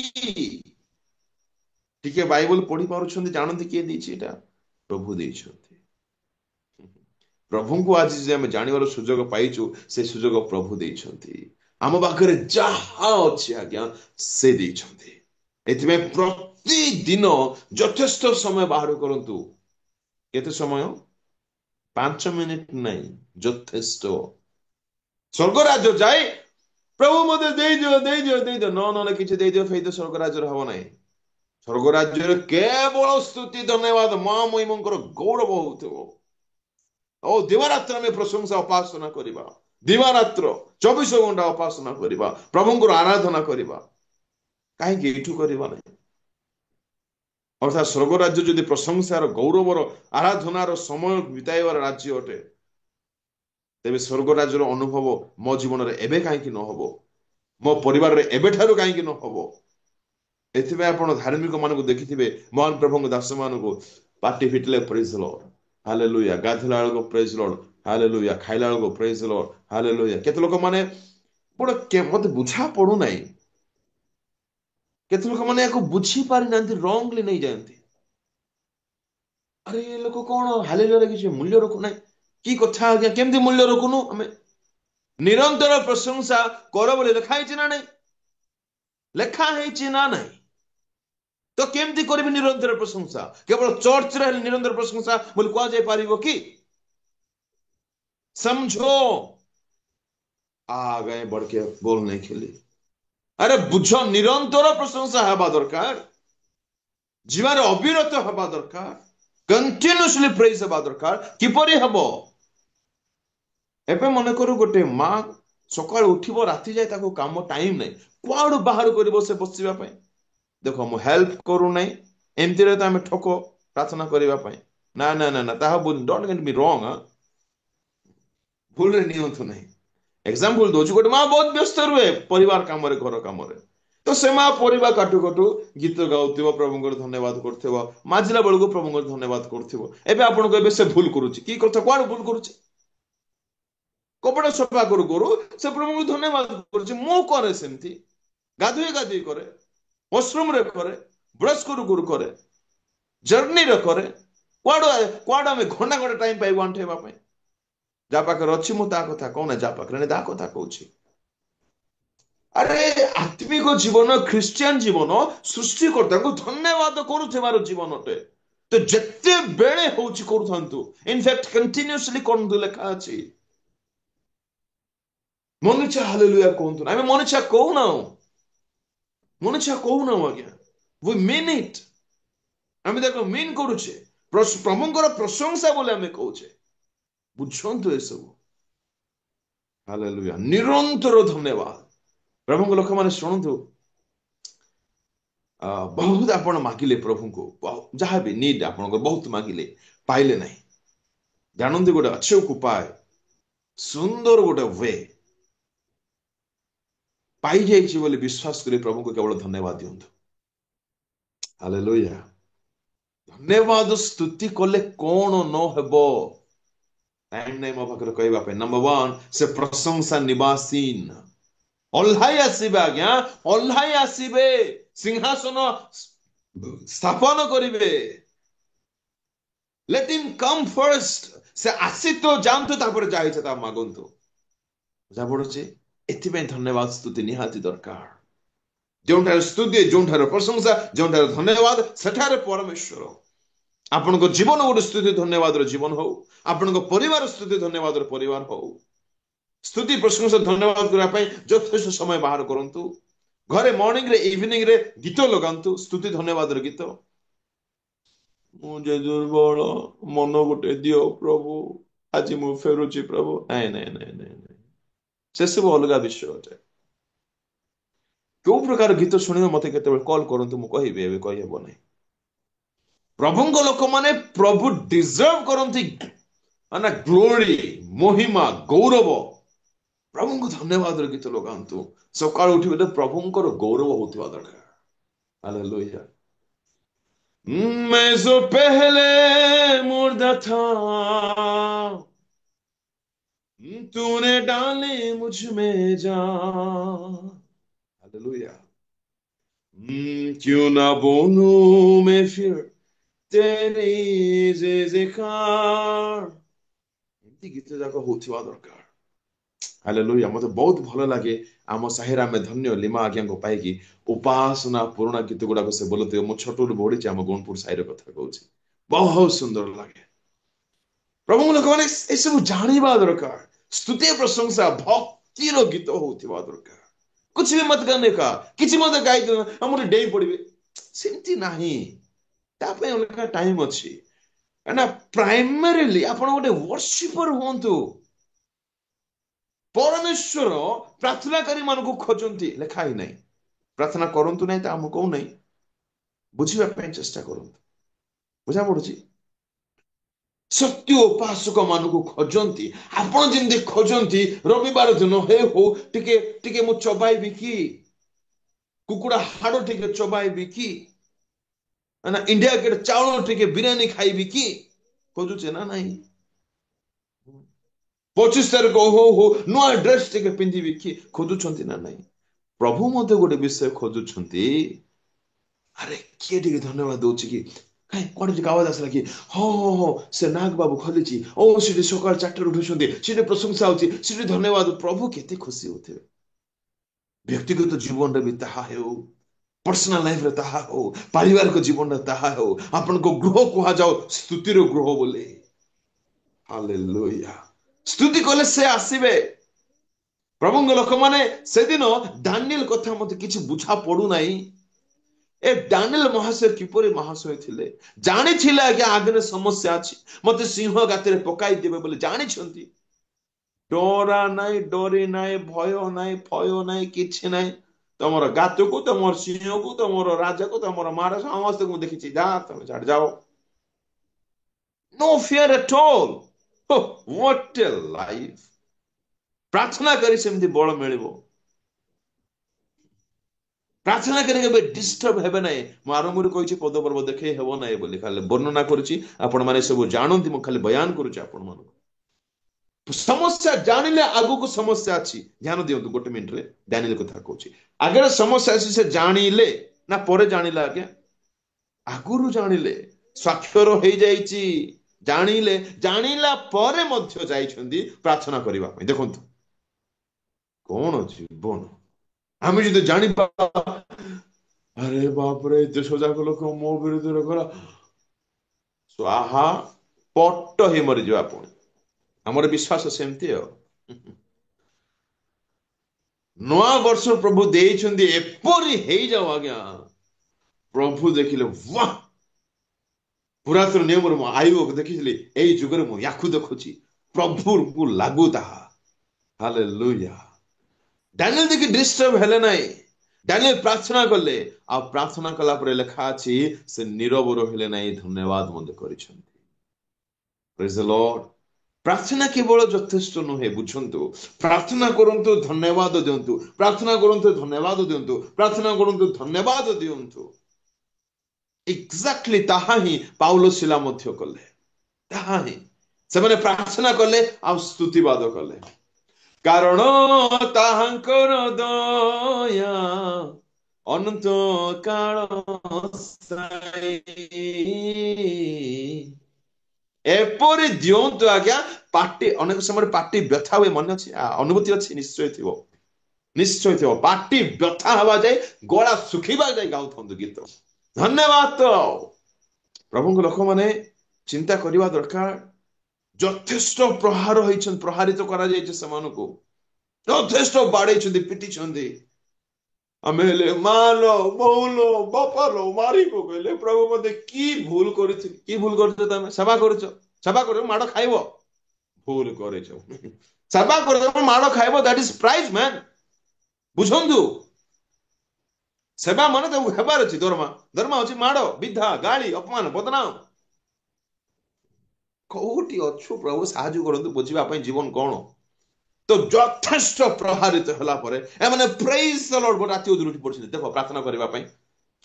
ଟିକେ ବାଇବଲ ପଢି ପାରୁଛନ୍ତି, ଜାଣନ୍ତି କିଏ ଦେଇଛି? ଏଟା ପ୍ରଭୁ ଦେଇଛନ୍ତି। ପ୍ରଭୁଙ୍କୁ ଆଜି ଯେ ଆମେ ଜାଣିବାର ସୁଯୋଗ ପାଇଛୁ, ସେ ସୁଯୋଗ ପ୍ରଭୁ ଦେଇଛନ୍ତି। ଆମ ପାଖରେ ଯାହା ଅଛି ଆଜ୍ଞା ସେ ଦେଇଛନ୍ତି। ଏଥିପାଇଁ ପ୍ରତିଦିନ ଯଥେଷ୍ଟ ସମୟ ବାହାର କରନ୍ତୁ। କେତେ ସମୟ? 5 ମିନିଟ ନାହିଁ, ଯଥେଷ୍ଟ। ସ୍ୱର୍ଗ ରାଜ୍ୟ ଯାଏ ପ୍ରଭୁ ମତେ ଦେଇଦିଅ ଦେଇଦିଅ ଦେଇଦିଅ, ନହେଲେ କିଛି ଦେଇଦିଅ ଫେଇଦିଅ, ସ୍ୱର୍ଗ ରାଜ୍ୟରେ ହବ ନାହିଁ। ସ୍ୱର୍ଗ ରାଜ୍ୟରେ କେବଳ ସ୍ତୁତି, ଧନ୍ୟବାଦ, ମହାମହିମଙ୍କର ଗୌରବ ହଉଥିବ। ଓ ଦିବାରାତ୍ର ଆମେ ପ୍ରଶଂସା ଉପାସନା କରିବା, ଦିବାରାତ୍ର 24 ଘଣ୍ଟା ଉପାସନା କରିବା, ପ୍ରଭୁଙ୍କର ଆରାଧନା କରିବା। କାହିଁକି ଏଇଠୁ କରିବା ନାହିଁ? ଅର୍ଥାତ୍ ସ୍ୱର୍ଗ ରାଜ୍ୟ ଯଦି ପ୍ରଶଂସାର, ଗୌରବର, ଆରାଧନାର ସମୟ ବିତାଇବାର ରାଜ୍ୟ ଅଟେ, ତେବେ ସ୍ୱର୍ଗ ରାଜ୍ୟର ଅନୁଭବ ମୋ ଜୀବନରେ ଏବେ କାହିଁକି ନ ହବ? ମୋ ପରିବାରରେ ଏବେଠାରୁ କାହିଁକି ନ ହବ? ଏଥିପାଇଁ ଆପଣ ଧାର୍ମିକ ମାନଙ୍କୁ ଦେଖିଥିବେ, ମହାନ ପ୍ରଭୁଙ୍କ ଦାସ ମାନଙ୍କୁ ପାଟି ଫିଟିଲେ ପ୍ରେଜ୍ ଲର୍ଡ, ହାଲେଲୁୟା, ଗାଧେଇଲା ବେଳକୁ ପ୍ରେଜ୍ ଲର୍ଡ, ହାଲେଲୁୟା, ଖାଇଲା ବେଳକୁ ପ୍ରେଜ୍ ଲର୍ଡ, ହାଲେଲୁୟା। କେତେ ଲୋକ ମାନେ ମତେ ବୁଝା ପଡୁନାହିଁ, କେତେ ଲୋକ ମାନେ ୟାକୁ ବୁଝି ପାରିନାହାନ୍ତି, ରଙ୍ଗଲି ନେଇଯାଆନ୍ତି। ଆରେ ଏ ଲୋକ କଣ ହାଲେଲୁୟାରେ କିଛି ମୂଲ୍ୟ ରଖୁନାହିଁ? କି କଥା ଆଜ୍ଞା, କେମିତି ମୂଲ୍ୟ ରଖୁନୁ? ଆମେ ନିରନ୍ତର ପ୍ରଶଂସା କର ବୋଲି ଲେଖା ହେଇଛି ନା ନାହିଁ? ଲେଖା ହେଇଛି ନା ନାହିଁ? ତ କେମିତି କରିବି ନିରନ୍ତର ପ୍ରଶଂସା? କେବଳ ଚର୍ଚ୍ଚରେ ହେଲେ ନିରନ୍ତର ପ୍ରଶଂସା ବୋଲି କୁହାଯାଇ ପାରିବ କି? समझो आ गए बढ़ के बोलने के लिए। अरे बुझ, निरंतर प्रशंसा हेबा दरकार, जीवन अविरत हेबा दरकार, कंटिन्यूअसली प्रेज हेबा दरकार। किपरि हेबो? एबे मन करू गोटे मां सकाळ उठिबो, राति जाय ताको काम टाइम नाही, कुआडू बाहर करिबो से बसिबा पई। देखो मु हेल्प करू नाही, एमति रे त आमे ठको प्रार्थना करिबा पई। ना ना ना ना, ताहा डोंट गेट मी रॉन्ग, भूल रे नियंतु नहीं। एग्जाम्पल दौर, गोटे माँ बहुत व्यस्त रुए परिवार काम, घर काम, तो से माँ परिवा काटु काटु गीत गाउथिबो प्रभुंकर धन्यवाद करथिबो माजिला बेलको प्रभुंकर धन्यवाद करथिबो एबे आपन को एबे से भूल करूची की करथ कोन भूल करूची कपड़ा सफा करू करू से प्रभु को धन्यवाद करूची मो करे सेमती गाधुई करे वॉशरूम रे करे ब्रश करू करू करे जर्नी रे करे क्वाड में घंटा घंटा टाइम पाई वांटेबा पई जा पाकर अछि मु ता कथा कोन जा पाकर ने दा कथा कहूची अरे आत्मिक जीवन ख्रिस्टियन जीवन सृष्टिकर्ता को धन्यवाद करूथिबार जीवन अटे तो जत्ते बेले होची करूथांतु इनफैक्ट कंटिन्यूअसली कोन लेखा अछि मनुष्य हालेलुया कहतु आम मनुष्य कहूना मनुष्य कहूना आज्ञा वी मीन इट आम देखो मीन करुचे प्रभुंकर प्रशंसा बोले आम कहूचे बुझंतु ए सब हालेलुया निरंतर धन्यवाद प्रभु लोक माने शुणु बहुत आपण मागिले प्रभु को जहाँ भी नीड आपण बहुत मागिले पाइले नहीं जानते गोटे अच्छे उपाय सुंदर गोटे वे पाई जाइए बोले विश्वास करी प्रभु को केवल धन्यवाद दिंतु हालेलुया धन्यवाद स्तुति कले कौन न हेबो टाइम नहीं मो पाखरे कहबा पे नंबर 1 से प्रशंसा निवासीन ओल्हाई आसीबे आज्ञा ओल्हाई आसीबे सिंहासन स्थापन करिवे लेट हिम कम फर्स्ट से आसी तो जानतु तापर जाई छता मागंतु जा पड़ुची एथिबे धन्यवाद स्तुति निहाती दरकार जोंठार स्तुति जोंठार प्रशंसा जोंठार धन्यवाद सेठारे परमेश्वर आपण को जीवन गोटे स्तुति धन्यवाद जीवन हो आपण को परिवार स्तुति धन्यवाद परिवार हो स्तुति प्रशंसा धन्यवाद करने यथेष्ट समय बाहर करंतु घरे मॉर्निंग रे इवनिंग रे गीत लगांतु स्तुति धन्यवाद गीत मुझे दुर्बल मन गोटे दियो प्रभु आज मु फेरुची प्रभु नहीं नहीं नहीं नहीं से सब अलग विषय अटे क्यों प्रकार गीत शुणिबे मते केते कॉल करंतु मु कहिबे एबे कहि हेबो नै प्रभुंग लोक माने प्रभु डिजर्व करंती माने ग्लोरी महिमा गौरव प्रभु को धन्यवाद गीत लगांतु सकाळ उठिबे प्रभुंकर गौरव होतिबा दरकार हालेलुया मैं जो पहले मुर्दा था तूने डाले मुझ में जान हालेलुया क्यों ना बोलूं मैं फिर तेरी जयकार एमती गीत जाक होथिबा दरकार हालेलुया मते बहुत भल लागे आम साहिरा में धन्य लिमा आज्ञा को पाइकी उपासना पुराना गीत गुड़ाक से बोलते मो छोटू बढ़ी आम गुणपुर साहिर कथा कहूँ बहुत सुंदर लगे प्रभु लोक मैंने सब जाना दरकार स्तुति प्रशंसा भक्तिर गीत होथिबा दरकार कुछ भी मत गाने का किसी मत गाई हमरे डेई पड़िबे सेमती नाही तापे अलगा टाइम अछि ना प्राइमरीली आपण गोटे वर्शिपर होंतु परमेश्वर प्रार्थनाकारी मान को खोजंती लेखा ही नहीं प्रार्थना करंतु नहीं ता हम कहू नहीं बुझिबा पे चेष्टा करंतु बुझा पड़ुची सत्य उपासक मान को खोजंती आपण जिंदे खोजंती रविवार दिन हे हो टिके टिके मु चबाइबी की कुकुड़ा हाड़ टिके चबाइबी की ना इंडिया के चावल टिके बिरयानी खाइबी की खोजुचे ना नहीं 25 तारिख हो नुआ ड्रेस टिके पिंधिबी की खोजुछंती ना नहीं प्रभु मते गोटे विषय खोजुछंती अरे किए टिके धन्यवाद दोछि की काई कोड टिके आवाज आसला कि हो से नाग बाबू खलिची ओ सिटी सकाळ 4 उठुछंती सिटी प्रशंसा होची सिटी धन्यवाद प्रभु केते खुशी होते व्यक्तिगत जीवन रे भी ताहा हेउ पर्सनल लाइफ रे ताहा हो परिवार को जीवन रे ताहा हो आपन को गृह कुहा जाओ स्तुति रो गृह बोले हालेलुया स्तुति कले से आसीबे प्रभु लोक माने से दिन दानिएल कथा मते किछि बुझा पडु नाही ए दानिएल महाशय किपरि महाशय थिले जानि थिले आगे आगने समस्या अछि मते सिंह गाते पकाई देबे बोले जानि छंती डरा नाही डरे नाही भय नाही फय नाही किछि नाही तमर गात को तमर सिंह को तमर राजा को तमर मारा समस्त को देखि जा तमे छाड़ जाओ no fear at all what a life प्रार्थना करी सेमती बळ मिलिबो ପ୍ରାର୍ଥନା କରି କେବେ ଡିଷ୍ଟର୍ବ ହେବେ ନାହିଁ। ମୁଁ ଆରମ୍ଭରୁ କହିଛି ପଦ ପର୍ବ ଦେଖେଇ ହେବ ନାହିଁ ବୋଲି, ଖାଲି ବର୍ଣ୍ଣନା କରୁଛି, ଆପଣମାନେ ସବୁ ଜାଣନ୍ତି, ମୁଁ ଖାଲି ବୟାନ କରୁଛି ଆପଣମାନଙ୍କୁ। ସମସ୍ୟା ଜାଣିଲେ ଆଗକୁ ସମସ୍ୟା ଅଛି। ଧ୍ୟାନ ଦିଅନ୍ତୁ ଗୋଟେ ମିନିଟରେ ଡାନିଏଲ କଥା କହୁଛି। ଆଗରେ ସମସ୍ୟା ଅଛି, ସେ ଜାଣିଲେ ନା ପରେ ଜାଣିଲେ? ଆଜ୍ଞା ଆଗରୁ ଜାଣିଲେ, ସ୍ୱାକ୍ଷର ହେଇଯାଇଛି, ଜାଣିଲେ, ଜାଣିଲା ପରେ ମଧ୍ୟ ଯାଇଛନ୍ତି ପ୍ରାର୍ଥନା କରିବା ପାଇଁ। ଦେଖନ୍ତୁ କଣ ଜୀବନ! ଆମେ ଯଦି ଜାଣିବା ଆରେ ବାପରେ ଏତେ ସଜାଗ ଲୋକ ମୋ ବିରୁଦ୍ଧରେ ଗଲା, ସ୍ୱାହା ପଟ ହେଇ ମରିଯିବା। ପୁଣି ଆମର ବିଶ୍ୱାସ ସେମିତି ଆଉ। ନୂଆ ବର୍ଷ ପ୍ରଭୁ ଦେଇଛନ୍ତି, ଏପରି ହେଇଯାଉ ଆଜ୍ଞା। ପ୍ରଭୁ ଦେଖିଲେ ୱାହ, ପୁରାତନ ନିୟମରେ ମୁଁ ଆୟୁବକୁ ଦେଖିଥିଲି, ଏଇ ଯୁଗରେ ମୁଁ ୟାକୁ ଦେଖୁଛି, ପ୍ରଭୁଙ୍କୁ ଲାଗୁ ତାହା। ହାଲେଲୁୟା। ଡାନିଏଲ ଦେଖି ଡିଷ୍ଟର୍ବ ହେଲେ ନାହିଁ। ଡାନିଏଲ ପ୍ରାର୍ଥନା କଲେ, ଆଉ ପ୍ରାର୍ଥନା କଲା ପରେ ଲେଖା ଅଛି ସେ ନୀରବ ରହିଲେ ନାହିଁ, ଧନ୍ୟବାଦ ମଧ୍ୟ କରିଛନ୍ତି। ପ୍ରେଜ୍ ଦ ଲର୍ଡ। ପ୍ରାର୍ଥନା କେବଳ ଯଥେଷ୍ଟ ନୁହେଁ, ବୁଝନ୍ତୁ। ପ୍ରାର୍ଥନା କରନ୍ତୁ, ଧନ୍ୟବାଦ ଦିଅନ୍ତୁ, ପ୍ରାର୍ଥନା କରନ୍ତୁ, ଧନ୍ୟବାଦ ଦିଅନ୍ତୁ, ପ୍ରାର୍ଥନା କରନ୍ତୁ, ଧନ୍ୟବାଦ ଦିଅନ୍ତୁ। ଏକ୍ଜାକ୍ଟଲି ତାହା ହିଁ ପାଉଲ ଶିଲା ମଧ୍ୟ କଲେ। ତାହା ହିଁ ସେମାନେ ପ୍ରାର୍ଥନା କଲେ ଆଉ ସ୍ତୁତିବାଦ କଲେ, କାରଣ ତାହାଙ୍କର ଦୟା ଅନନ୍ତ କାଳ ସ୍ଥାୟୀ। ଏପରି ଦିଅନ୍ତୁ ଆଜ୍ଞା। ପାଟି ଅନେକ ସମୟରେ ପାଟି ବ୍ୟଥା ହୁଏ, ମନେ ଅଛି? ଅନୁଭୂତି ଅଛି? ନିଶ୍ଚୟ ଥିବ, ନିଶ୍ଚୟ ଥିବ। ପାଟି ବ୍ୟଥା ହେବା ଯାଏ, ଗଳା ଶୁଖିବା ଯାଏ ଗାଉଥାନ୍ତୁ ଗୀତ। ଧନ୍ୟବାଦ। ତ ପ୍ରଭୁଙ୍କ ଲୋକମାନେ ଚିନ୍ତା କରିବା ଦରକାର। ଯଥେଷ୍ଟ ପ୍ରହାର ହେଇଛନ୍ତି, ପ୍ରହାରିତ କରାଯାଇଛି ସେମାନଙ୍କୁ, ଯଥେଷ୍ଟ ବାଡେଇଛନ୍ତି, ପିଟିଛନ୍ତି। ଆମେ ହେଲେ ମାଲୋ ବୋଉଲୋ ବାପାଲୋ ମାରି ପକେଇଲେ। ପ୍ରଭୁ ମତେ କି ଭୁଲ କରିଛି? କି ଭୁଲ କରିଛ? ତମେ ସେବା କରୁଛ, ସେବା କରିବ ମାଡ ଖାଇବ। ଭୁଲ କରିଛ, ସେବା କରିବ ମାଡ ଖାଇବ। That is prize man. ବୁଝନ୍ତୁ, ସେବା ମାନେ ତାକୁ ହେବାର ଅଛି ଦରମା। ଦରମା ଅଛି ମାଡ, ବିଧା, ଗାଳି, ଅପମାନ, ବଦନାମ। କୋଉଠି ଅଛୁ ପ୍ରଭୁ? ସାହାଯ୍ୟ କରନ୍ତୁ ବୁଝିବା ପାଇଁ ଜୀବନ କଣ। ତ ଯଥେଷ୍ଟ ପ୍ରହାରିତ ହେଲା ପରେ ଏମାନେ ପ୍ରେଜ ଦ ଲର୍ଡ ରାତି ଅଧରୁ ଉଠି ପଡିଛନ୍ତି। ଦେଖ ପ୍ରାର୍ଥନା କରିବା ପାଇଁ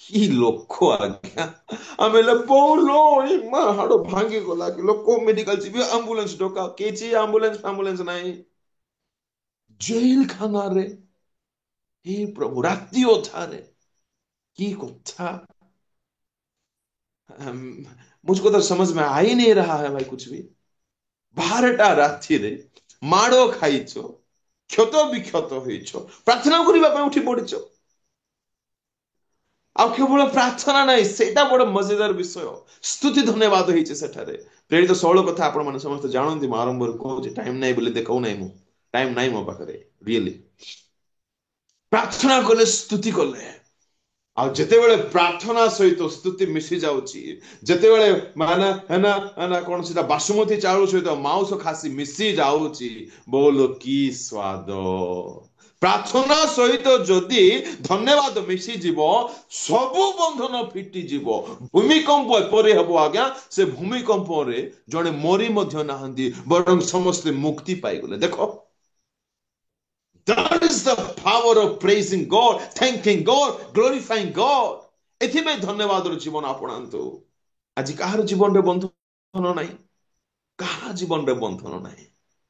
କି ଲୋକ ଆଜ୍ଞା। ଆମେ ବୋଉଲୋ ମା ହାଡ ଭାଙ୍ଗି ଗଲା, ଲୋକ ମେଡିକାଲ ଯିବେ, ଆମ୍ବୁଲାନ୍ସ ଡକା, କିଛି ଆମ୍ବୁଲାନ୍ସ ନାହିଁ। ଜେଲ ଖାନାରେ, हे प्रभु राति अधारे की कथा। मुझको तो समझ में आ ही नहीं रहा है भाई कुछ भी। 12टा राति रे माड़ो खाइछ, क्षत विक्षत होइछ, प्रार्थना करबा ପାଇଁ उठी पड़िछ। ଆଉ କେବଳ ପ୍ରାର୍ଥନା ନାହିଁ, ସେଇଟା ବଡ ମଜାଦାର ବିଷୟ। ସ୍ତୁତି ଧନ୍ୟବାଦ ହେଇଛି ସେଠାରେ। ପ୍ରେରିତ 16 କଥା ଆପଣ ମାନେ ସମସ୍ତେ ଜାଣନ୍ତି। ମୁଁ ଆରମ୍ଭରୁ କହୁଛି, ଟାଇମ ନାହିଁ ବୋଲି ଦେଖାଉ ନାହିଁ, ମୁଁ ଟାଇମ ନାହିଁ ମୋ ପାଖରେ ରିଏଲି। ପ୍ରାର୍ଥନା କଲେ, ସ୍ତୁତି କଲେ, ଆଉ ଯେତେବେଳେ ପ୍ରାର୍ଥନା ସହିତ ସ୍ତୁତି ମିଶି ଯାଉଛି, ଯେତେବେଳେ କଣ ସେଟା ବାସୁମତୀ ଚାଉଳ ସହିତ ମାଉସ ଖାସି ମିଶି ଯାଉଛି, ବୋଲ କି ସ୍ୱାଦ। ପ୍ରାର୍ଥନା ସହିତ ଯଦି ଧନ୍ୟବାଦ ମିଶିଯିବ, ସବୁ ବନ୍ଧନ ଫିଟିଯିବ। ଭୂମିକମ୍ପ ଏପରି ହେବ ଆଜ୍ଞା, ସେ ଭୂମିକମ୍ପରେ ଜଣେ ମରି ମଧ୍ୟ ନାହାନ୍ତି, ବରଂ ସମସ୍ତେ ମୁକ୍ତି ପାଇଗଲେ। ଦେଖ, that is the power of praising God, thanking God, glorifying God. ଏଥିପାଇଁ ଧନ୍ୟବାଦର ଜୀବନ ଆପଣାନ୍ତୁ। ଆଜି କାହାର ଜୀବନରେ ବନ୍ଧନ ନାହିଁ, କାହା ଜୀବନରେ ବନ୍ଧନ ନାହିଁ।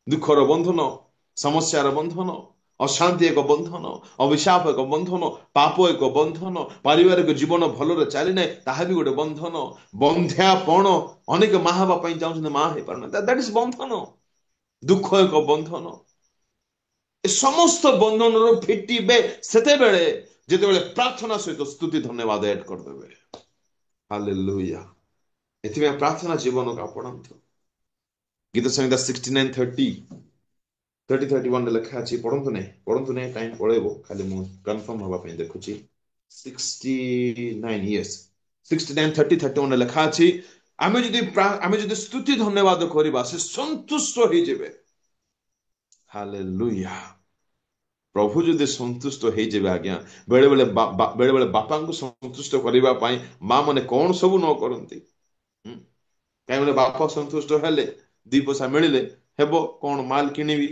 ଦୁଃଖର ବନ୍ଧନ, ସମସ୍ୟାର ବନ୍ଧନ, ଅଶାନ୍ତି ଏକ ବନ୍ଧନ, ଅଭିଶାପ ଏକ ବନ୍ଧନ, ପାପ ଏକ ବନ୍ଧନ, ପାରିବାରିକ ଜୀବନ ଭଲରେ ଚାଲି ନାହିଁ, ତାହା ବି ଗୋଟେ ବନ୍ଧନ। ବନ୍ଧ୍ୟାପଣ, ଅନେକ ମା ହେବା ପାଇଁ ଚାହୁଁଛନ୍ତି, ମା ହେଇପାରୁନାହାନ୍ତି, ଦ୍ୟାଟ୍ ଇଜ ବନ୍ଧନ। ଦୁଃଖ ଏକ ବନ୍ଧନ। ଏ ସମସ୍ତ ବନ୍ଧନରୁ ଫିଟିବେ ସେତେବେଳେ ଯେତେବେଳେ ପ୍ରାର୍ଥନା ସହିତ ସ୍ତୁତି ଧନ୍ୟବାଦ ଏଡ୍ କରିଦେବେ। ହାଲେଲୁୟା। ଏଥିପାଇଁ ପ୍ରାର୍ଥନା ଜୀବନକୁ ଆପଣାନ୍ତୁ। ଗୀତ ସଂହିତା 69:30-31 ଲେଖା ଅଛି। ପଢନ୍ତୁ ନାହିଁ, ଟାଇମ ପଳେଇବ, ଖାଲି ମୁଁ କନଫର୍ମ ହବା ପାଇଁ ଦେଖୁଛି। 69:30-31 ଲେଖା ଅଛି। ଆମେ ଯଦି ସ୍ତୁତି ଧନ୍ୟବାଦ କରିବା, ସେ ସନ୍ତୁଷ୍ଟ ହେଇଯିବେ। ହାଲେଲୁୟା। ପ୍ରଭୁ ଯଦି ସନ୍ତୁଷ୍ଟ ହେଇଯିବେ ଆଜ୍ଞା, ବେଳେବେଳେ ବାପାଙ୍କୁ ସନ୍ତୁଷ୍ଟ କରିବା ପାଇଁ ମା ମାନେ କଣ ସବୁ ନ କରନ୍ତି। କାହିଁକି ବାପା ସନ୍ତୁଷ୍ଟ ହେଲେ, 2 ପଇସା ମିଳିଲେ ହେବ, କଣ ମାଲ କିଣିବି,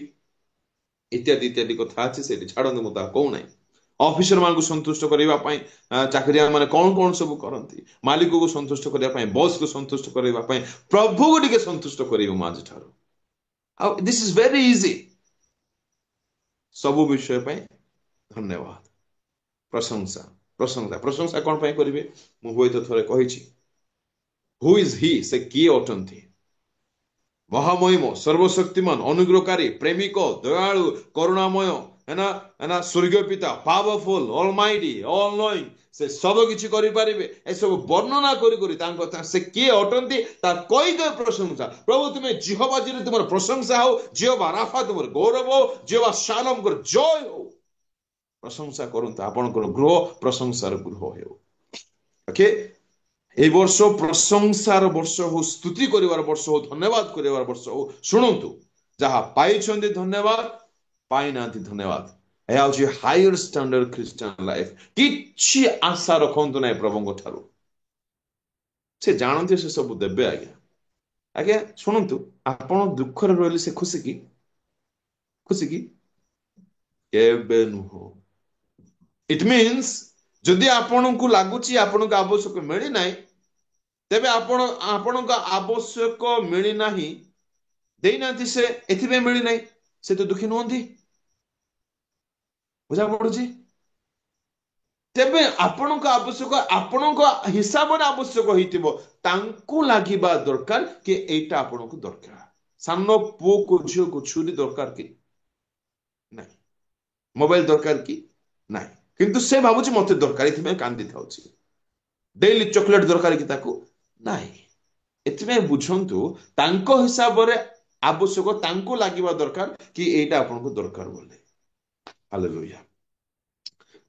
ଇତ୍ୟାଦି ଇତ୍ୟାଦି କଥା ଅଛି, ସେଠି ଛାଡନ୍ତୁ, ମୁଁ ତାହା କହୁନାହିଁ। ऑफिसर मान को संतुष्ट करबा पई चाकरिया माने कौन सब करंती मालिक को संतुष्ट करबा पई बॉस को संतुष्ट करबा पई प्रभु को टिके संतुष्ट करियो माज ठारो दिस इज वेरी इजी सब विषय पई धन्यवाद प्रशंसा प्रशंसा प्रशंसा कौन पई करिवे मु होय तो थोड़े कहिछि हु इज ही से किए अटंती महामहिम सर्वशक्तिमान अनुग्रहकारी प्रेमिक दयालु करुणामय है ना स्वर्गीय पिता पावरफुल ऑलमाइटी ऑल नोइंग से सब किछि करि परिबे ए सब वर्णना करी करी तांको से किए अटंती ता कोई गए प्रशंसा प्रभु तुमे जिहोवा जिरे तुमर प्रशंसा हो जिहोवा राफा तुमर गौरव हो जिहोवा शालोम कर जय हो प्रशंसा करंत आपनकर गृह प्रशंसार गृह हो ओके এই বর্ষ প্রশংসার বর্ষ হো স্তুতি করিবার বর্ষ হো ধন্যবাদ করিবার বর্ষ হো শুনন্তু যাহা পাইছন্তি ধন্যবাদ পাইনান্তি ধন্যবাদ ଏହା ହଉଛି ହାୟର ଷ୍ଟାଣ୍ଡାର୍ଡ ଖ୍ରୀଷ୍ଟିଆନ ଲାଇଫ କିଛି ଆଶା ରଖନ୍ତୁ ନାହିଁ ପ୍ରଭୁଙ୍କ ଠାରୁ ସେ ଜାଣନ୍ତି ସେ ସବୁ ଦେବେ ଆଜ୍ଞା ଆଜ୍ଞା ଶୁଣନ୍ତୁ ଆପଣ ଦୁଃଖରେ ରହିଲେ ସେ ଖୁସି କି କେବେ ନୁହଁ ଇଟ ମିନ୍ସ ଯଦି ଆପଣଙ୍କୁ ଲାଗୁଛି ଆପଣଙ୍କୁ ଆବଶ୍ୟକ ମିଳି ନାହିଁ ତେବେ ଆପଣଙ୍କ ଆବଶ୍ୟକ ମିଳି ନାହିଁ ଦେଇନାହାନ୍ତି ସେ ଏଥିପାଇଁ ମିଳି ନାହିଁ ସେ ତ ଦୁଃଖୀ ନୁହନ୍ତି ବୁଝା ପଡୁଛି ତେବେ ଆପଣଙ୍କ ଆବଶ୍ୟକ ଆପଣଙ୍କ ହିସାବରେ ଆବଶ୍ୟକ ହେଇଥିବ ତାଙ୍କୁ ଲାଗିବା ଦରକାର କି ଏଇଟା ଆପଣଙ୍କୁ ଦରକାର ସାନ ପୁଅକୁ ଝିଅକୁ ଛୁରୀ ଦରକାର କି ନାହିଁ ମୋବାଇଲ ଦରକାର କି ନାହିଁ କିନ୍ତୁ ସେ ଭାବୁଛି ମତେ ଦରକାର ଏଥିପାଇଁ କାନ୍ଦି ଥାଉଛି ଡେଲି ଚକୋଲେଟ ଦରକାର କି ତାକୁ ନାହିଁ ଏଥିପାଇଁ ବୁଝନ୍ତୁ ତାଙ୍କ ହିସାବରେ ଆବଶ୍ୟକ ତାଙ୍କୁ ଲାଗିବା ଦରକାର କି ଏଇଟା ଆପଣଙ୍କୁ ଦରକାର ବୋଲି ହାଲେଲୁୟା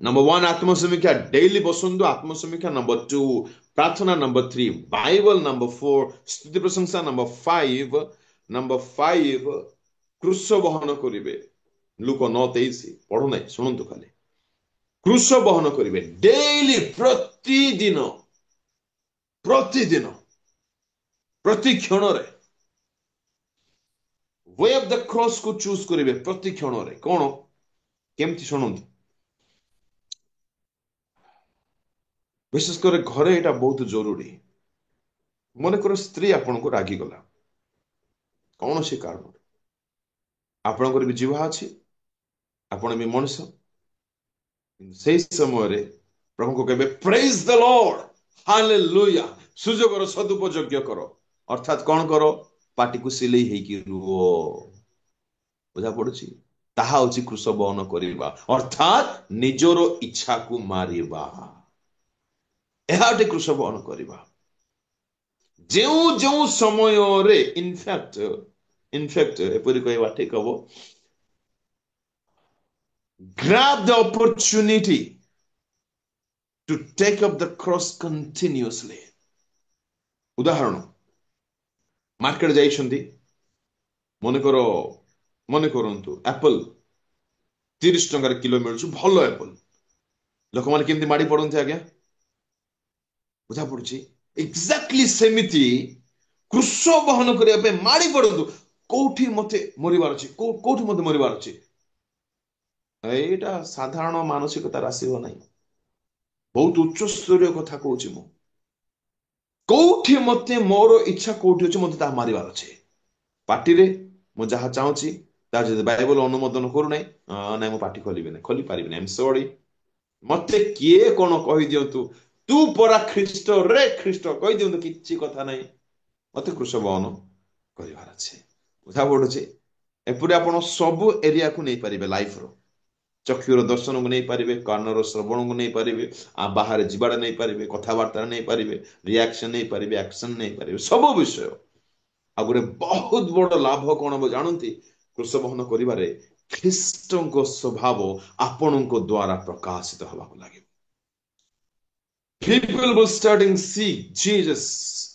नंबर 1 आत्मसमीक्षा डेली बसंतु आत्मसमीक्षा नंबर 2 प्रार्थना नंबर 3 बाइबल नंबर 4 स्तुति प्रशंसा नंबर 5 क्रूस बहन करिवे लुक 9:23 पढ़ो नहीं सुनंतु खाली क्रूस बहन करिवे डेली प्रतिदिन प्रति क्षण रे वे ऑफ द क्रॉस को चूज करिवे प्रति क्षण रे कोन केमति सुनंतु विशेषकर घरे एटा बहुत जरूरी मन कर स्त्री आपण को रागी गला कौन से कारण आपणकर भी जीवा अच्छी आपण भी मनुष्य से समय रे प्रभु को कहबे प्रेज द लॉर्ड हालेलुया सुजोगर सदुपयोग्य करो अर्थात कौन करो पाटी को सिलेई हेकी रुओ बुझा पड़ुची ताहा होची क्रूस बहन करिबा अर्थात निजरो इच्छा को मारिबा एहाटे क्रूस बहन करिबा जो समय रे इनफैक्ट एपरि कहबा ठीक हबो grab the opportunity to take up the cross continuously उदाहरण मार्केट जाइछंती मने करंतु एप्पल 30 टंका किलो मिलछु भलो एप्पल लोक माने केमती माडी पडंती आज्ञा बुझा पड़ुची एक्जाक्टली सेमिति क्रूस बहन करिया पे माडी पडंतु कोठी मते मरिबार अछि कोठी मते मरिबार अछि एटा साधारण मानसिकता आसीबो नाही बहुत उच्च स्तरीय कथा कहूची मु कोठी मते मोर इच्छा कोठी अछि मते ता मारिबार अछि पार्टी रे मु जहा चाहूची ता जे बाइबल अनुमोदन करू नाही नाही मु पार्टी खोलिबे नाही खोली पारिबे नाही आई एम सॉरी मते किए कोन कहि दियंतु तू परा ख्रीष्ट रे ख्रीष्ट कहि दियंतु किछि कथा नाही मते क्रूस बहन करिवार अछि बुझा पडुची एपुरे आपण सब एरिया को नहीं पारिबे लाइफ रो चक्षुर दर्शन को नहीं पारिबे कानर श्रवण को नहीं पारिबे आ बाहर जिबाड़ा नहीं पारिबे कथावार्ता नहीं पारिबे रिएक्शन नहीं पारिबे एक्शन नहीं पारिबे सब विषय आ गोटे बहुत बड़ लाभ कोन बो जानंती क्रूस बहन करिवारे ख्रीष्टଙ୍କ स्वभाव आपणଙ୍କ द्वारा प्रकाशित हवा को लागे people will starting see Jesus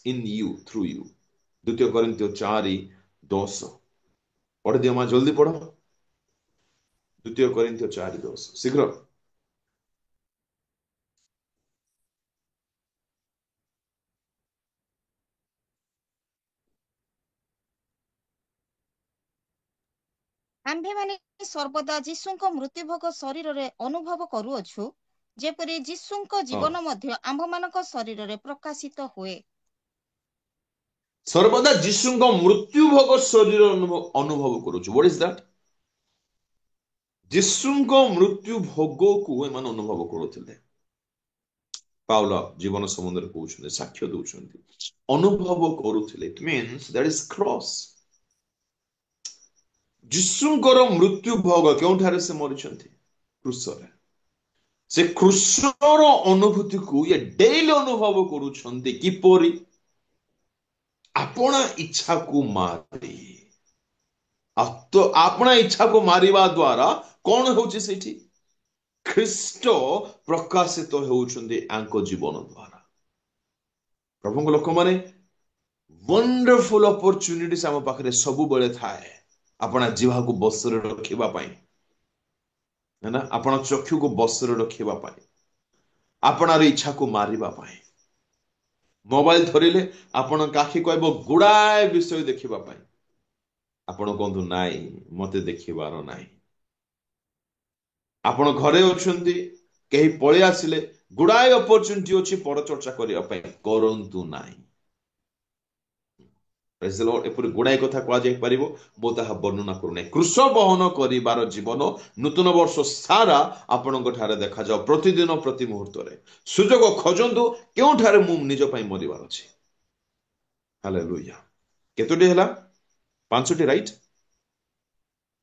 in you through you 2 कोरिन्थियो 4:10 पढ़ दियो मां जल्दी पढ़ो 2 कोरिन्थियो 4:10 शीघ्र ଆମ୍ଭେମାନେ ସର୍ବଦା ଯୀଶୁଙ୍କ ମୃତ୍ୟୁଭୋଗ ଶରୀରରେ ଅନୁଭବ କରୁଅଛୁ, ଯେପରି ଯୀଶୁଙ୍କ ହଁ, ଜୀବନ ମଧ୍ୟ ଆମ୍ଭମାନଙ୍କ ଶରୀରରେ ପ୍ରକାଶିତ ହୁଏ। ସର୍ବଦା ଯୀଶୁଙ୍କ ମୃତ୍ୟୁ ଭୋଗ ଶରୀର ଅନୁଭବ କରୁଛୁ। What is that? ଯୀଶୁଙ୍କ ମୃତ୍ୟୁ ଭୋଗକୁ ଏମାନେ ଅନୁଭବ କରୁଥିଲେ। ପାଉଲ ଜୀବନ ସମ୍ବନ୍ଧରେ କହୁଛନ୍ତି, ସାକ୍ଷ୍ୟ ଦଉଛନ୍ତି, ଅନୁଭବ କରୁଥିଲେ। It means that is cross. ଯୀଶୁଙ୍କର ମୃତ୍ୟୁ ଭୋଗ କେଉଁଠାରେ ସେ ମରିଛନ୍ତି? କ୍ରୁଶରେ। ସେ କ୍ରୁଶର ଅନୁଭୂତିକୁ ଇଏ ଡେଲି ଅନୁଭବ କରୁଛନ୍ତି। କିପରି? ଆପଣା ଇଚ୍ଛାକୁ ମାରି। ଆପଣା ଇଚ୍ଛାକୁ ମାରିବା ଦ୍ୱାରା କଣ ହଉଛି ସେଇଠି? ଖ୍ରୀଷ୍ଟ ପ୍ରକାଶିତ ହେଉଛନ୍ତି ଆଙ୍କ ଜୀବନ ଦ୍ୱାରା। ପ୍ରଭୁଙ୍କ ଲୋକମାନେ, ୱଣ୍ଡରଫୁଲ ଅପରଚ୍ୟୁନିଟିସ୍ ଆମ ପାଖରେ ସବୁବେଳେ ଥାଏ ଆପଣା ଜିହ୍ବାକୁ ବଶରେ ରଖିବା ପାଇଁ, ନା ଆପଣ ଚକ୍ଷୁକୁ ବଶରେ ରଖିବା ପାଇଁ, ଆପଣାର ଇଚ୍ଛାକୁ ମାରିବା ପାଇଁ। ମୋବାଇଲ ଧରିଲେ ଆପଣଙ୍କ ଆଖି କହିବ ଗୁଡାଏ ବିଷୟ ଦେଖିବା ପାଇଁ, ଆପଣ କୁହନ୍ତୁ ନାଇଁ, ମତେ ଦେଖିବାର ନାହିଁ। ଆପଣ ଘରେ ଅଛନ୍ତି, କେହି ପଳେଇ ଆସିଲେ, ଗୁଡାଏ ଅପରଚ୍ୟୁନିଟି ଅଛି ପରଚର୍ଚ୍ଚା କରିବା ପାଇଁ, କରନ୍ତୁ ନାହିଁ। ଏପରି ଗୁଡାଏ କଥା କୁହାଯାଇ ପାରିବ, ମୁଁ ତାହା ବର୍ଣ୍ଣନା କରୁନାହିଁ। କୃଷ ବହନ କରିବାର ଜୀବନ ନୂତନ ବର୍ଷ ସାରା ଆପଣଙ୍କ ଠାରେ ଦେଖାଯାଉ। ପ୍ରତିଦିନ ପ୍ରତି ମୁହୂର୍ତ୍ତରେ ସୁଯୋଗ ଖୋଜନ୍ତୁ, କେଉଁଠାରେ ମୁଁ ନିଜ ପାଇଁ ମରିବାର ଅଛି। ହାଲେଲୁୟା। କେତୋଟି ହେଲା? 5ଟି, ରାଇଟ୍?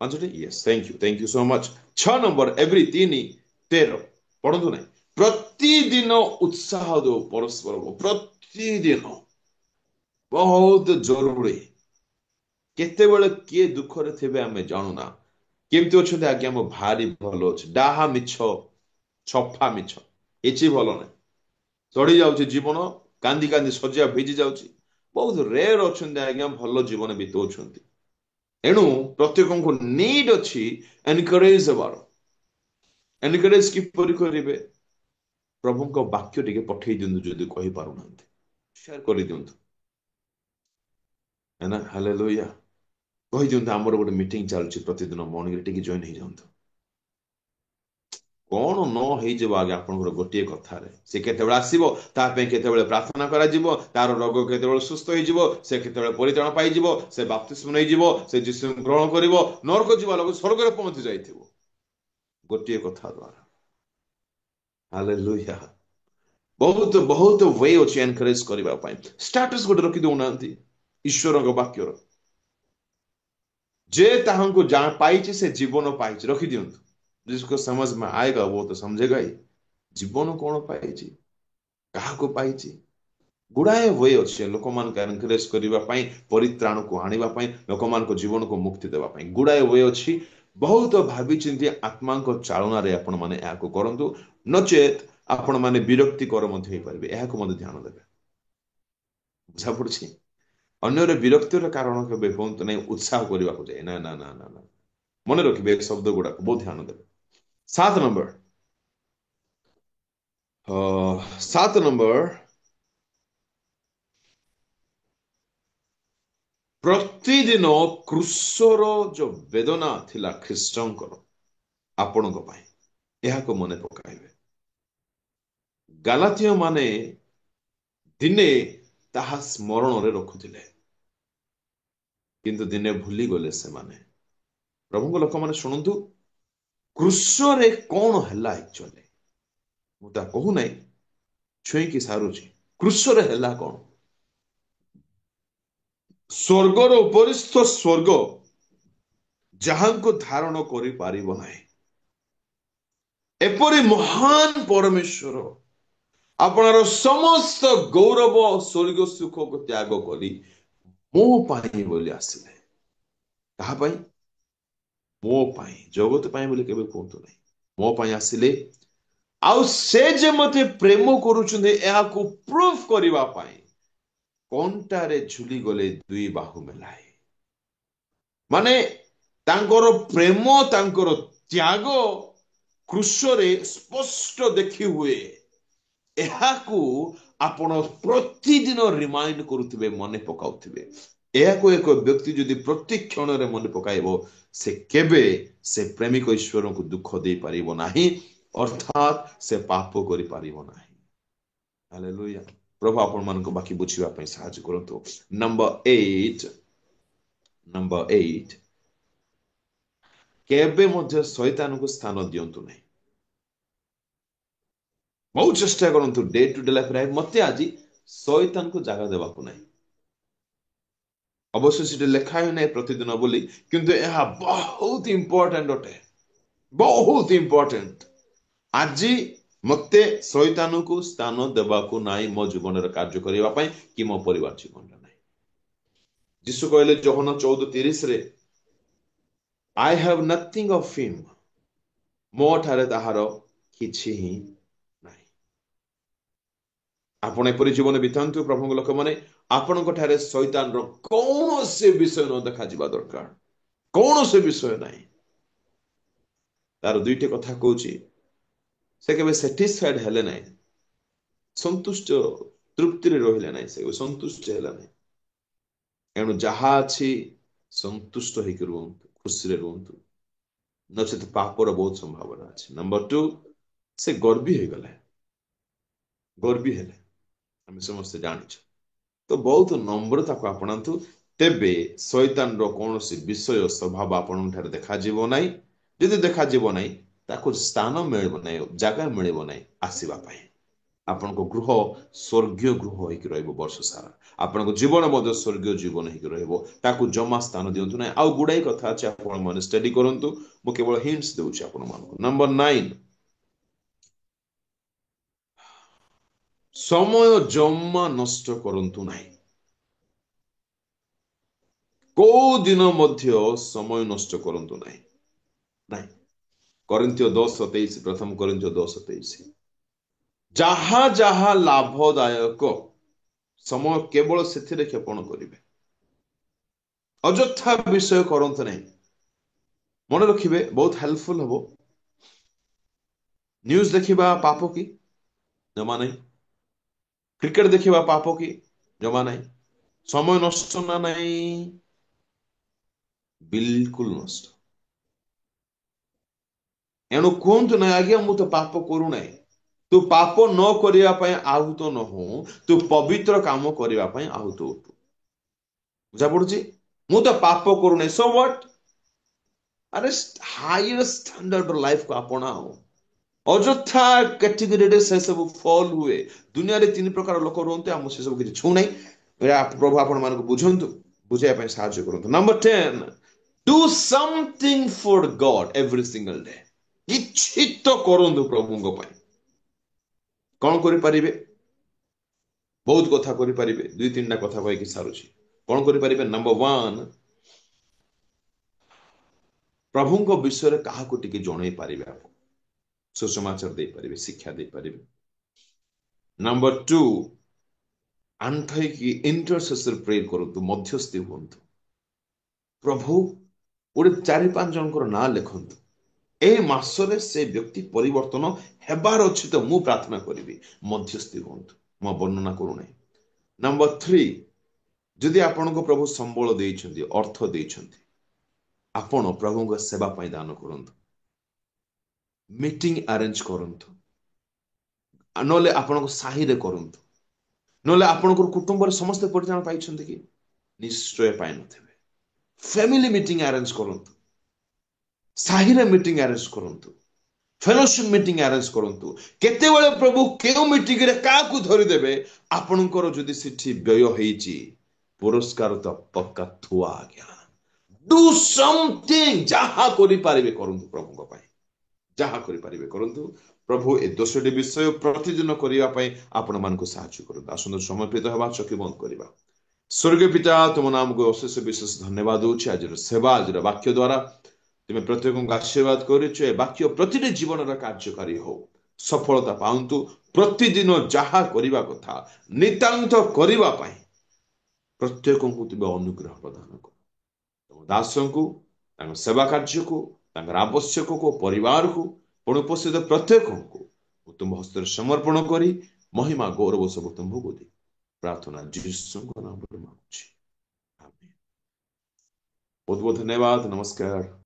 5ଟି? Yes, thank you so much. 6 number, every 3:13 ପଢନ୍ତୁ ନାହିଁ। ପ୍ରତିଦିନ ଉତ୍ସାହ ଦଉ ପରସ୍ପରକୁ, ପ୍ରତିଦିନ ବହୁତ ଜରୁରୀ। କେତେବେଳେ କିଏ ଦୁଃଖରେ ଥିବେ ଆମେ ଜାଣୁନା। କେମିତି ଅଛନ୍ତି? ଆଜ୍ଞା ମୁଁ ଭାରି ଭଲ ଅଛି। ଡାହା ମିଛ, ଛଫା ମିଛ, କିଛି ଭଲ ନାହିଁ। ଚଢି ଯାଉଛି ଜୀବନ, କାନ୍ଦି କାନ୍ଦି ଶଯ୍ୟା ଭିଜି ଯାଉଛି। ବହୁତ ରେୟାର ଅଛନ୍ତି ଆଜ୍ଞା ଭଲ ଜୀବନ ବିତାଉଛନ୍ତି। ଏଣୁ ପ୍ରତ୍ୟେକଙ୍କୁ ନିଡ୍ ଅଛି ଏନକରେଜ ହେବାର। ଏନକରେଜ କିପରି କରିବେ? ପ୍ରଭୁଙ୍କ ବାକ୍ୟ ଟିକେ ପଠେଇ ଦିଅନ୍ତୁ, ଯଦି କହିପାରୁନାହାନ୍ତି ସେୟାର କରିଦିଅନ୍ତୁ, ନା? ହାଲେଲୁୟା। କହିଦିଅନ୍ତୁ ଆମର ଗୋଟେ ମିଟିଂ ଚାଲୁଛି ପ୍ରତିଦିନ ମର୍ଣ୍ଣିଂରେ, ଟିକେ ଜଏନ୍ ହେଇଯାଆନ୍ତୁ। କଣ ନ ହେଇଯିବ ଆଜ୍ଞା ଆପଣଙ୍କର ଗୋଟିଏ କଥାରେ। ସେ କେତେବେଳେ ଆସିବ, ତା ପାଇଁ କେତେବେଳେ ପ୍ରାର୍ଥନା କରାଯିବ, ତାର ରୋଗ କେତେବେଳେ ସୁସ୍ଥ ହେଇଯିବ, ସେ କେତେବେଳେ ପରିତ୍ରାଣ ପାଇଯିବ, ସେ ବାପ୍ତିସ୍ମ ନେଇଯିବ, ସେ ଯୀଶୁ ଗ୍ରହଣ କରିବ, ନରକ ଯିବା ଲୋକ ସ୍ୱର୍ଗରେ ପହଞ୍ଚି ଯାଇଥିବ ଗୋଟିଏ କଥା ଦ୍ୱାରା। ହାଲେଲୁୟା। ବହୁତ ବହୁତ ୱେ ଅଛି ଏନକରେଜ କରିବା ପାଇଁ। ଷ୍ଟାଟସ ଗୋଟେ ରଖି ଦଉନାହାନ୍ତି ଈଶ୍ୱରଙ୍କ ବାକ୍ୟର, ଯେ ତାହାଙ୍କୁ ପାଇଛି ସେ ଜୀବନ ପାଇଛି, ରଖିଦିଅନ୍ତୁ। जिसको समझ में आएगा वो तो समझेगा ही। ଜୀବନ କଣ ପାଇଛି, କାହାକୁ ପାଇଛି? ଗୁଡାଏ ୱେ ଅଛି ଲୋକମାନଙ୍କୁ ଏନକରେଜ କରିବା ପାଇଁ, ପରିତ୍ରାଣକୁ ଆଣିବା ପାଇଁ, ଲୋକମାନଙ୍କ ଜୀବନକୁ ମୁକ୍ତି ଦେବା ପାଇଁ ଗୁଡାଏ ୱେ ଅଛି। ବହୁତ ଭାବିଚିନ୍ତି ଆତ୍ମାଙ୍କ ଚାଳନାରେ ଆପଣ ମାନେ ଏହାକୁ କରନ୍ତୁ, ନଚେତ ଆପଣ ମାନେ ବିରକ୍ତିକର ମଧ୍ୟ ହେଇପାରିବେ। ଏହାକୁ ମଧ୍ୟ ଧ୍ୟାନ ଦେବେ। ବୁଝା ପଡୁଛି? ଅନ୍ୟର ବିରକ୍ତିର କାରଣ କେବେ ହୁଅନ୍ତୁ ନାହିଁ ଉତ୍ସାହ କରିବାକୁ ଯାଏ, ନା ନା ନା ନା ନା। ମନେ ରଖିବେ ଏ ଶବ୍ଦ ଗୁଡାକୁ, ବହୁତ ଧ୍ୟାନ ଦେବେ। 7 ନମ୍ବର, 7 ନମ୍ବର, ପ୍ରତିଦିନ କ୍ରୁଶର ଯୋଉ ବେଦନା ଥିଲା ଖ୍ରୀଷ୍ଟଙ୍କର ଆପଣଙ୍କ ପାଇଁ, ଏହାକୁ ମନେ ପକାଇବେ। ଗାଲାତୀୟ ମାନେ ଦିନେ ତାହା ସ୍ମରଣରେ ରଖୁଥିଲେ, କିନ୍ତୁ ଦିନେ ଭୁଲିଗଲେ ସେମାନେ। ପ୍ରଭୁଙ୍କ ଲୋକମାନେ ଶୁଣନ୍ତୁ, କ୍ରୁଶରେ କଣ ହେଲା ଆକ୍ଚୁଆଲି, ମୁଁ ତା କହୁନାହିଁ, ଛୁଇଁକି ସାରୁଛି। କ୍ରୁଶରେ ହେଲା କଣ? ସ୍ୱର୍ଗର ଉପରିସ୍ଥ ସ୍ୱର୍ଗ ଯାହାଙ୍କୁ ଧାରଣ କରିପାରିବ ନାହିଁ, ଏପରି ମହାନ ପରମେଶ୍ୱର ଆପଣର ସମସ୍ତ ଗୌରବ ସ୍ୱର୍ଗ ସୁଖକୁ ତ୍ୟାଗ କରି ମୋ ପାଇଁ ବୋଲି ଆସିଲେ। କାହା ପାଇଁ? ମୋ ପାଇଁ। ଜଗତ ପାଇଁ ବୋଲି କେବେ କୁହନ୍ତୁ ନାହିଁ। ମୋ ପାଇଁ ଆସିଲେ, ଆଉ ସେ ଯେ ମତେ ପ୍ରେମ କରୁଛନ୍ତି ଏହାକୁ ପ୍ରୁଫ କରିବା ପାଇଁ କଣ୍ଟାରେ ଝୁଲି ଗଲେ ଦୁଇ ବାହୁ ମେଲାଏ। ମାନେ ତାଙ୍କର ପ୍ରେମ, ତାଙ୍କର ତ୍ୟାଗ କ୍ରୁଶରେ ସ୍ପଷ୍ଟ ଦେଖି ହୁଏ। ଏହାକୁ ଆପଣ ପ୍ରତିଦିନ ରିମାଇଣ୍ଡ କରୁଥିବେ, ମନେ ପକାଉଥିବେ। ଏହାକୁ ଏକ ବ୍ୟକ୍ତି ଯଦି ପ୍ରତି କ୍ଷଣରେ ମନେ ପକାଇବ ସେ କେବେ ସେ ପ୍ରେମିକ ଈଶ୍ୱରଙ୍କୁ ଦୁଃଖ ଦେଇପାରିବ ନାହିଁ, ଅର୍ଥାତ୍ ସେ ପାପ କରିପାରିବ ନାହିଁ। ହାଲେଲୁୟା। ପ୍ରଭୁ ଆପଣମାନଙ୍କୁ ବାକି ବୁଝିବା ପାଇଁ ସାହାଯ୍ୟ କରନ୍ତୁ। ନମ୍ବର 8 କେବେ ମଧ୍ୟ ଶୈତାନକୁ ସ୍ଥାନ ଦିଅନ୍ତୁ ନାହିଁ। ବହୁତ ଚେଷ୍ଟା କରନ୍ତୁ ଡେ ଟୁ ଡେ ଲାଇଫରେ ମତେ ଆଜି ଶୈତାନକୁ ଜାଗା ଦେବାକୁ ନାହିଁ। ଅବଶ୍ୟ ସେଠି ଲେଖା ହିଁ ନାହିଁ ପ୍ରତିଦିନ ବୋଲି, କିନ୍ତୁ ଏହା ବହୁତ ଇମ୍ପୋର୍ଟାଣ୍ଟ ଅଟେ, ବହୁତ ଇମ୍ପୋର୍ଟାଣ୍ଟ। ଆଜି ମତେ ଶୈତାନକୁ ସ୍ଥାନ ଦେବାକୁ ନାହିଁ ମୋ ଜୀବନରେ କାର୍ଯ୍ୟ କରିବା ପାଇଁ କି ମୋ ପରିବାର ଜୀବନରେ ନାହିଁ। ଯୀଶୁ କହିଲେ ଯୋହନ 14:30ରେ I have nothing of him, ମୋ ଠାରେ ତାହାର କିଛି ହିଁ ନାହିଁ। ଆପଣ ଏପରି ଜୀବନ ବିତାନ୍ତୁ ପ୍ରଭୁଙ୍କ ଲୋକମାନେ, ଆପଣଙ୍କ ଠାରେ ଶୈତାନର କୌଣସି ବିଷୟ ନ ଦେଖାଯିବା ଦରକାର, କୌଣସି ବିଷୟ ନାହିଁ। ତାର ଦୁଇଟି କଥା କହୁଛି, ସେ କେବେ ସାଟିସ୍ଫାଏଡ୍ ହେଲେ ନାହିଁ, ସନ୍ତୁଷ୍ଟ ତୃପ୍ତିରେ ରହିଲେ ନାହିଁ, ସେ ସନ୍ତୁଷ୍ଟ ହେଲା ନାହିଁ। ଏଣୁ ଯାହା ଅଛି ସନ୍ତୁଷ୍ଟ ହେଇକି ରୁହନ୍ତୁ, ଖୁସିରେ ରୁହନ୍ତୁ, ନଚେତ ପାପର ବହୁତ ସମ୍ଭାବନା ଅଛି। ନମ୍ବର 2 ସେ ଗର୍ବୀ ହେଇଗଲେ, ଗର୍ବୀ ହେଲେ, ଆମେ ସମସ୍ତେ ଜାଣିଛୁ। ତ ବହୁତ ନମ୍ରତାକୁ ଆପଣାନ୍ତୁ, ତେବେ ଶୈତାନର କୌଣସି ବିଷୟ ସ୍ୱଭାବ ଆପଣଙ୍କ ଠାରେ ଦେଖାଯିବ ନାହିଁ। ଯଦି ଦେଖାଯିବ ନାହିଁ ତାକୁ ସ୍ଥାନ ମିଳିବ ନାହିଁ, ଜାଗା ମିଳିବ ନାହିଁ ଆସିବା ପାଇଁ। ଆପଣଙ୍କ ଗୃହ ସ୍ୱର୍ଗୀୟ ଗୃହ ହେଇକି ରହିବ ବର୍ଷ ସାରା, ଆପଣଙ୍କ ଜୀବନ ମଧ୍ୟ ସ୍ୱର୍ଗୀୟ ଜୀବନ ହେଇକି ରହିବ। ତାକୁ ଜମା ସ୍ଥାନ ଦିଅନ୍ତୁ ନାହିଁ। ଆଉ ଗୁଡାଏ କଥା ଅଛି, ଆପଣ ମାନେ ଷ୍ଟଡି କରନ୍ତୁ, ମୁଁ କେବଳ ହିଣ୍ଟସ ଦେଉଛି ଆପଣମାନଙ୍କୁ। ନମ୍ବର 9 ସମୟ ଜମା ନଷ୍ଟ କରନ୍ତୁ ନାହିଁ। କୋଉ ଦିନ ମଧ୍ୟ ସମୟ ନଷ୍ଟ କରନ୍ତୁ ନାହିଁ। କରିନ୍ଥୀୟ 10:23, ପ୍ରଥମ କରିନ୍ଥୀୟ 10:23, ଯାହା ଯାହା ଲାଭଦାୟକ ସମୟ କେବଳ ସେଥିରେ କ୍ଷେପଣ କରିବେ, ଅଯଥା ବିଷୟ କରନ୍ତୁ ନାହିଁ। ମନେ ରଖିବେ, ବହୁତ ହେଲ୍ପଫୁଲ ହବ। ନ୍ୟୁଜ ଦେଖିବା ପାପ କି? ଜମା ନାହିଁ। କ୍ରିକେଟ ଦେଖିବା ପାପ କି? ଜମା ନାହିଁ। ସମୟ ନଷ୍ଟ ନା ନାହିଁ? ବିଲକୁଲ ନଷ୍ଟ। ଏଣୁ କୁହନ୍ତୁ ନାହିଁ ଆଜ୍ଞା ମୁଁ ତ ପାପ କରୁନାହିଁ। ତୁ ପାପ ନ କରିବା ପାଇଁ ଆହୁତ ନ ହଉ, ତୁ ପବିତ୍ର କାମ କରିବା ପାଇଁ ଆହୁତ ଉଠୁ। ବୁଝା ପଡୁଛି? ମୁଁ ତ ପାପ କରୁନାହିଁ, ସୋ ହ୍ୱାଟ? ଆରେ ହାଇର ଷ୍ଟାଣ୍ଡାର୍ଡ ଲାଇଫକୁ ଆପଣାଅ। ଅଯଥା କ୍ୟାଟେଗୋରୀରେ ସେ ସବୁ ଫଲ୍ ହୁଏ। ଦୁନିଆରେ 3 ପ୍ରକାର ଲୋକ ରୁହନ୍ତି, ଆମ ସେ ସବୁ କିଛି ଛୁଁ ନାହିଁ। ପ୍ରଭୁ ଆପଣ ମାନଙ୍କୁ ବୁଝନ୍ତୁ, ବୁଝାଇବା ପାଇଁ ସାହାଯ୍ୟ କରନ୍ତୁ। ନମ୍ବର 10 ଡୁ ସମଥିଙ୍ଗ ଫର ଗଡ ଏଭ୍ରି ସିଙ୍ଗଲ ଡେ। କିଛି ତ କରନ୍ତୁ ପ୍ରଭୁଙ୍କ ପାଇଁ। କଣ କରିପାରିବେ? ବହୁତ କଥା କରିପାରିବେ, 2-3ଟା କଥା କହିକି ସାରୁଛି। କଣ କରିପାରିବେ? ନମ୍ବର 1 ପ୍ରଭୁଙ୍କ ବିଷୟରେ କାହାକୁ ଟିକେ ଜଣେଇ ପାରିବେ, ଆପଣ ସୁସମାଚାର ଦେଇପାରିବେ, ଶିକ୍ଷା ଦେଇପାରିବେ। ନମ୍ବର 2 ଆଣ୍ଠେଇକି ଇଣ୍ଟରସେସର ପ୍ରେ କରନ୍ତୁ, ମଧ୍ୟସ୍ଥି ହୁଅନ୍ତୁ। ପ୍ରଭୁ ଗୋଟେ 4-5 ଜଣଙ୍କର ନାଁ ଲେଖନ୍ତୁ, ଏ ମାସରେ ସେ ବ୍ୟକ୍ତି ପରିବର୍ତ୍ତନ ହେବାର ଅଛି ତ ମୁଁ ପ୍ରାର୍ଥନା କରିବି। ମଧ୍ୟସ୍ଥି ହୁଅନ୍ତୁ, ମୁଁ ବର୍ଣ୍ଣନା କରୁନାହିଁ। ନମ୍ବର 3 ଯଦି ଆପଣଙ୍କୁ ପ୍ରଭୁ ସମ୍ବଳ ଦେଇଛନ୍ତି, ଅର୍ଥ ଦେଇଛନ୍ତି, ଆପଣ ପ୍ରଭୁଙ୍କ ସେବା ପାଇଁ ଦାନ କରନ୍ତୁ। ମିଟିଂ ଆରେଞ୍ଜ କରନ୍ତୁ, ନହେଲେ ଆପଣଙ୍କ ସାହିରେ କରନ୍ତୁ, ନହେଲେ ଆପଣଙ୍କର କୁଟୁମ୍ବରେ ସମସ୍ତେ ପରିଚାଳନା ପାଇଛନ୍ତି କି? ନିଶ୍ଚୟ ପାଇନଥିବେ। ଫ୍ୟାମିଲି ମିଟିଂ ଆରେଞ୍ଜ କରନ୍ତୁ, ସାହିରେ ମିଟିଂ ଆରେଞ୍ଜ କରନ୍ତୁ, ଫେଲୋସିପ୍ ମିଟିଂ ଆରେଞ୍ଜ କରନ୍ତୁ। କେତେବେଳେ ପ୍ରଭୁ କେଉଁ ମିଟିଂରେ କାହାକୁ ଧରିଦେବେ, ଆପଣଙ୍କର ଯଦି ସେଠି ବ୍ୟୟ ହେଇଛି, ପୁରସ୍କାର ତ ପକ୍କା ଥୁଆ ଆଜ୍ଞା। ଡୁ ସମଥିଙ୍ଗ, ଯାହା କରିପାରିବେ କରନ୍ତୁ ପ୍ରଭୁଙ୍କ ପାଇଁ, ଯାହା କରିପାରିବେ କରନ୍ତୁ। ପ୍ରଭୁ ଏ 10ଟି ବିଷୟ ପ୍ରତିଦିନ କରିବା ପାଇଁ ଆପଣ ମାନଙ୍କୁ ସାହାଯ୍ୟ କରନ୍ତୁ। ଆସନ୍ତୁ ସମର୍ପିତ ହେବା, ଚକ୍ଷୁ ବନ୍ଦ କରିବା। ସ୍ୱର୍ଗୀୟ ପିତା, ତୁମ ନାମକୁ ଅଶେଷ ବିଶେଷ ଧନ୍ୟବାଦ ଦଉଛି ଆଜିର ସେବା, ଆଜିର ବାକ୍ୟ ଦ୍ୱାରା ତୁମେ ପ୍ରତ୍ୟେକଙ୍କୁ ଆଶୀର୍ବାଦ କରିଛ। ଏ ବାକ୍ୟ ପ୍ରତିଟି ଜୀବନର କାର୍ଯ୍ୟକାରୀ ହଉ, ସଫଳତା ପାଆନ୍ତୁ। ପ୍ରତିଦିନ ଯାହା କରିବା କଥା ନିତାନ୍ତ କରିବା ପାଇଁ ପ୍ରତ୍ୟେକଙ୍କୁ ତୁମେ ଅନୁଗ୍ରହ ପ୍ରଦାନ କର। ତମ ଦାସଙ୍କୁ, ତାଙ୍କ ସେବା କାର୍ଯ୍ୟକୁ, ତାଙ୍କର ଆବଶ୍ୟକକୁ, ପରିବାରକୁ, ପୁଣି ଉପସ୍ଥିତ ପ୍ରତ୍ୟେକଙ୍କୁ ମୁଁ ତୁମ ହସ୍ତରେ ସମର୍ପଣ କରି ମହିମା ଗୌରବ ସବୁ ତୁମକୁ ଦେଇ ପ୍ରାର୍ଥନା ଯୀଶୁଙ୍କ ନାମରେ ମାଗୁଛି, बहुत बहुत धन्यवाद। नमस्कार।